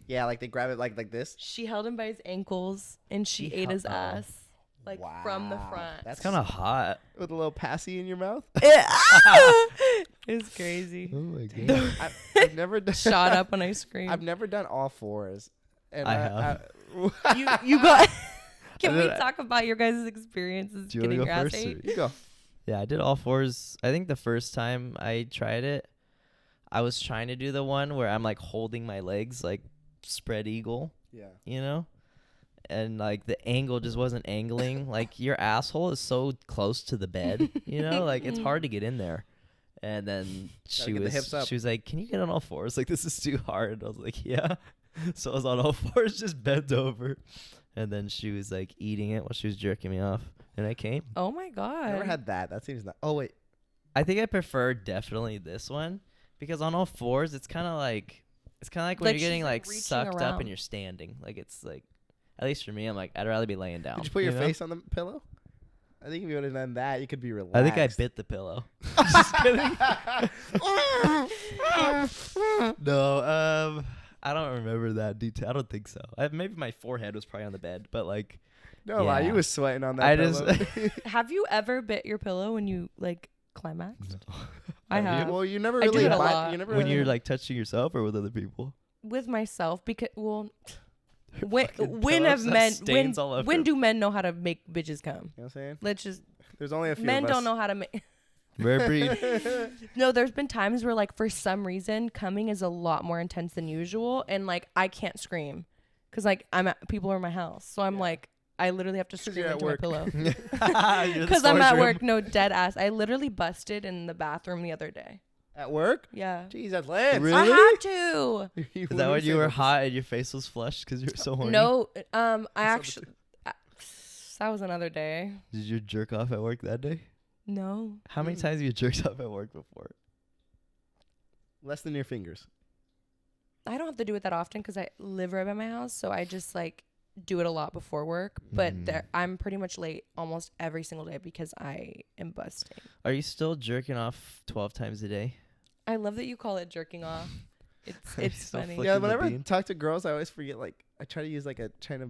Speaker 1: Yeah, like they grab it like this.
Speaker 2: She held him by his ankles and she ate his ass like from the
Speaker 1: Wow.
Speaker 2: front.
Speaker 3: That's kind of hot.
Speaker 1: With a little passy in your mouth.
Speaker 2: It's crazy.
Speaker 3: Oh my god.
Speaker 1: I've never done.
Speaker 2: Shot up when I screamed.
Speaker 1: I've never done all fours. And
Speaker 3: I have.
Speaker 2: You got. Can
Speaker 3: I
Speaker 2: we
Speaker 3: did-
Speaker 2: talk about your guys' experiences
Speaker 3: Do you wanna
Speaker 2: getting
Speaker 3: go
Speaker 2: your ass
Speaker 3: first, or-
Speaker 2: ate?
Speaker 1: You go.
Speaker 3: Yeah, I did all fours. I think the first time I tried it, I was trying to do the one where I'm like holding my legs like spread eagle,
Speaker 1: Yeah.
Speaker 3: And like the angle just wasn't angling. Like your asshole is so close to the bed, like it's hard to get in there. And then she
Speaker 1: get the hips up.
Speaker 3: was like, "Can you get on all fours? Like this is too hard." I was like, "Yeah." So I was on all fours, just bent over. And then she was like eating it while she was jerking me off, and I came.
Speaker 2: Oh my god.
Speaker 1: Never had that. That seems not. Oh wait.
Speaker 3: I think I prefer definitely this one because on all fours it's kind of like when
Speaker 2: Like
Speaker 3: you're getting
Speaker 2: she's,
Speaker 3: like
Speaker 2: reaching
Speaker 3: sucked up
Speaker 2: around.
Speaker 3: and you're standing. Like it's like, at least for me, I'm like I'd rather be laying down.
Speaker 1: Did you put your
Speaker 3: know?
Speaker 1: face on the pillow? I think if you would have done that, you could be relaxed.
Speaker 3: I think I bit the pillow. Just kidding. No, I don't remember that detail. I don't think so. Maybe my forehead was probably on the bed, but like,
Speaker 1: No lie,
Speaker 3: Yeah.
Speaker 1: you was sweating on that
Speaker 3: I
Speaker 1: pillow.
Speaker 3: just
Speaker 2: Have you ever bit your pillow when you like climax? I
Speaker 3: Have you?
Speaker 2: have.
Speaker 1: Well, you never
Speaker 2: I do
Speaker 1: really
Speaker 2: it a
Speaker 1: bite.
Speaker 2: lot.
Speaker 1: You never
Speaker 3: when
Speaker 1: really
Speaker 3: you're like touching yourself or with other people.
Speaker 2: With myself because when
Speaker 3: Fucking
Speaker 2: when
Speaker 3: pillows
Speaker 2: have
Speaker 3: have
Speaker 2: men
Speaker 3: stains all
Speaker 2: when
Speaker 3: over.
Speaker 2: do men know how to make bitches come?
Speaker 1: You know what I'm saying?
Speaker 2: Let's just
Speaker 1: There's only a few
Speaker 2: men
Speaker 1: of us.
Speaker 2: don't know how to make
Speaker 3: Rare breed.
Speaker 2: No, there's been times where like for some reason coming is a lot more intense than usual, and like I can't scream because like people are in my house, so I'm like I literally have to scream into my pillow because I'm at work. No, dead ass. I literally busted in the bathroom the other day.
Speaker 1: At work?
Speaker 2: Yeah.
Speaker 1: Jeez, that's lit.
Speaker 3: Really?
Speaker 2: I had to.
Speaker 3: Is that when you were hot and your face was flushed because you were so horny?
Speaker 2: No, I actually. That was another day.
Speaker 3: Did you jerk off at work that day?
Speaker 2: No.
Speaker 3: How many times have you jerked off at work before?
Speaker 1: Less than your fingers.
Speaker 2: I don't have to do it that often because I live right by my house, so I just like do it a lot before work. But I'm pretty much late almost every single day because I am busting.
Speaker 3: Are you still jerking off 12 times a day?
Speaker 2: I love that you call it jerking off. It's
Speaker 3: So
Speaker 2: funny.
Speaker 1: Yeah, whenever I talk to girls, I always forget. Like, I try to use like a kind of,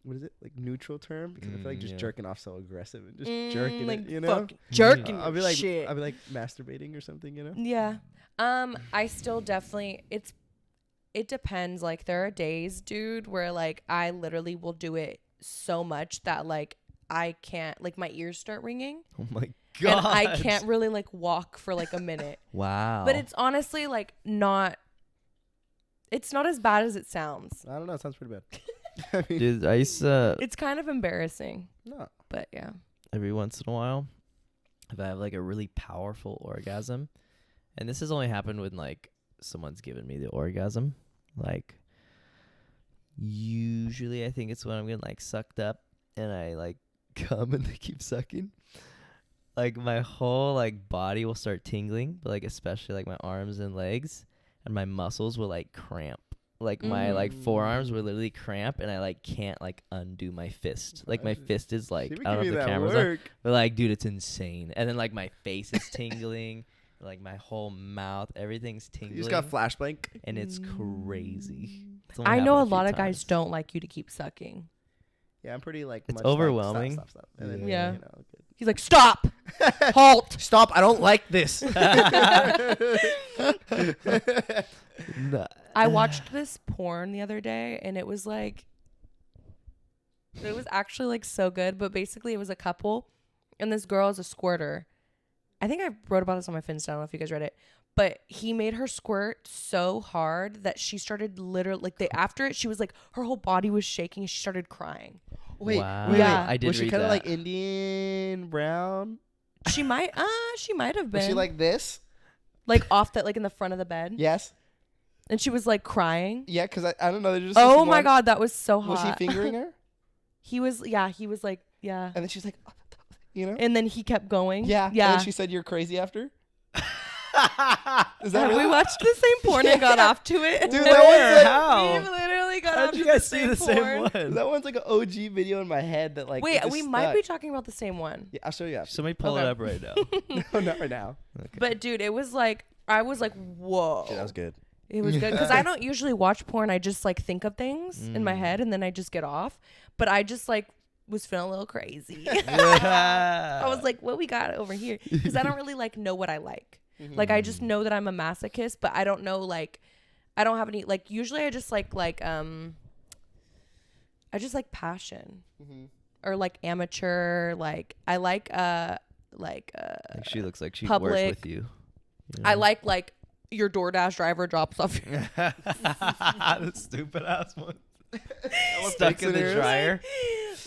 Speaker 1: what is it? Like neutral term, because I feel like just jerking off so aggressive and just jerking
Speaker 2: like
Speaker 1: it, you know?
Speaker 2: Jerking.
Speaker 1: I'll be like,
Speaker 2: shit.
Speaker 1: I'll be like masturbating or something, you know?
Speaker 2: Yeah. I still definitely it depends. Like there are days, dude, where like I literally will do it so much that like I can't, like my ears start ringing.
Speaker 3: Oh my God.
Speaker 2: And I can't really like walk for like a minute.
Speaker 3: Wow.
Speaker 2: But it's honestly like it's not as bad as it sounds.
Speaker 1: I don't know. It sounds pretty bad. I mean,
Speaker 3: Dude, I used to,
Speaker 2: It's kind of embarrassing.
Speaker 1: no.
Speaker 2: But yeah.
Speaker 3: every once in a while, if I have like a really powerful orgasm, and this has only happened when like someone's given me the orgasm, like usually I think it's when I'm getting like sucked up and I like come and they keep sucking. Like my whole like body will start tingling, but like especially like my arms and legs, and my muscles will like cramp. Like my like forearms will literally cramp, and I like can't like undo my fist. Like my fist is like, I don't know if the camera's on, but like dude, it's insane. And then like my face is tingling, like my whole mouth, everything's tingling.
Speaker 1: You just got flashbang.
Speaker 3: And it's crazy. It's only
Speaker 2: I know a
Speaker 3: happened
Speaker 2: lot
Speaker 3: few
Speaker 2: of guys
Speaker 3: times.
Speaker 2: don't like you to keep sucking.
Speaker 1: Yeah, I'm pretty like.
Speaker 3: It's
Speaker 1: much like,
Speaker 3: overwhelming.
Speaker 1: Stop. And then,
Speaker 2: Yeah.
Speaker 1: You know, good.
Speaker 2: He's like, stop, halt.
Speaker 1: Stop! I don't like this.
Speaker 3: Nah.
Speaker 2: I watched this porn the other day, and it was like, it was actually like so good. But basically, it was a couple, and this girl is a squirter. I think I wrote about this on my Finsta. I don't know if you guys read it, but he made her squirt so hard that she started literally like after it, she was like her whole body was shaking and she started crying.
Speaker 3: Wow.
Speaker 1: Wait,
Speaker 2: Yeah.
Speaker 3: I did
Speaker 1: was she
Speaker 3: read
Speaker 1: kind of
Speaker 3: that.
Speaker 1: like Indian brown?
Speaker 2: She might have been
Speaker 1: Was she like this?
Speaker 2: like off that, like in the front of the bed.
Speaker 1: Yes.
Speaker 2: And she was like crying.
Speaker 1: Yeah, because I don't know. There's just
Speaker 2: Oh
Speaker 1: this
Speaker 2: my
Speaker 1: one-
Speaker 2: God, that was so hot.
Speaker 1: Was he fingering her?
Speaker 2: He was like, yeah.
Speaker 1: And then she's like, you know?
Speaker 2: And then he kept going.
Speaker 1: Yeah.
Speaker 2: Yeah.
Speaker 1: And then she said, "You're crazy." After. Is that
Speaker 2: Have
Speaker 1: really?
Speaker 2: we watched the same porn and got off to it?
Speaker 1: Dude, that one's like,
Speaker 3: How?
Speaker 2: We literally got
Speaker 3: How
Speaker 2: off
Speaker 3: did you
Speaker 2: to
Speaker 3: guys see the same
Speaker 2: porn.
Speaker 3: one?
Speaker 1: that one's like an OG video in my head that like.
Speaker 2: Wait,
Speaker 1: it just
Speaker 2: we might
Speaker 1: stuck.
Speaker 2: be talking about the same one.
Speaker 1: Yeah, I'll show you after.
Speaker 3: Somebody pull it
Speaker 2: Okay.
Speaker 3: up right now.
Speaker 1: No, not right now.
Speaker 3: Okay.
Speaker 2: But dude, it was like, I was like, whoa.
Speaker 1: Dude, that was good.
Speaker 2: It was good because I don't usually watch porn. I just like think of things in my head and then I just get off. But I just like was feeling a little crazy. I was like, what we got over here? Because I don't really like know what I like. Like I just know that I'm a masochist, but I don't know like I don't have any like usually I just like passion or like amateur. Like I like
Speaker 3: She looks like she
Speaker 2: public.
Speaker 3: worked with you.
Speaker 2: I like your DoorDash driver drops off your
Speaker 3: The stupid ass one. Stuck in the
Speaker 1: Fixing
Speaker 3: dryer.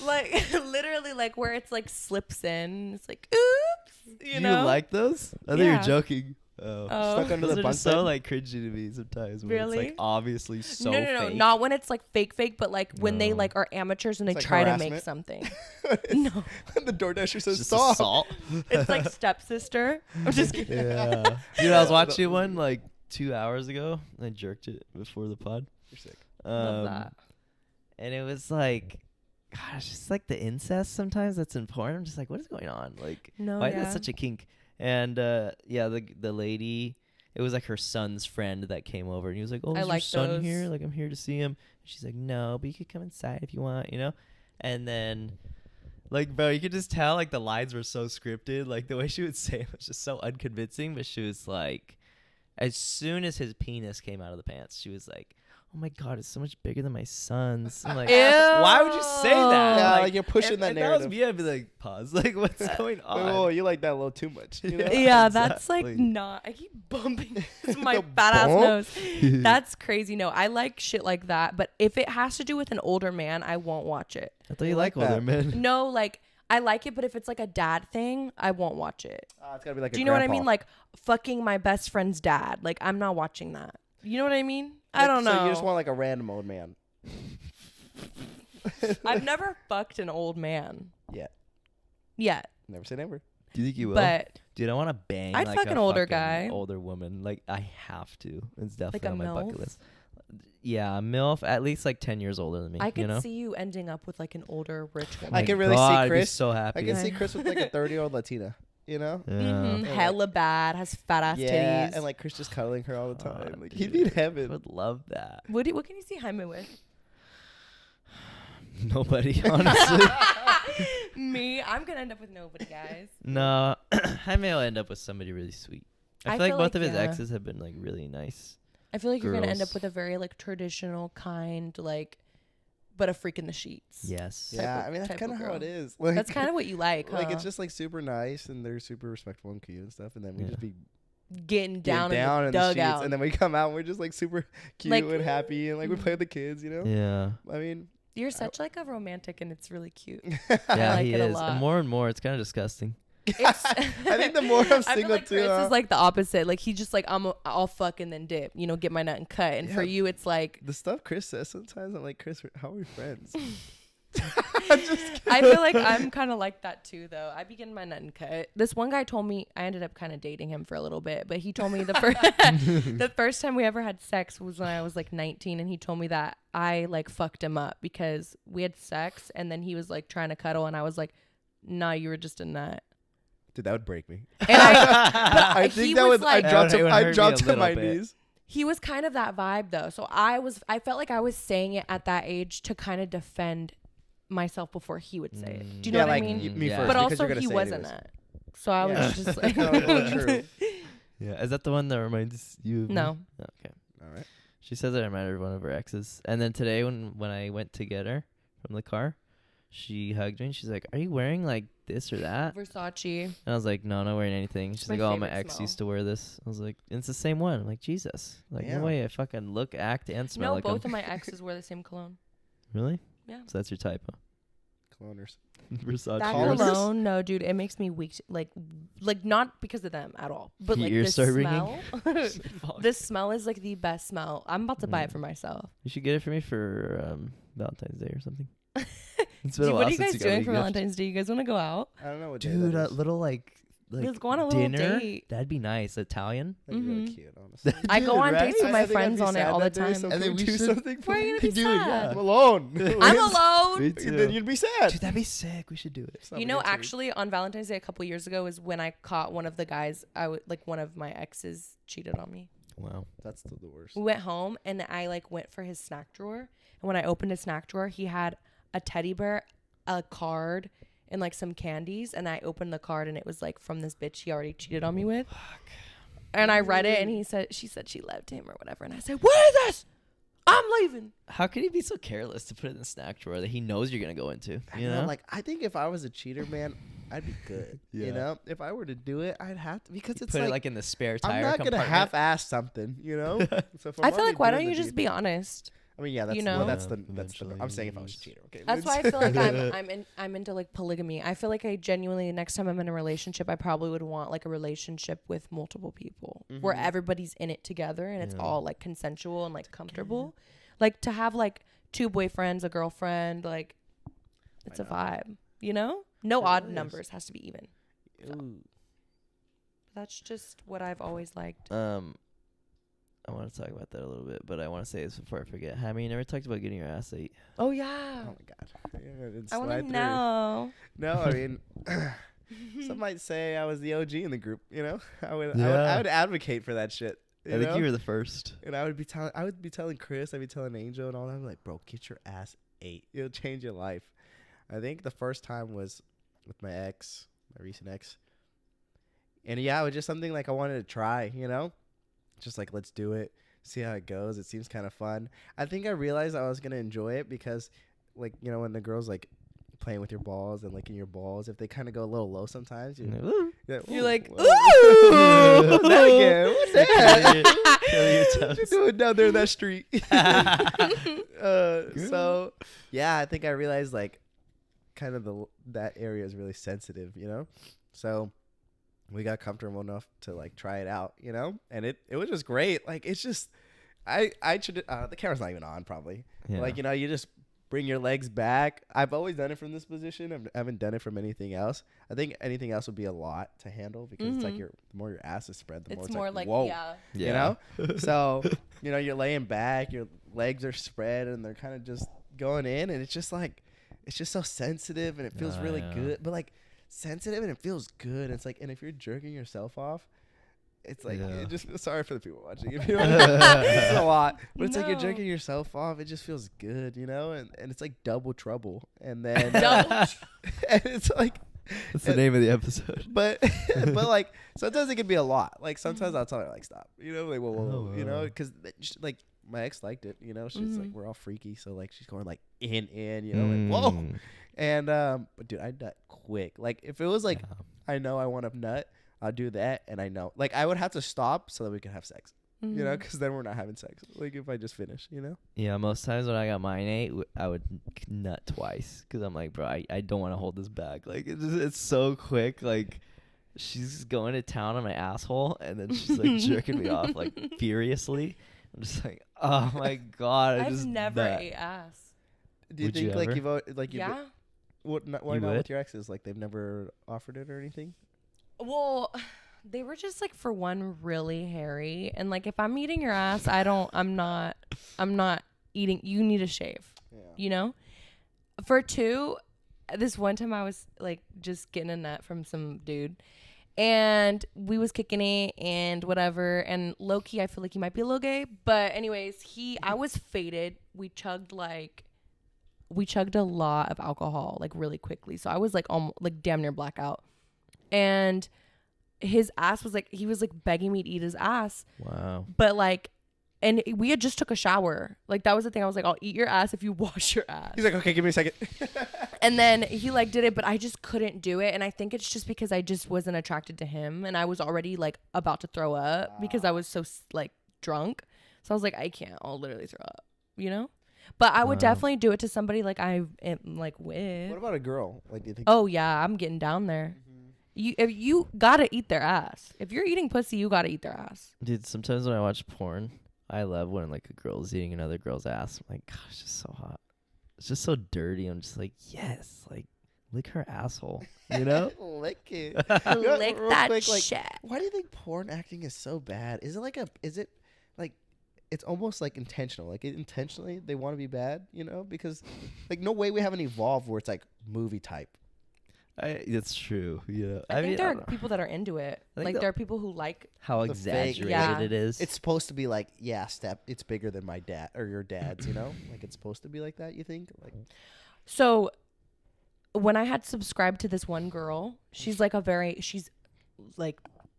Speaker 2: like literally like where it's like slips in. It's like oops, you know.
Speaker 3: You like those? I thought you
Speaker 2: Yeah.
Speaker 3: were joking. Oh.
Speaker 2: Oh.
Speaker 1: Stuck under
Speaker 3: Those
Speaker 1: the
Speaker 3: are
Speaker 1: bunk
Speaker 3: just so
Speaker 1: bed.
Speaker 3: like cringy to me sometimes. When It's
Speaker 2: Really?
Speaker 3: like obviously so
Speaker 2: no,
Speaker 3: fake.
Speaker 2: not when it's like fake, but like when they like are amateurs and they
Speaker 1: It's like
Speaker 2: try to make
Speaker 1: harassment.
Speaker 2: something. No,
Speaker 1: The DoorDasher says,
Speaker 3: Just
Speaker 1: "Stop."
Speaker 3: assault.
Speaker 2: it's like stepsister. I'm just kidding.
Speaker 3: Yeah. Dude, I was watching one like 2 hours ago. I jerked it before the pod.
Speaker 1: You're sick.
Speaker 2: Love that.
Speaker 3: And it was like, gosh, it's like the incest sometimes that's in porn. I'm just like, what is going on? Like,
Speaker 2: No,
Speaker 3: why is
Speaker 2: yeah.
Speaker 3: that such a kink? And yeah, the lady, it was like her son's friend that came over, and he was like, "Oh,
Speaker 2: I
Speaker 3: is your
Speaker 2: like
Speaker 3: son
Speaker 2: those.
Speaker 3: here? Like, I'm here to see him." And she's like, "No, but you could come inside if you want, you know." And then, like, bro, you could just tell like the lines were so scripted. Like the way she would say it was just so unconvincing. But she was like, as soon as his penis came out of the pants, she was like, oh my god, it's so much bigger than my son's. I'm like,
Speaker 2: Ew.
Speaker 3: why would you say that?
Speaker 1: Yeah, like you're pushing that
Speaker 3: if
Speaker 1: narrative.
Speaker 3: that was me, I'd be like, pause. Like, what's going on?
Speaker 1: Oh, you like that a little too much. You know?
Speaker 2: Yeah, that's like
Speaker 3: Exactly.
Speaker 2: not. I keep bumping my
Speaker 1: The
Speaker 2: fat ass
Speaker 1: bump?
Speaker 2: nose. That's crazy. No, I like shit like that. But if it has to do with an older man, I won't watch it.
Speaker 3: I thought you
Speaker 1: like
Speaker 3: like older
Speaker 1: that.
Speaker 3: men.
Speaker 2: No, like I like it, but if it's like a dad thing, I won't watch it.
Speaker 1: It's gotta be like.
Speaker 2: Do you know what I mean? Like fucking my best friend's dad. Like I'm not watching that. You know what I mean? I don't know.
Speaker 1: So you just want like a random old man.
Speaker 2: I've never fucked an old man
Speaker 1: Yet.
Speaker 2: yet,
Speaker 1: Never say never.
Speaker 3: Do you think you will?
Speaker 2: but
Speaker 3: Dude, I want to bang.
Speaker 2: I'd
Speaker 3: like
Speaker 2: fuck
Speaker 3: a
Speaker 2: an older
Speaker 3: fucking
Speaker 2: guy.
Speaker 3: older woman. Like I have to. It's definitely
Speaker 2: a
Speaker 3: on my
Speaker 2: MILF?
Speaker 3: bucket list. Yeah, a MILF, at least like 10 years older than me.
Speaker 2: I could
Speaker 3: you know?
Speaker 2: see you ending up with like an older rich woman.
Speaker 1: I can really
Speaker 3: God,
Speaker 1: see
Speaker 3: I'd be
Speaker 1: Chris.
Speaker 3: so happy.
Speaker 1: I can see
Speaker 2: Yeah.
Speaker 1: Chris with like a 30-year-old Latina. You know?
Speaker 3: Yeah.
Speaker 2: Mhm,
Speaker 1: Yeah.
Speaker 2: hella bad, has fat ass
Speaker 1: Yeah,
Speaker 2: titties.
Speaker 1: and like Chris just cuddling her all the time.
Speaker 3: Oh,
Speaker 1: Like he'd be in
Speaker 3: dude. I
Speaker 1: heaven.
Speaker 3: would love that.
Speaker 2: what can you see Jaime with?
Speaker 3: Nobody, honestly.
Speaker 2: Me, I'm gonna end up with nobody, guys.
Speaker 3: No, I may end up with somebody really sweet. I feel like
Speaker 2: feel
Speaker 3: both
Speaker 2: like,
Speaker 3: of his
Speaker 2: yeah.
Speaker 3: exes have been like really nice.
Speaker 2: I feel like you're gonna end up
Speaker 3: Girls.
Speaker 2: with a very like traditional kind, like, but a freak in the sheets.
Speaker 3: Yes.
Speaker 1: Yeah,
Speaker 2: of-
Speaker 1: I mean that's
Speaker 2: type
Speaker 1: kind
Speaker 2: of
Speaker 1: of how
Speaker 2: girl.
Speaker 1: it is. Like,
Speaker 2: That's kind of what you like, huh?
Speaker 1: like it's just like super nice and they're super respectful and cute and stuff, and then we
Speaker 3: Yeah.
Speaker 1: just be
Speaker 2: getting
Speaker 1: down,
Speaker 2: down,
Speaker 1: in
Speaker 2: in
Speaker 1: the
Speaker 2: the
Speaker 1: sheets,
Speaker 2: dugout.
Speaker 1: and then we come out and we're just like super cute
Speaker 2: Like,
Speaker 1: and happy, and like we play with the kids, you know.
Speaker 3: Yeah.
Speaker 1: I mean,
Speaker 2: You're such like a romantic, and it's really cute.
Speaker 3: Yeah,
Speaker 2: like
Speaker 3: he
Speaker 2: it a
Speaker 3: is.
Speaker 2: lot.
Speaker 3: And more and more, it's kind of disgusting.
Speaker 2: It's
Speaker 1: I think the more I'm
Speaker 2: I feel
Speaker 1: single
Speaker 2: like
Speaker 1: too,
Speaker 2: Chris is like the opposite. Like he just like I'll fuck and then dip, you know, get my nut and cut. And for
Speaker 1: Yeah.
Speaker 2: you, it's like
Speaker 1: the stuff Chris says sometimes. I'm like, Chris, how are we friends?
Speaker 2: I feel like I'm kind of like that too, though. I be getting my nut and cut. This one guy told me I ended up kind of dating him for a little bit, but he told me the first the first time we ever had sex was when I was like 19, and he told me that I like fucked him up because we had sex and then he was like trying to cuddle, and I was like, "Nah, you were just a nut."
Speaker 1: Dude, that would break me.
Speaker 2: And I
Speaker 1: I
Speaker 2: he
Speaker 1: think that
Speaker 2: was
Speaker 1: would. I
Speaker 2: like,
Speaker 1: dropped
Speaker 3: It
Speaker 1: to.
Speaker 3: would
Speaker 1: I
Speaker 3: hurt me
Speaker 1: dropped
Speaker 3: a
Speaker 1: to
Speaker 3: little
Speaker 1: my
Speaker 3: bit.
Speaker 1: knees.
Speaker 2: he was kind of that vibe though. So I felt like I was saying it at that age to kind of defend myself before he would say it. Do you know
Speaker 1: Yeah,
Speaker 2: what
Speaker 1: like
Speaker 2: I mean?
Speaker 1: me
Speaker 3: Yeah.
Speaker 1: first.
Speaker 2: But
Speaker 1: because
Speaker 2: also
Speaker 1: you're gonna
Speaker 2: he
Speaker 1: say
Speaker 2: wasn't
Speaker 1: anyways.
Speaker 2: that. So I
Speaker 1: Yeah.
Speaker 2: was just like
Speaker 1: True.
Speaker 3: Yeah. Is that the one that reminds you of me?
Speaker 2: No.
Speaker 3: Okay.
Speaker 1: All right.
Speaker 3: She says I reminded her of one of her exes. And then today when I went to get her from the car, she hugged me and she's like, "Are you wearing like this or that?"
Speaker 2: Versace.
Speaker 3: And I was like, "No, I'm not wearing anything." She's
Speaker 2: my
Speaker 3: like, "Oh, my
Speaker 2: favorite
Speaker 3: ex
Speaker 2: smell.
Speaker 3: used to wear this." I was like, "It's the same one." I'm like, Jesus. Like,
Speaker 1: Yeah.
Speaker 3: no way I fucking look, act, and smell
Speaker 2: No,
Speaker 3: like
Speaker 2: both
Speaker 3: him.
Speaker 2: of my exes wear the same cologne.
Speaker 3: Really?
Speaker 2: Yeah.
Speaker 3: So that's your type, huh?
Speaker 1: Cloners.
Speaker 3: Versace.
Speaker 2: That
Speaker 1: Colors?
Speaker 2: cologne, no, dude, it makes me weak. Like not because of them at all, but like
Speaker 3: Ears
Speaker 2: the
Speaker 3: start
Speaker 2: smell.
Speaker 3: ringing?
Speaker 2: This smell is like the best smell. I'm about to buy it
Speaker 3: Mm.
Speaker 2: for myself.
Speaker 3: You should get it for me for Valentine's Day or something. It's been a
Speaker 2: Dude,
Speaker 3: while
Speaker 2: what are you
Speaker 3: since
Speaker 2: guys
Speaker 3: got me
Speaker 2: doing
Speaker 3: a
Speaker 2: for
Speaker 3: gift.
Speaker 2: Valentine's Day? You guys want to go out?
Speaker 1: I don't know what. day
Speaker 3: Dude,
Speaker 1: that
Speaker 3: a
Speaker 1: is.
Speaker 3: little like
Speaker 2: Let's go on a little
Speaker 3: dinner.
Speaker 2: date.
Speaker 3: That'd be nice. Italian.
Speaker 1: That'd be really
Speaker 2: Mhm.
Speaker 1: cute, honestly.
Speaker 2: I go
Speaker 3: Dude,
Speaker 2: on
Speaker 3: right?
Speaker 2: dates with
Speaker 1: I
Speaker 2: my
Speaker 1: think I'd
Speaker 2: friends
Speaker 1: be
Speaker 2: on it
Speaker 1: sad
Speaker 2: all the
Speaker 1: that day,
Speaker 2: time.
Speaker 1: so
Speaker 3: And
Speaker 1: can
Speaker 3: then
Speaker 1: we
Speaker 3: we
Speaker 1: do
Speaker 3: should-
Speaker 1: something for
Speaker 2: Why are you
Speaker 1: me?
Speaker 2: gonna be
Speaker 3: Dude,
Speaker 2: sad?
Speaker 3: yeah.
Speaker 1: I'm alone.
Speaker 2: I'm alone.
Speaker 3: Me
Speaker 1: Then you'd be sad.
Speaker 3: Dude, that'd be sick. We should do it.
Speaker 1: Stop
Speaker 2: You
Speaker 1: it,
Speaker 2: know,
Speaker 1: get to me.
Speaker 2: actually, on Valentine's Day a couple years ago is when I caught one of the guys. One of my exes cheated on me.
Speaker 3: Wow.
Speaker 1: That's still the worst.
Speaker 2: We went home and I like went for his snack drawer, and when I opened his snack drawer, he had a teddy bear, a card, and like some candies. And I opened the card and it was like from this bitch he already cheated on me with. And I read it and she said she loved him or whatever. And I said, "What is this? I'm leaving."
Speaker 3: How could he be so careless to put it in the snack drawer that he knows you're gonna go into?
Speaker 1: I
Speaker 3: You
Speaker 1: know,
Speaker 3: know?
Speaker 1: like I think if I was a cheater, man, I'd be good.
Speaker 3: Yeah.
Speaker 1: You know, if I were to do it, I'd have to because it's
Speaker 3: Put
Speaker 1: like,
Speaker 3: it like in the spare tire
Speaker 1: I'm not gonna
Speaker 3: compartment.
Speaker 1: half-ass something. You know. So if I'm
Speaker 2: I feel
Speaker 1: already
Speaker 2: like why
Speaker 1: doing
Speaker 2: don't you
Speaker 1: the
Speaker 2: just
Speaker 1: deed-
Speaker 2: be honest?
Speaker 1: I mean, yeah, that's
Speaker 2: you know?
Speaker 1: well, that's
Speaker 3: Yeah,
Speaker 1: the. I'm saying if I was a
Speaker 3: eventually.
Speaker 1: cheater, okay.
Speaker 2: That's why I feel like I'm into like polygamy. I feel like I genuinely next time I'm in a relationship, I probably would want like a relationship with multiple people where everybody's in it together and it's
Speaker 3: Yeah.
Speaker 2: all like consensual and like comfortable. Like to have like 2 boyfriends, a girlfriend, like it's a
Speaker 1: know.
Speaker 2: vibe, you know? No
Speaker 1: It
Speaker 2: odd
Speaker 1: really is.
Speaker 2: numbers, has to be even.
Speaker 1: Ooh.
Speaker 2: That's just what I've always liked.
Speaker 3: I want to talk about that a little bit, but I want to say this before I forget. Hammy, you never talked about getting your ass ate.
Speaker 2: Oh yeah.
Speaker 1: Oh my god. Yeah, it
Speaker 2: I want to
Speaker 1: slide through.
Speaker 2: know.
Speaker 1: No, I mean, some might say I was the OG in the group. You know, I would
Speaker 3: Yeah.
Speaker 1: advocate for that shit.
Speaker 3: I think
Speaker 1: know?
Speaker 3: you were the first.
Speaker 1: And I would be telling Chris, I'd be telling Angel and all that. I'm like, bro, get your ass ate. It'll change your life. I think the first time was with my ex, my recent ex. And yeah, it was just something like I wanted to try, you know? Just like, let's do it. see how it goes. It seems kind of fun. I think I realized I was gonna enjoy it because, like, you know, when the girls like playing with your balls and licking your balls, if they kind of go a little low sometimes,
Speaker 2: You're like, ooh,
Speaker 1: what's that again? What's that?
Speaker 3: Kill your
Speaker 1: What you
Speaker 3: toes.
Speaker 1: doing down there in that street? So yeah, I think I realized like kind of that area is really sensitive, you know. So we got comfortable enough to like try it out, you know, and it was just great. Like it's just I should the camera's not even on probably.
Speaker 3: Yeah.
Speaker 1: Like, you know, you just bring your legs back. I've always done it from this position. I haven't done it from anything else. I think anything else would be a lot to handle because it's like the more your ass is spread, the more
Speaker 2: it's
Speaker 1: it's
Speaker 2: more
Speaker 1: like,
Speaker 2: like
Speaker 1: whoa,
Speaker 2: yeah.
Speaker 1: you know. So you know, you're laying back, your legs are spread, and they're kind of just going in, and it's just like it's just so sensitive, and it feels really good, but like sensitive, and it feels good. It's like, and if you're jerking yourself off, it's like it just sorry for the people watching. If you know, it's a lot, but it's like you're jerking yourself off. It just feels good, you know, and it's like double trouble, and then and it's like
Speaker 3: That's the name of the episode.
Speaker 1: but like sometimes it can be a lot. Like sometimes I'll tell her like stop, you know, like whoa, you know, because like my ex liked it, you know. She's like we're all freaky, so like she's going like in, you know, like whoa, and but dude, I nut quick. Like if it was like I know I want to nut, I'll do that, and I know like I would have to stop so that we could have sex. You know, because then we're not having sex. Like if I just finish, you know.
Speaker 3: Yeah, most times when I got mine ate, I would nut twice because I'm like, bro, I don't want to hold this back. Like it's so quick. Like she's going to town on my asshole, and then she's like jerking me off like furiously. I'm just like, oh my god,
Speaker 2: I've never ate ass.
Speaker 1: Do you
Speaker 3: Would
Speaker 1: think
Speaker 3: you
Speaker 1: like
Speaker 3: ever?
Speaker 1: you've like
Speaker 2: Yeah.
Speaker 1: why
Speaker 3: You
Speaker 1: not
Speaker 3: would?
Speaker 1: with your exes? Like they've never offered it or anything.
Speaker 2: Well, they were just like for one really hairy, and like if I'm eating your ass, I'm not eating. You need a shave, you know. For two, this one time I was like just getting a nut from some dude, and we was kicking it and whatever. And low key, I feel like he might be a little gay, but anyways, I was faded. We chugged a lot of alcohol like really quickly, so I was like almost like damn near blackout, and his ass was like, he was like begging me to eat his ass.
Speaker 3: Wow.
Speaker 2: But like, and we had just took a shower. Like that was the thing. I was like, I'll eat your ass if you wash your ass.
Speaker 1: He's like, okay, give me a second.
Speaker 2: And then he like did it, but I just couldn't do it. And I think it's just because I just wasn't attracted to him, and I was already like about to throw up because I was so like drunk. So I was like, I can't. I'll literally throw up, you know. But I would definitely do it to somebody like I am like with.
Speaker 1: What about a girl? Like, do you think?
Speaker 2: Oh yeah, I'm getting down there. You gotta eat their ass. If you're eating pussy, you gotta eat their ass.
Speaker 3: Dude, sometimes when I watch porn, I love when like a girl's eating another girl's ass. I'm like, gosh, it's just so hot. It's just so dirty. I'm just like, yes, like lick her asshole. You know?
Speaker 1: Lick it.
Speaker 2: Lick
Speaker 1: Real
Speaker 2: that
Speaker 1: quick, like,
Speaker 2: shit.
Speaker 1: why do you think porn acting is so bad? Is it like it's almost like intentional? Like intentionally they want to be bad, you know? Because like no way we haven't evolved where it's like movie type.
Speaker 3: It's true. Yeah.
Speaker 2: I think
Speaker 3: mean,
Speaker 2: there
Speaker 3: I
Speaker 2: are
Speaker 3: don't know
Speaker 2: people that are into it.
Speaker 3: I think
Speaker 2: Like
Speaker 3: the-
Speaker 2: there are people who like.
Speaker 3: how
Speaker 1: the fake-
Speaker 3: exaggerated
Speaker 2: Yeah.
Speaker 3: it is.
Speaker 1: It's supposed to be like, yeah, it's bigger than my dad or your dad's, you know? Like it's supposed to be like that, you think? Like
Speaker 2: So when I had subscribed to this one girl, she's like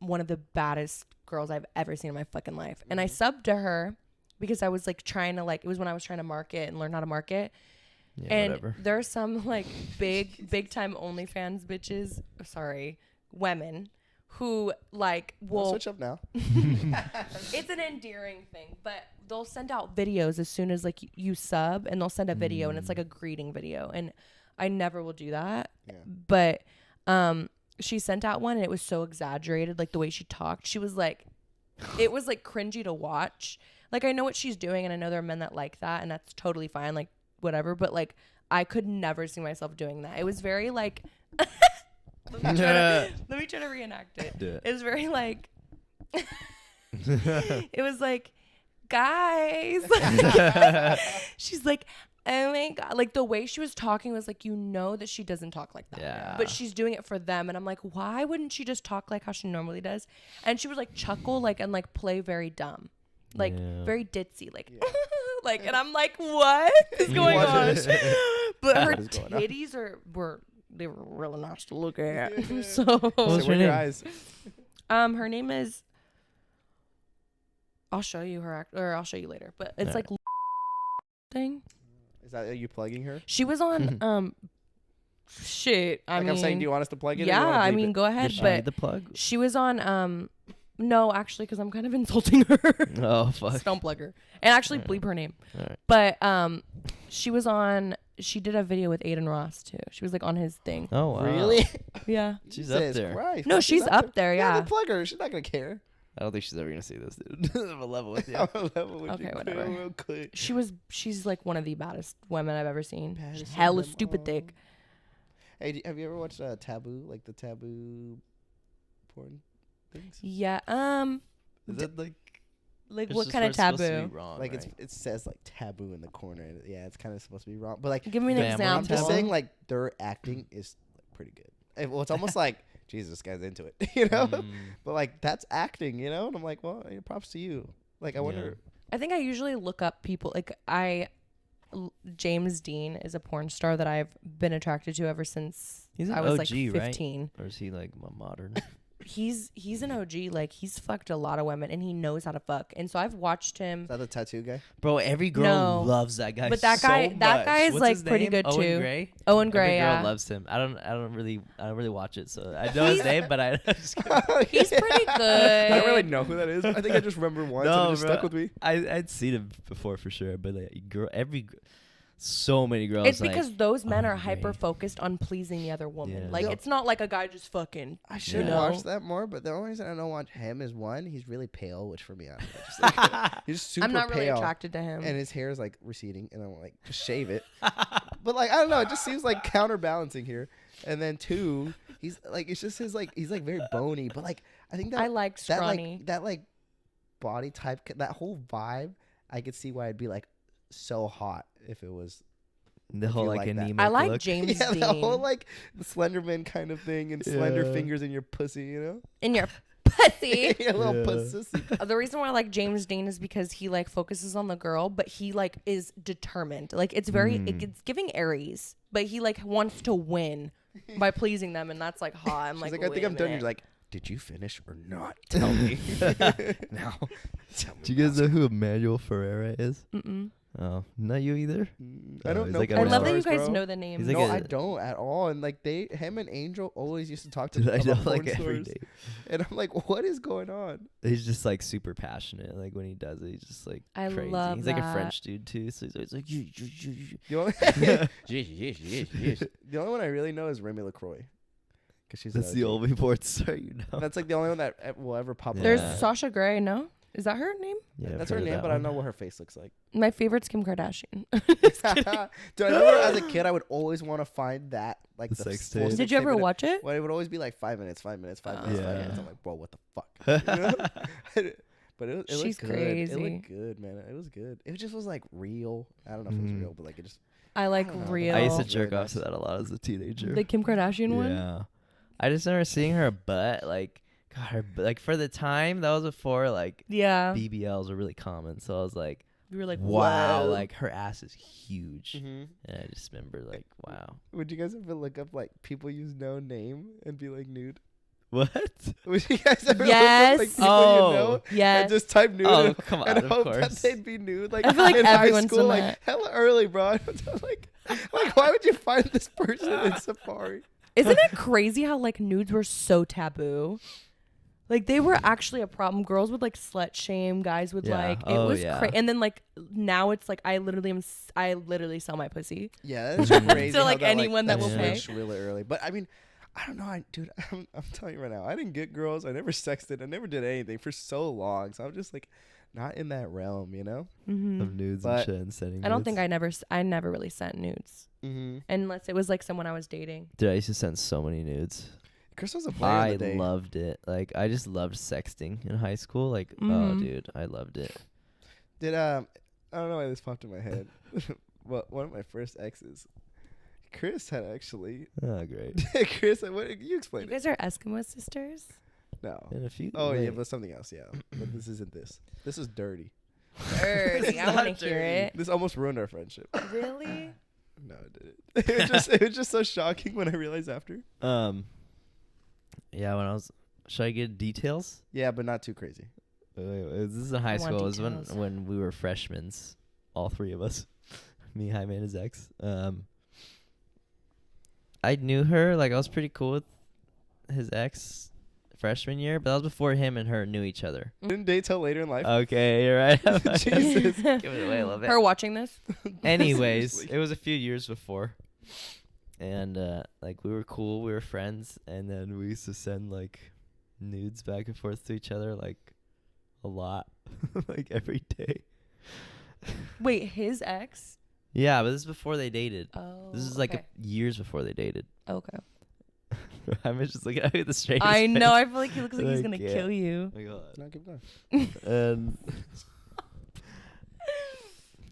Speaker 2: one of the baddest girls I've ever seen in my fucking life. And I subbed to her because I was like trying to it was when I was trying to market and learn how to market.
Speaker 3: yeah,
Speaker 2: And
Speaker 3: whatever.
Speaker 2: there are some like big time OnlyFans bitches, women who like
Speaker 1: we'll
Speaker 2: will
Speaker 1: switch up now.
Speaker 2: it's an endearing thing, but they'll send out videos as soon as like you sub, and they'll send a video and it's like a greeting video, and I never will do that.
Speaker 1: Yeah.
Speaker 2: But she sent out one and it was so exaggerated, like the way she talked. She was like, it was like cringy to watch. Like I know what she's doing, and I know there are men that like that, and that's totally fine, like whatever, but like I could never see myself doing that. It was very like let me try to reenact it.
Speaker 3: Do it.
Speaker 2: It was very like it was like, guys. She's like, oh my God. Like the way she was talking was like, you know that she doesn't talk like that.
Speaker 3: Yeah.
Speaker 2: But she's doing it for them. And I'm like, why wouldn't she just talk like how she normally does? And she would like chuckle like and like play very dumb. Like
Speaker 3: Yeah.
Speaker 2: very ditzy. Like like, and I'm like, what is going on? But her
Speaker 1: What is going on?
Speaker 2: titties were really nice to look at. So
Speaker 3: What's
Speaker 1: So
Speaker 3: her
Speaker 1: where are your
Speaker 3: name?
Speaker 1: eyes?
Speaker 2: her name is I'll show you her or I'll show you later. But it's like thing.
Speaker 1: Is that you plugging her?
Speaker 2: She was on shit.
Speaker 1: I'm saying, do you want us to plug it?
Speaker 2: Yeah,
Speaker 1: or
Speaker 2: I mean, go ahead. But
Speaker 3: the plug.
Speaker 2: she was on no, actually, because I'm kind of insulting her.
Speaker 3: Oh fuck!
Speaker 2: So don't plug her and actually bleep her name.
Speaker 3: Right.
Speaker 2: But she was on. She did a video with Aiden Ross too. She was like on his thing.
Speaker 3: Oh wow!
Speaker 1: Really?
Speaker 2: Yeah.
Speaker 3: She's up there.
Speaker 1: Christ,
Speaker 2: No, she's up there. Yeah.
Speaker 1: then plug her. She's not gonna care.
Speaker 3: I don't think she's ever gonna see this, dude. I'm a level with you.
Speaker 2: Okay, whatever.
Speaker 1: Real quick.
Speaker 2: She's like one of the baddest women I've ever seen. She's
Speaker 1: Baddest
Speaker 2: hella
Speaker 1: women
Speaker 2: stupid
Speaker 1: all.
Speaker 2: thick.
Speaker 1: Hey, have you ever watched Taboo? Like the Taboo porn things?
Speaker 2: Yeah.
Speaker 3: Is it like it's
Speaker 2: what
Speaker 3: just
Speaker 2: kind
Speaker 3: where
Speaker 2: of
Speaker 3: it's supposed to be
Speaker 2: taboo?
Speaker 3: wrong,
Speaker 1: Like
Speaker 3: right?
Speaker 1: it says like taboo in the corner. And yeah, it's kind of supposed to be wrong. But like,
Speaker 2: Give me an
Speaker 3: Family
Speaker 2: example.
Speaker 1: I'm just saying like their acting is like, pretty good. Well, it's almost like Jesus, this guy's into it, you know. But like that's acting, you know. And I'm like, well, props to you. Like I wonder.
Speaker 2: I think I usually look up people like James Dean is a porn star that I've been attracted to ever since
Speaker 3: He's an
Speaker 2: I was
Speaker 3: OG,
Speaker 2: like 15.
Speaker 3: Right? Or is he like modern?
Speaker 2: He's an OG. Like he's fucked a lot of women and he knows how to fuck. And so I've watched him.
Speaker 1: Is that the tattoo guy?
Speaker 3: Bro, every girl
Speaker 2: No.
Speaker 3: loves that guy.
Speaker 2: But that
Speaker 3: so
Speaker 2: guy- that
Speaker 3: much.
Speaker 2: guy is,
Speaker 3: What's
Speaker 2: like,
Speaker 3: his
Speaker 2: pretty
Speaker 3: name?
Speaker 2: good,
Speaker 3: Owen
Speaker 2: too.
Speaker 3: Gray?
Speaker 2: Owen Gray,
Speaker 3: Every girl
Speaker 2: yeah.
Speaker 3: loves him. I don't really watch it, so I know his name, but I just
Speaker 2: He's pretty good.
Speaker 1: I don't really know who that is. I think I just remember once and it just stuck with me.
Speaker 3: I'd seen him before for sure, but like so many girls.
Speaker 2: It's because
Speaker 3: like,
Speaker 2: those men are
Speaker 3: Gray.
Speaker 2: hyper focused on pleasing the other woman.
Speaker 3: Yeah.
Speaker 2: Like
Speaker 1: Yeah.
Speaker 2: it's not like a guy just fucking.
Speaker 1: I should
Speaker 2: know?
Speaker 1: watch that more, but the only reason I don't watch him is one, he's really pale, which for me, I don't know, just like, he's super
Speaker 2: I'm not really
Speaker 1: pale,
Speaker 2: attracted to him.
Speaker 1: and his hair is like receding, and I'm like, just shave it. But like, I don't know, it just seems like counterbalancing here. And then two, he's like, it's just his like, he's like very bony, but like, I think that
Speaker 2: I like
Speaker 1: that
Speaker 2: scrawny.
Speaker 1: like body type, that whole vibe, I could see why it'd be like so hot if it was.
Speaker 3: the
Speaker 1: if
Speaker 3: whole
Speaker 1: you
Speaker 3: like
Speaker 1: like that.
Speaker 3: anemic
Speaker 2: I like
Speaker 3: look.
Speaker 2: James
Speaker 1: Yeah,
Speaker 2: Dean.
Speaker 1: the whole like the Slenderman kind of thing and slender
Speaker 3: Yeah.
Speaker 1: fingers in your pussy, you know?
Speaker 2: in your pussy.
Speaker 1: Your little
Speaker 3: Yeah.
Speaker 1: pussy.
Speaker 2: The reason why I like James Dean is because he like focuses on the girl, but he like is determined. Like it's very it's giving Aries, but he like wants to win by pleasing them, and that's like hot. I'm
Speaker 1: She's
Speaker 2: like,
Speaker 1: like, I think
Speaker 2: wait a
Speaker 1: I'm done.
Speaker 2: minute.
Speaker 1: You're like, did you finish or not? Tell me. Now. Tell me.
Speaker 3: Do you guys know who Emmanuel Ferreira is?
Speaker 2: Mm-mm.
Speaker 3: Oh, not you either.
Speaker 1: I don't
Speaker 3: he's
Speaker 1: know.
Speaker 3: like a
Speaker 2: I love that you
Speaker 1: porn
Speaker 2: guys
Speaker 1: stars, bro.
Speaker 2: know the name.
Speaker 3: He's like
Speaker 1: No,
Speaker 3: a-
Speaker 1: I don't at all. And like him and Angel always used to talk to
Speaker 3: Dude, I
Speaker 1: about
Speaker 3: know
Speaker 1: porn
Speaker 3: like every
Speaker 1: stars.
Speaker 3: day.
Speaker 1: And I'm like, what is going on?
Speaker 3: He's just like super passionate. Like when he does it, he's just like
Speaker 2: I
Speaker 3: crazy.
Speaker 2: love
Speaker 3: He's like a
Speaker 2: that.
Speaker 3: French dude too, so he's always like you.
Speaker 1: The only, the only one I really know is Remy LaCroix. Because she's
Speaker 3: That's
Speaker 1: an
Speaker 3: the
Speaker 1: OG.
Speaker 3: only porn star you know.
Speaker 1: That's like the only one that will ever pop up.
Speaker 2: There's
Speaker 3: Yeah.
Speaker 2: Sasha Grey. No, is that her name?
Speaker 3: Yeah, I've
Speaker 1: That's
Speaker 3: heard
Speaker 1: her
Speaker 3: of
Speaker 1: name,
Speaker 3: that
Speaker 1: but I
Speaker 3: one.
Speaker 1: know what her face looks like.
Speaker 2: My favorite's Kim Kardashian.
Speaker 1: Dude, I remember as a kid, I would always want to find that, like
Speaker 3: The
Speaker 1: the
Speaker 3: sex
Speaker 1: full
Speaker 3: tape.
Speaker 2: Did
Speaker 1: sex
Speaker 2: you
Speaker 1: tape
Speaker 2: ever
Speaker 1: in it.
Speaker 2: watch it?
Speaker 1: Well, it would always be like 5 minutes, 5 minutes, 5 minutes, 5
Speaker 3: Yeah.
Speaker 1: minutes. I'm like, bro, what the fuck? You know? But it
Speaker 2: She's
Speaker 1: looked good. It
Speaker 2: crazy.
Speaker 1: looked good, man. It was good. It just was like real. I don't know if it was
Speaker 3: Mhm.
Speaker 1: real, but like it just.
Speaker 2: I like
Speaker 1: don't know.
Speaker 2: real.
Speaker 3: I used to
Speaker 1: Very
Speaker 3: jerk off
Speaker 1: nice.
Speaker 3: to that a lot as a teenager.
Speaker 2: The Kim Kardashian one.
Speaker 3: Yeah, I just remember seeing her butt. Like, God, like for the time that was before like
Speaker 2: Yeah.
Speaker 3: BBLs were really common. So I was like,
Speaker 2: You were like,
Speaker 3: wow,
Speaker 2: whoa.
Speaker 3: like her ass is huge.
Speaker 1: Mm-hmm.
Speaker 3: And I just remember like, wow.
Speaker 1: Would you guys ever look up like people use no name and be like nude?
Speaker 3: What?
Speaker 1: Would you guys ever
Speaker 2: Yes.
Speaker 1: look up like people
Speaker 3: Oh.
Speaker 1: you know
Speaker 2: Yes.
Speaker 1: and just type nude
Speaker 3: Oh,
Speaker 1: and,
Speaker 3: come on,
Speaker 1: and
Speaker 3: of
Speaker 1: hope that
Speaker 3: course.
Speaker 1: they'd be nude? Like
Speaker 2: I feel like
Speaker 1: in high
Speaker 2: everyone's
Speaker 1: school,
Speaker 2: done
Speaker 1: like
Speaker 2: that.
Speaker 1: hella early, bro. Like why would you find this person in Safari?
Speaker 2: Isn't it crazy how like nudes were so taboo? Like they were actually a problem. Girls would like slut shame. Guys would
Speaker 3: Yeah.
Speaker 2: like it
Speaker 3: Oh,
Speaker 2: was
Speaker 3: yeah.
Speaker 2: crazy. And then like now it's like I literally sell my pussy.
Speaker 1: Yeah, that's crazy.
Speaker 2: To,
Speaker 1: how
Speaker 2: like, anyone that
Speaker 3: will pay.
Speaker 1: switched really early. But I mean, I don't know, dude. I'm telling you right now, I didn't get girls. I never sexted. I never did anything for so long. So I'm just like not in that realm, you know.
Speaker 2: Mm-hmm.
Speaker 3: Of nudes
Speaker 1: But
Speaker 3: and shit and sending
Speaker 2: I don't
Speaker 3: nudes.
Speaker 2: think I never really sent nudes
Speaker 1: Mm-hmm.
Speaker 2: unless it was like someone I was dating.
Speaker 3: Dude, I used to send so many nudes.
Speaker 1: Chris was a player
Speaker 3: I
Speaker 1: in the day.
Speaker 3: loved it. Like I just loved sexting in high school. Like, oh,
Speaker 2: Mhm.
Speaker 3: dude, I loved it.
Speaker 1: Did I don't know why this popped in my head. But one of my first exes, Chris had actually.
Speaker 3: Oh, great.
Speaker 1: Chris, what you
Speaker 2: You
Speaker 1: explain it?
Speaker 2: guys are Eskimo sisters?
Speaker 1: No.
Speaker 3: In a few.
Speaker 1: Oh yeah,
Speaker 3: wait.
Speaker 1: but something else. Yeah, but this isn't this. This is dirty.
Speaker 2: Dirty. I want to hear it.
Speaker 1: This almost ruined our friendship.
Speaker 2: Really?
Speaker 1: No, it didn't. It was just so shocking when I realized after.
Speaker 3: Yeah, when I was. Should I get details?
Speaker 1: Yeah, but not too crazy.
Speaker 3: This is in high
Speaker 2: I want
Speaker 3: school. It was
Speaker 2: details.
Speaker 3: when we were freshmen, all three of us, me, Jaime, and his ex. I knew her. Like I was pretty cool with his ex freshman year, but that was before him and her knew each other.
Speaker 1: Didn't date till later in life.
Speaker 3: Okay, you're right.
Speaker 1: Jesus.
Speaker 3: Give it away a little bit.
Speaker 2: Her watching this?
Speaker 3: Anyways,
Speaker 1: Seriously.
Speaker 3: it was a few years before, and like we were cool, we were friends, and then we used to send like nudes back and forth to each other like a lot, like every day.
Speaker 2: Wait, his ex?
Speaker 3: Yeah, but this is before they dated.
Speaker 2: Oh.
Speaker 3: This is like
Speaker 2: okay.
Speaker 3: years before they dated.
Speaker 2: Okay.
Speaker 3: I'm just looking at me with the strangest
Speaker 2: I know.
Speaker 3: face.
Speaker 2: I feel like he looks like he's
Speaker 3: I
Speaker 2: gonna
Speaker 3: can't.
Speaker 2: kill you.
Speaker 3: Oh my God.
Speaker 1: No, keep going.
Speaker 3: And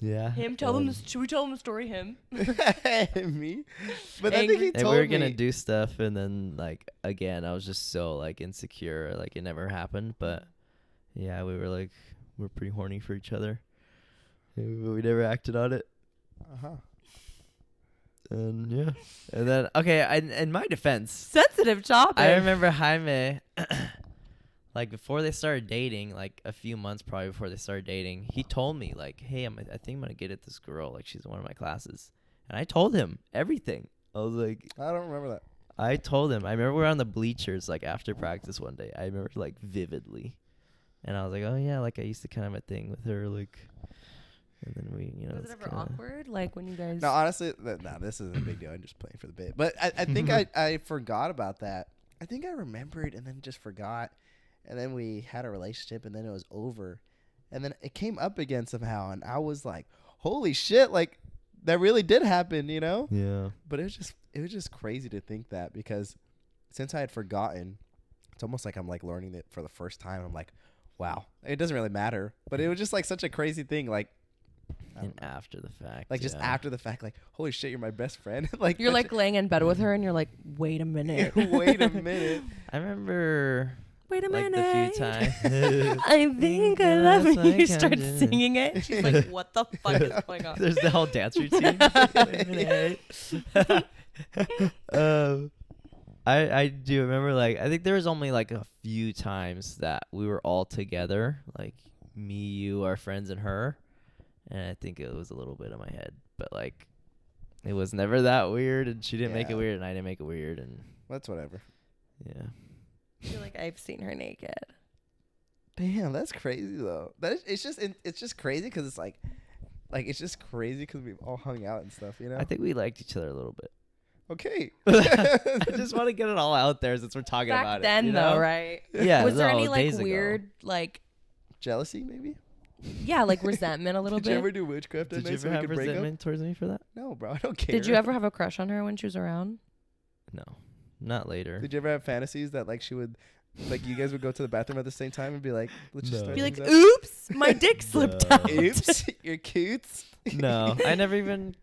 Speaker 3: yeah.
Speaker 2: Him? Tell them. Should we tell him the story? Him?
Speaker 1: Me? But I think he
Speaker 3: And
Speaker 1: told
Speaker 3: we were
Speaker 1: me.
Speaker 3: gonna do stuff, and then like again, I was just so like insecure, like it never happened. But yeah, we were pretty horny for each other. We never acted on it.
Speaker 1: Uh-huh.
Speaker 3: And yeah, and then okay, in my defense,
Speaker 2: Sensitive topic.
Speaker 3: I remember Jaime, like before they started dating, like a few months probably before they started dating, he told me like, "Hey, I think I'm gonna get at this girl. Like she's in one of my classes," and I told him everything. I was like,
Speaker 1: I don't remember that.
Speaker 3: I told him. I remember we were on the bleachers like after practice one day. I remember like vividly, and I was like, "Oh yeah, like I used to kind of have a thing with her, like." And then we, you know,
Speaker 2: Was
Speaker 3: it's
Speaker 2: it ever
Speaker 3: kinda-
Speaker 2: awkward? Like when you guys?
Speaker 1: No, honestly, this isn't a big deal. I'm just playing for the bit. But I think I forgot about that. I think I remembered and then just forgot. And then we had a relationship and then it was over. And then it came up again somehow. And I was like, holy shit, like that really did happen, you know?
Speaker 3: Yeah.
Speaker 1: But it was just crazy to think that because since I had forgotten, it's almost like I'm like learning it for the first time. I'm like, wow, it doesn't really matter. But it was just like such a crazy thing. Like, I
Speaker 3: And
Speaker 1: don't know.
Speaker 3: after the fact,
Speaker 1: Like just
Speaker 3: yeah.
Speaker 1: after the fact, like, holy shit, you're my best friend. Like
Speaker 2: You're
Speaker 1: that's
Speaker 2: like laying in bed with her, and you're like, "Wait a minute.
Speaker 1: wait a minute.
Speaker 3: I remember
Speaker 2: Wait a
Speaker 3: like
Speaker 2: minute.
Speaker 3: the few times.
Speaker 2: I think I love
Speaker 3: Yes,
Speaker 2: it.
Speaker 3: I
Speaker 2: You
Speaker 3: can
Speaker 2: start
Speaker 3: do.
Speaker 2: singing it. She's like, "What the fuck is going on?"
Speaker 3: There's the whole dance routine. I do remember like I think there was only like a few times that we were all together, like me, you, our friends, and her, and I think it was a little bit in my head, but like it was never that weird, and she didn't make it
Speaker 1: Yeah.
Speaker 3: weird, and I didn't make it weird, and
Speaker 1: That's whatever.
Speaker 3: yeah.
Speaker 2: I feel like I've seen her naked.
Speaker 1: Damn, that's crazy though. It's just crazy because it's like it's just crazy because we've all hung out and stuff, you know.
Speaker 3: I think we liked each other a little bit.
Speaker 1: Okay.
Speaker 3: I just want to get it all out there since we're talking
Speaker 2: Back
Speaker 3: about
Speaker 2: then,
Speaker 3: it. You know?
Speaker 2: though, right?
Speaker 3: Yeah.
Speaker 2: Was there
Speaker 3: no,
Speaker 2: any like
Speaker 3: days ago.
Speaker 2: weird, like,
Speaker 1: Jealousy, maybe.
Speaker 2: yeah, like resentment a little
Speaker 1: Did you
Speaker 2: bit?
Speaker 1: ever do witchcraft that
Speaker 3: Did you
Speaker 1: night
Speaker 3: ever
Speaker 1: so we
Speaker 3: have
Speaker 1: could break up?
Speaker 3: resentment towards me for that?
Speaker 1: No, bro, I don't care.
Speaker 2: Did you ever have a crush on her when she was around?
Speaker 3: No, not later.
Speaker 1: Did you ever have fantasies that like she would, like you guys would go to the bathroom at the same time and be like, let's just
Speaker 3: No.
Speaker 1: start
Speaker 2: Be like,
Speaker 1: things up?
Speaker 2: "Oops, my dick slipped
Speaker 3: No.
Speaker 2: out."
Speaker 1: Oops, you're cute.
Speaker 3: No, I never even.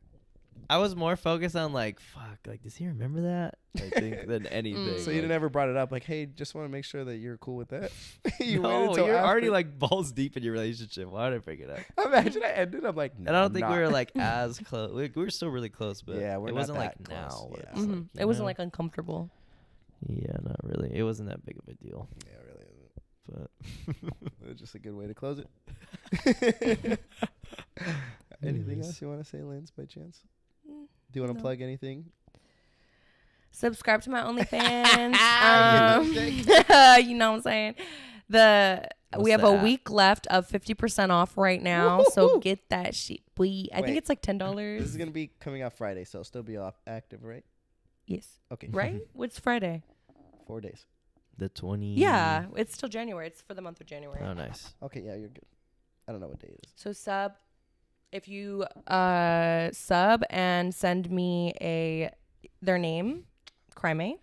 Speaker 3: I was more focused on like, fuck, like, does he remember that? I think than anything.
Speaker 1: So you never brought it up, like, hey, just want to make sure that you're cool with that. You waited
Speaker 3: No,
Speaker 1: until
Speaker 3: you're already
Speaker 1: after.
Speaker 3: like balls deep in your relationship. Why would I bring it up?
Speaker 1: Imagine I ended. I'm like,
Speaker 3: And I don't think we
Speaker 1: not.
Speaker 3: were like as close. We were still really close, but
Speaker 1: Yeah, we're
Speaker 3: it
Speaker 1: not
Speaker 3: wasn't like
Speaker 1: that close,
Speaker 3: now. Where
Speaker 1: yeah.
Speaker 3: it's
Speaker 2: Mhm.
Speaker 3: like, you
Speaker 2: It wasn't
Speaker 3: know?
Speaker 2: like uncomfortable.
Speaker 3: Yeah, not really. It wasn't that big of a deal.
Speaker 1: Yeah, it really isn't.
Speaker 3: But
Speaker 1: It's just a good way to close it. Anything
Speaker 3: Anyways.
Speaker 1: else you want to say, Lance, by chance? Do you want to
Speaker 2: No.
Speaker 1: plug anything?
Speaker 2: Subscribe to my OnlyFans. You know what I'm saying? We
Speaker 3: What's
Speaker 2: have
Speaker 3: that?
Speaker 2: a week left of 50% off right now, so
Speaker 1: Woohoo!
Speaker 2: get that shit. I
Speaker 1: Wait.
Speaker 2: think it's like
Speaker 1: This
Speaker 2: $10.
Speaker 1: is gonna be coming out Friday, so it'll still be active, right?
Speaker 2: Yes.
Speaker 1: Okay.
Speaker 2: Right? What's Friday?
Speaker 1: 4 days.
Speaker 3: the 20.
Speaker 2: Yeah, it's still January. It's for the month of January.
Speaker 3: Oh, nice.
Speaker 1: Okay, yeah, you're good. I don't know what day it is.
Speaker 2: So if you sub and send me their name, Crime,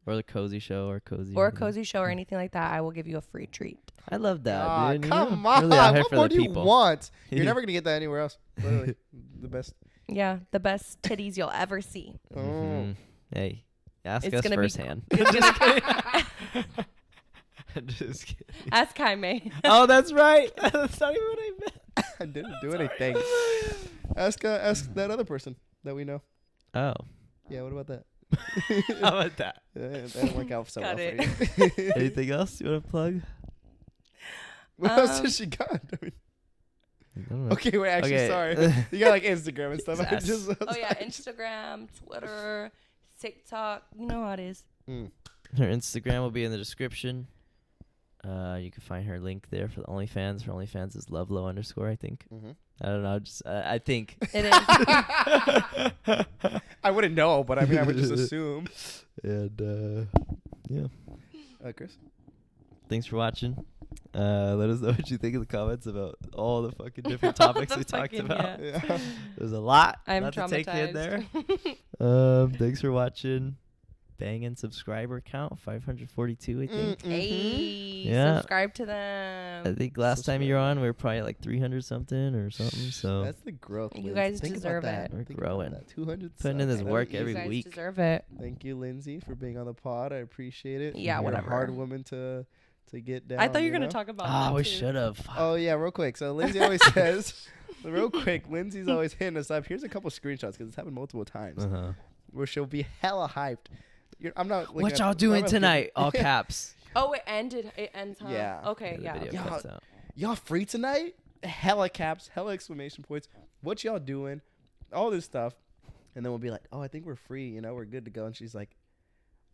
Speaker 3: Or the cozy show or cozy.
Speaker 2: or a
Speaker 3: everything.
Speaker 2: cozy show or anything like that, I will give you a free treat.
Speaker 3: I love that,
Speaker 1: Ah,
Speaker 3: dude. You
Speaker 1: come
Speaker 3: know?
Speaker 1: on.
Speaker 3: Really out here
Speaker 1: What
Speaker 3: for
Speaker 1: more
Speaker 3: the
Speaker 1: do you
Speaker 3: people.
Speaker 1: want? You're never gonna get that anywhere else. Literally, the best.
Speaker 2: Yeah, the best titties you'll ever see.
Speaker 1: Oh.
Speaker 3: Mhm. Hey, ask
Speaker 2: It's
Speaker 3: us
Speaker 2: gonna be-
Speaker 3: firsthand.
Speaker 2: It's gonna-
Speaker 3: Just kidding.
Speaker 2: Ask Jaime.
Speaker 3: Oh, that's right. That's not even what I meant.
Speaker 1: I didn't do anything. Ask that other person that we know.
Speaker 3: Oh,
Speaker 1: Yeah, what about that?
Speaker 3: how about that?
Speaker 1: That didn't work out so well
Speaker 2: Got
Speaker 1: for you.
Speaker 3: Anything else you want to plug?
Speaker 1: What else has she got? I mean,
Speaker 3: I don't know.
Speaker 1: okay, wait. Actually,
Speaker 3: Okay.
Speaker 1: sorry. You got like Instagram and stuff. I
Speaker 3: Yes.
Speaker 1: just,
Speaker 2: Oh yeah, Instagram, Twitter, TikTok. You know how it is.
Speaker 3: Her Instagram will be in the description. You can find her link there for the OnlyFans. Her OnlyFans is lovelow_, I think.
Speaker 1: Mhm.
Speaker 3: I don't know. Just I think.
Speaker 2: It is.
Speaker 1: I wouldn't know, but I mean, I would just assume.
Speaker 3: And yeah.
Speaker 1: Chris.
Speaker 3: Thanks for watching. Let us know what you think in the comments about all the fucking different topics we talked about.
Speaker 2: Yeah.
Speaker 1: Yeah.
Speaker 3: There's a lot.
Speaker 2: I'm
Speaker 3: not to take in there.
Speaker 2: traumatized.
Speaker 3: Thanks for watching. Banging subscriber count 542, I think.
Speaker 2: Hey,
Speaker 3: Yeah.
Speaker 2: subscribe to them.
Speaker 3: I think last time you were on, we were probably like 300 something or something. So
Speaker 1: That's the growth.
Speaker 2: You
Speaker 1: Lindsay.
Speaker 2: guys
Speaker 1: Think about
Speaker 2: deserve
Speaker 1: that.
Speaker 2: it.
Speaker 3: We're
Speaker 1: Think about
Speaker 3: growing.
Speaker 1: that. 200
Speaker 3: Putting in this
Speaker 1: subs.
Speaker 3: work
Speaker 2: You
Speaker 3: every
Speaker 2: guys
Speaker 3: week.
Speaker 2: deserve it.
Speaker 1: Thank you, Lindsay, for being on the pod. I appreciate it.
Speaker 2: Yeah,
Speaker 1: You're
Speaker 2: whatever.
Speaker 1: a hard woman to get down.
Speaker 2: I thought you were
Speaker 1: know?
Speaker 2: gonna talk about.
Speaker 3: Ah,
Speaker 2: that
Speaker 3: we
Speaker 2: too.
Speaker 3: should have.
Speaker 1: Oh yeah, real quick. So Lindsay always says, real quick. Lindsay's always hitting us up. Here's a couple screenshots because it's happened multiple times
Speaker 3: Uh-huh.
Speaker 1: where she'll be hella hyped. I'm not. looking
Speaker 3: What
Speaker 1: at-
Speaker 3: y'all
Speaker 1: I'm
Speaker 3: doing
Speaker 1: not
Speaker 3: tonight?
Speaker 1: looking-
Speaker 3: All caps.
Speaker 2: Oh, it ended. It ends. Huh?
Speaker 1: Yeah.
Speaker 2: Okay.
Speaker 3: The
Speaker 2: Yeah.
Speaker 3: video
Speaker 1: Yeah.
Speaker 3: comes out.
Speaker 1: Y'all free tonight? Hella caps, hella exclamation points. What y'all doing? All this stuff, and then we'll be like, oh, I think we're free. You know, we're good to go. And she's like,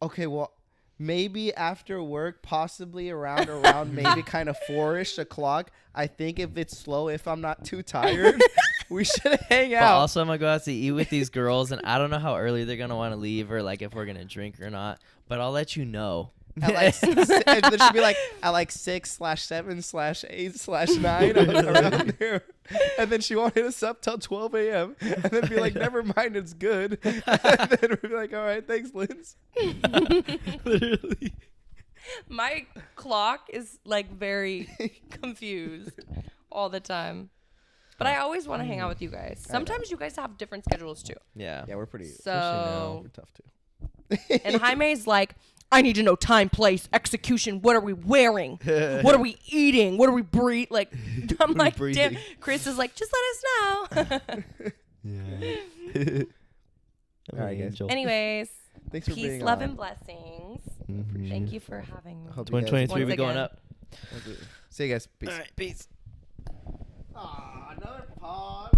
Speaker 1: okay, well. Maybe after work, possibly around maybe kind of 4-ish o'clock. I think if it's slow, if I'm not too tired, we should hang
Speaker 3: But
Speaker 1: out.
Speaker 3: also, I'm gonna go out to eat with these girls, and I don't know how early they're gonna want to leave or like if we're gonna drink or not. But I'll let you know.
Speaker 1: At like, and there should be like at like 6/7/8/9 around there, and then she won't hit us up till 12 a.m. and then be like, "Never mind, it's good." And then we'll be like, "All right, thanks, Linz."
Speaker 3: Literally.
Speaker 2: My clock is like very confused all the time. But I always want to hang out with you guys. Sometimes you guys have different schedules too.
Speaker 3: Yeah.
Speaker 1: Yeah, we're pretty.
Speaker 2: So,
Speaker 1: We're tough too.
Speaker 2: and Jaime's like, I need to know time, place, execution. What are we wearing? What are we eating? What are we breathe? Like, I'm like, damn.
Speaker 3: breathing.
Speaker 2: Chris is like, just let us know.
Speaker 3: Yeah.
Speaker 1: All right, guys.
Speaker 3: Angel.
Speaker 2: Anyways,
Speaker 1: Thanks for
Speaker 2: peace,
Speaker 1: being
Speaker 2: love,
Speaker 1: on.
Speaker 2: and blessings.
Speaker 3: Mhm.
Speaker 2: Thank you for having me.
Speaker 1: Hope you guys-
Speaker 3: 2023 we
Speaker 2: Once
Speaker 3: going
Speaker 2: again.
Speaker 3: up.
Speaker 1: See you guys. Peace.
Speaker 3: All right, peace.
Speaker 1: Another pod.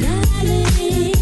Speaker 4: Darling.